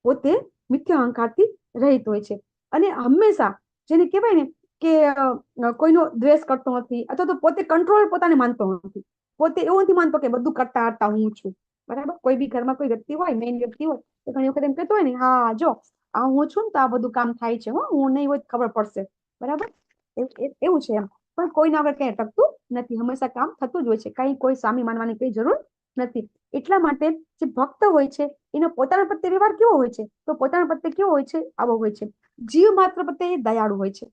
પોતે મિથ્યા અહંકારથી રહિત હોય છે. અને હંમેશા જેને કહેવાય ને કે કોઈનો દ્વેષ કરતો નથી, અથવા તો પોતે કંટ્રોલ પોતાને માનતો નથી. પોતે એવું નથી માનતો કે બધું કરતા હરતા હું છું, બરાબર. કોઈ બી ઘરમાં કોઈ વ્યક્તિ હોય, મેઇન વ્યક્તિ હોય, તો ઘણી વખત એમ કહેતો હોય ને, હા જો આ હું છું ને તો આ બધું કામ થાય છે, હું નહીં હોય તો ખબર પડશે, બરાબર. એવું છે એમ. પણ કોઈના આગળ કઈ અટકતું નથી, હંમેશા કામ થતું જ હોય છે, કઈ કોઈ સામી માનવાની કઈ જરૂર નથી. એટલા માટે જે ભક્ત હોય છે એનો પોતાના પ્રત્યે વ્યવહાર કેવો હોય છે? તો પોતાના પ્રત્યે કેવો હોય છે? આવો હોય છે, જીવ માત્ર પ્રત્યે દયાળુ હોય છે.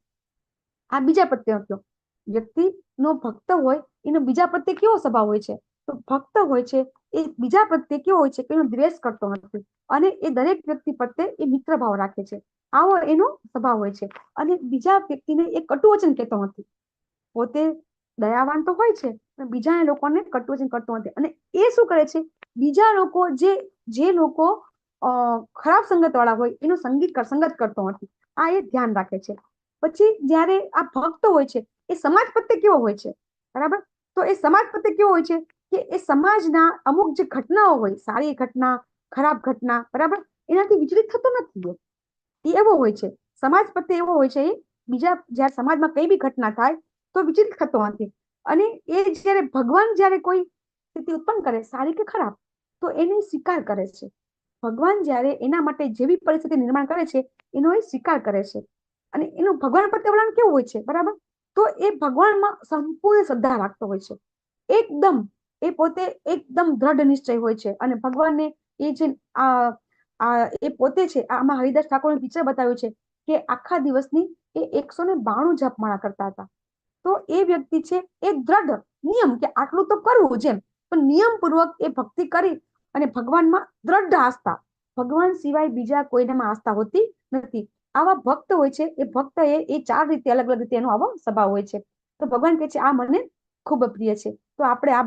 આ બીજા પ્રત્યે હતો. વ્યક્તિનો ભક્ત હોય એનો બીજા પ્રત્યે કેવો સ્વભાવ હોય છે? તો ભક્ત હોય છે એ બીજા પ્રત્યે કેવો હોય છે કે એનો દ્વેષ કરતો નથી, અને એ દરેક વ્યક્તિ પ્રત્યે એ મિત્ર ભાવ રાખે છે. આવો એનો સ્વભાવ હોય છે. અને બીજા વ્યક્તિને એ કટુ વચન કહેતો નથી. પોતે દયાવાન તો હોય છે, પણ બીજા લોકોને કટુ વચન કરતો નથી. અને એ શું કરે છે? બીજા લોકો જે લોકો ખરાબ સંગત વાળા હોય એનો સંગત કરતો નથી. આ એ ધ્યાન રાખે છે. પછી જ્યારે આ ભક્ત હોય છે એ સમાજ પ્રત્યે કેવો હોય છે? બરાબર. તો એ સમાજ પ્રત્યે કેવો હોય છે કે એ સમાજના અમુક જે ઘટનાઓ હોય, સારી ઘટના, ખરાબ ઘટના, બરાબર, એનાથી વિચલિત થતો નથી. એ એવો હોય છે, સમાજ પ્રત્યે એવો હોય છે. બીજા જ્યારે સમાજમાં કઈ બી ઘટના થાય તો વિચલિત થતો નથી. અને એ જ્યારે ભગવાન જ્યારે કોઈ સ્થિતિ ઉત્પન્ન કરે, સારી કે ખરાબ, તો એને સ્વીકાર કરે છે. ભગવાન જ્યારે એના માટે જેવી પરિસ્થિતિ નિર્માણ કરે છે એનો એ સ્વીકાર કરે છે. અને એનું ભગવાન પ્રત્યે વલણ કેવું હોય છે? બરાબર. તો એ ભગવાનમાં સંપૂર્ણ શ્રદ્ધા રાખતો હોય છે. એકદમ એ પોતે એકદમ દ્રઢ નિશ્ચય હોય છે. અને ભગવાનને એ જે એ પોતે છે, આમાં હરિદાસ ઠાકોરનું પિક્ચર બતાવ્યું છે કે આખા દિવસની એ 192 જપમાળા કરતા હતા. તો એ વ્યક્તિ છે એ દ્રઢ નિયમ કે આટલું તો કરવું જેમ, પણ નિયમપૂર્વક એ ભક્તિ કરી અને ભગવાનમાં દ્રઢ આસ્થા. ભગવાન સિવાય બીજા કોઈનામાં આસ્થા હોતી નથી. આવા ભક્ત હોય છે. એ ભક્ત એ 4 રીતે અલગ અલગ રીતે એનો આવો સ્વભાવ હોય છે. તો ભગવાન કહે છે આ મને ખૂબ પ્રિય છે. તો આપણે આ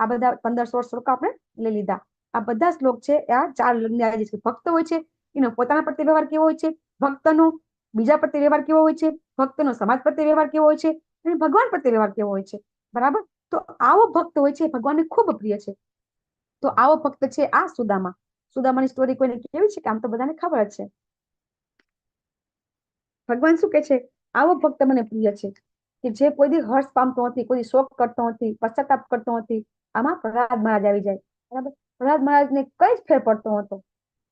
બધા 15-16 શ્લોક આપણે લઈ લીધા. આ બધા શ્લોક છે આ 4 ભક્ત હોય છે એનો પોતાના પ્રત્યે વ્યવહાર કેવો હોય છે, ભક્તનો બીજા પ્રત્યે વ્યવહાર કેવો હોય છે, ભક્તનો સમાજ પ્રત્યે વ્યવહાર કેવો હોય છે, અને ભગવાન પ્રત્યે વ્યવહાર કેવો હોય છે. બરાબર. તો આવો ભક્ત હોય છે ભગવાનને ખૂબ પ્રિય છે. તો આવો ભક્ત છે આ સુદામા. સુદામાની સ્ટોરી કોઈને કેવી છે કે આમ તો બધાને ખબર જ છે. ભગવાન શું કે છે? આવો ભક્ત મને પ્રિય છે કે જે કોઈ દી હર્ષ પામતો નથી, કોઈ શોક કરતો નથી, પશ્ચાતાપ કરતો નથી. આમાં પ્રહલાદ મહારાજ આવી જાય. બરાબર. પ્રહલાદ મહારાજને કઈ જ ફેર પડતો હતો.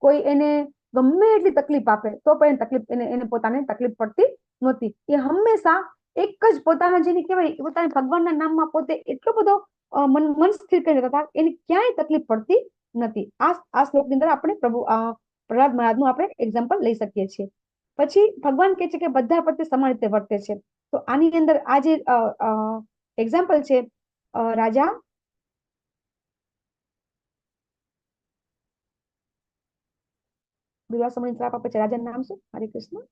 કોઈ એને ગમે એટલી તકલીફ આપે તો પણ એને પોતાને તકલીફ પડતી નહોતી. એ હંમેશા એક જ પોતાના જેને કહેવાય પોતાના ભગવાનના નામમાં પોતે એટલો બધો મન સ્થિર કરી દેતા હતા, એને ક્યાંય તકલીફ પડતી નથી. આ શ્લોકની અંદર આપણે પ્રહલાદ મહારાજનું આપણે એક્ઝામ્પલ લઈ શકીએ છીએ. પછી ભગવાન કહે છે કે બધા પ્રત્યે સમાન રીતે વર્તે છે. તો આની અંદર આ જે એક્ઝામ્પલ છે રાજા દુર્વાસા મુનિ શ્રાપ આપે છે. રાજાનું નામ શું? હરે કૃષ્ણ.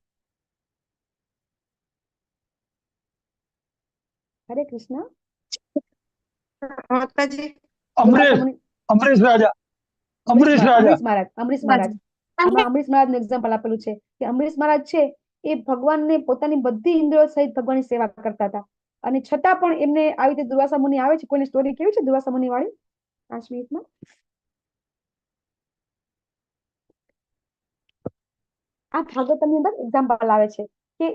હરે કૃષ્ણ. અમરીશ રાજા. અમરીશ મહારાજ. આમાં અમરીશ મહારાજ નું એક્ઝામ્પલ આપેલું છે કે અમરીશ મહારાજ છે એ ભગવાનને પોતાની બધી ઇન્દ્રિયો સહિત ભગવાનની સેવા કરતા હતા. અને છતાં પણ એમને આવી રીતે દુર્વાસા મુનિ આવે છે. કોઈની સ્ટોરી કેવી છે દુર્વાસા મુનિ વાળી? 5 મિનિટમાં આ ભાગવતની અંદર એક્ઝામ્પલ આવે છે કે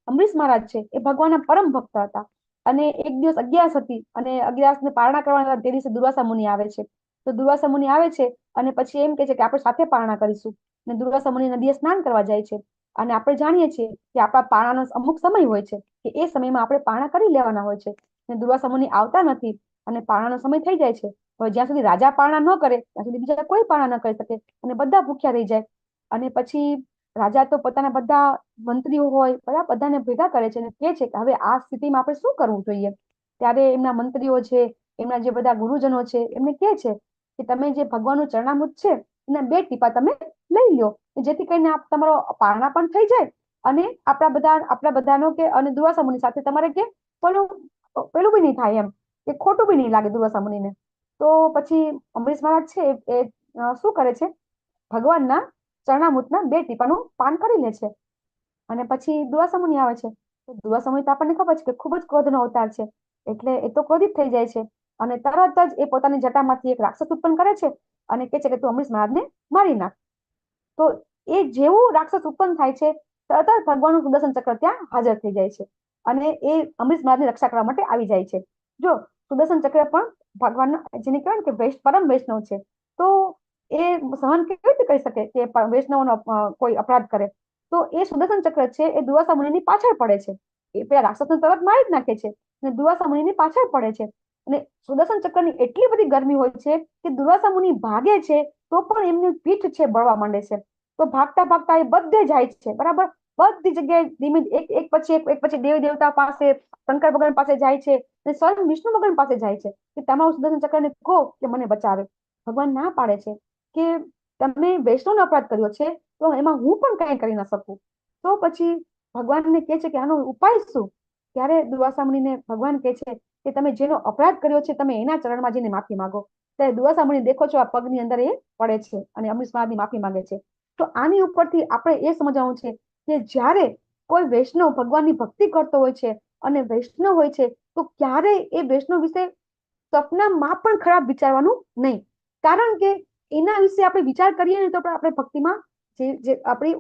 અમરીશ મહારાજ છે એ ભગવાનના પરમ ભક્ત હતા. અને એક દિવસ અગિયારસ હતી અને અગિયારસને પારણા કરવાના તે દિવસે દુર્વાસા મુનિ આવે છે. તો દુર્વાસા મુનિ આવે છે અને પછી એમ કે છે કે આપણે સાથે પારણા કરીશું. અને દુર્વાસા મુનિ નદીએ સ્નાન કરવા જાય છે. અને આપણે જાણીએ છીએ કે આપણા પારણાનો અમુક સમય હોય છે કે એ સમયમાં આપણે પારણા કરી લેવાના હોય છે. અને દુર્વાસા મુનિ આવતા નથી અને પારણાનો સમય થઈ જાય છે. હવે જ્યાં સુધી રાજા પારણા ન કરે ત્યાં સુધી બીજા કોઈ પારણા ન કરી શકે અને બધા ભૂખ્યા રહી જાય. અને પછી રાજા તો પોતાના બધા મંત્રીઓ હોય બધાને ભેગા કરે છે અને કહે છે કે હવે આ સ્થિતિમાં આપણે શું કરવું જોઈએ. ત્યારે એમના મંત્રીઓ છે, એમના જે બધા ગુરુજનો છે, એમને કહે છે કે તમે જે ભગવાનનું ચરણામૃત છે એના 2 ટીપા તમે લઈ લો, જેથી કરીને તમારો પારણા પણ થઈ જાય અને આપણા બધાનો કે અને દુર્વાસા મુનિ સાથે તમારે કે પેલું બી નહીં થાય એમ કે ખોટું બી નહીં લાગે દુર્વાસા મુનિને. તો પછી અમરીશ મહારાજ છે એ શું કરે છે? ભગવાનના ચરણામૃતના 2 ટીપાનું પાન કરી લે છે. અને પછી દુર્વાસા મુનિ આવે છે. તો દુર્વાસા મુનિ તો આપણને ખબર છે કે ખૂબ જ ક્રોધનો અવતાર છે. એટલે એ તો ક્રોધિત થઈ જાય છે અને તરત જ એ પોતાની જટામાંથી એક રાક્ષસ ઉત્પન્ન કરે છે અને કહે છે કે તું અમરીશ મહારાજને મારી નાખ. તો એ જેવું રાક્ષસ ઉત્પન્ન થાય છે તરત જ ભગવાનનું સુદર્શન ચક્ર ત્યાં હાજર થઈ જાય છે અને એ અમરીશ મહારાજની રક્ષા કરવા માટે આવી જાય છે. જો સુદર્શન ચક્ર પણ ભગવાનના જેને કહેવાય કે પરમ વૈષ્ણવ છે, તો એ સહન કેવી રીતે કરી શકે કે વૈષ્ણવનો કોઈ અપરાધ કરે? તો એ સુદર્શન ચક્ર છે એ દુર્વાસા મુનિની પાછળ પડે છે. એ પેલા રાક્ષસને તરત મારી જ નાખે છે અને દુર્વાસા મુનિની પાછળ પડે છે. અને સુદર્શન ચક્રની એટલી બધી ગરમી હોય છે કે દુર્વાસા મુનિ ભાગે છે તો પણ એમની પીઠ છે બળવા માંડે છે. તો ભાગતા ભાગતા એ બધે જાય છે, બરાબર, બધી જગ્યાએ ધીમે એક પછી દેવી દેવતા પાસે, શંકર ભગવાન પાસે જાય છે અને સ્વયં વિષ્ણુ ભગવાન પાસે જાય છે કે તમારું સુદર્શન ચક્રને કહો કે મને બચાવે. ભગવાન ના પાડે છે કે તમે વૈષ્ણવનો અપરાધ કર્યો છે તો એમાં હું પણ કઈ કરી ન શકું. તો પછી ભગવાનને કહે છે કે આનો ઉપાય શું? ત્યારે દુર્વાસા મુનિને ભગવાન કહે છે કે તમે જેનો અપરાધ કર્યો છે તમે એના ચરણમાં જઈને માફી માંગો. ત્યારે દુર્વાસા મુનિ દેખો છો આ પગની અંદર એ પડે છે અને અમરીશ મહારાજની માફી માંગે છે. તો આની ઉપરથી આપણે એ સમજવાનું છે કે જ્યારે કોઈ વૈષ્ણવ ભગવાનની ભક્તિ કરતો હોય છે અને વૈષ્ણવ હોય છે તો ક્યારેય એ વૈષ્ણવ વિશે સપનામાં પણ ખરાબ વિચારવાનું નહીં. કારણ કે એના વિશે આપણે વિચાર કરીએ ને તો આપણે ભક્તિમાં જે આપણી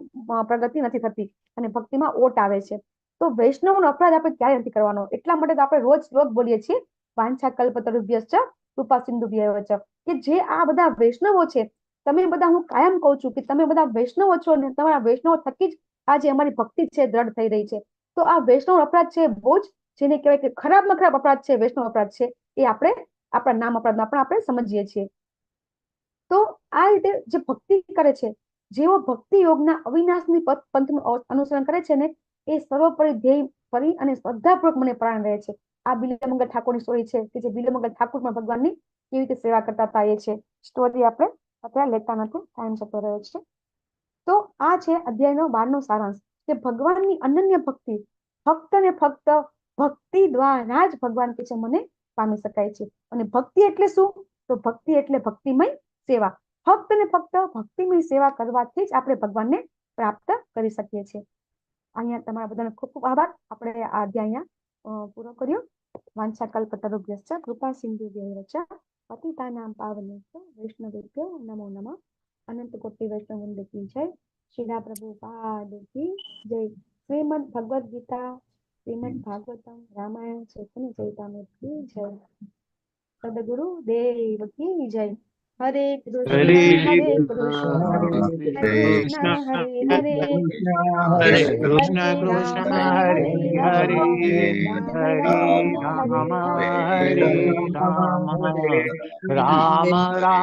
પ્રગતિ નથી થતી અને ભક્તિમાં ઓટ આવે છે. તો વૈષ્ણવનો અપરાધ આપણે ક્યારે નથી કરવાનો. એટલા માટે તો આપણે રોજ બોલીએ છીએ વાંછા કલ્પતરુભ્યશ્ચ કૃપા સિંધુભ્યૈવ ચ, કે જે આ બધા વૈષ્ણવો છે, તમે બધા, હું કાયમ કહું છું કે તમે બધા વૈષ્ણવો છો ને તમારા વૈષ્ણવો થકી જ આજે અમારી ભક્તિ છે દ્રઢ થઈ રહી છે. તો આ વૈષ્ણવ અપરાધ છે બહુ જ, જેને કહેવાય કે ખરાબમાં ખરાબ અપરાધ છે વૈષ્ણવ અપરાધ છે, એ આપણે આપણા નામ અપરાધમાં પણ આપણે સમજીએ છીએ. તો આ રીતે જે ભક્તિ કરે છે, જેઓ ભક્તિ યોગના અવિનાશની પંથનું અનુસરણ કરે છે ને, એ સર્વોપરી ધ્યેય ફરી અને શ્રદ્ધાપૂર્વક મને પ્રાણ રહે છે. આ બિલ્વમંગલ ઠાકોરની સ્ટોરી છે કે જે બિલ્વમંગલ ઠાકોર પણ ભગવાનની કેવી રીતે સેવા કરતા હતા એ છે. સ્ટોરી આપણે અત્યારે લેતા નથી, ટાઈમ જતો રહ્યો છે. તો આ છે અધ્યાયનો 12નો સારાંશ કે ભગવાનની અનન્ય ભક્તિ ફક્ત ને ફક્ત ભક્તિ દ્વારા જ ભગવાન કે છે મને પામી શકાય છે. અને ભક્તિ એટલે શું? તો ભક્તિ એટલે ભક્તિમય સેવા. ફક્ત ને ફક્ત ભક્તિમય સેવા કરવાથી જ આપણે ભગવાનને પ્રાપ્ત કરી શકીએ છીએ. અહીંયા તમારા બધાને ખૂબ ખૂબ આભાર. આપણે આ અધ્યાય પૂરો કર્યો. વાંછા કલ્પતરુભ્યશ્ચ કૃપા સિંધુભ્યૈવ ચ પતિતાનાં પાવનેભ્યો વૈષ્ણવેભ્યો નમો નમઃ. અનંત કોટી વૈષ્ણવ વૃંદ કી જય. શ્રીલા પ્રભુપાદ કી જય. શ્રીમદ ભગવદ ગીતા, શ્રીમદ ભાગવતમ, રામાયણ, ચૈતન્ય કી જય. સદગુરુ દેવ કી જય. હરે કૃષ્ણ હરે કૃષ્ણ કૃષ્ણ હરે હરે હરે કૃષ્ણ કૃષ્ણ હરે હરે હરે રામ હરે રામ રામ રામ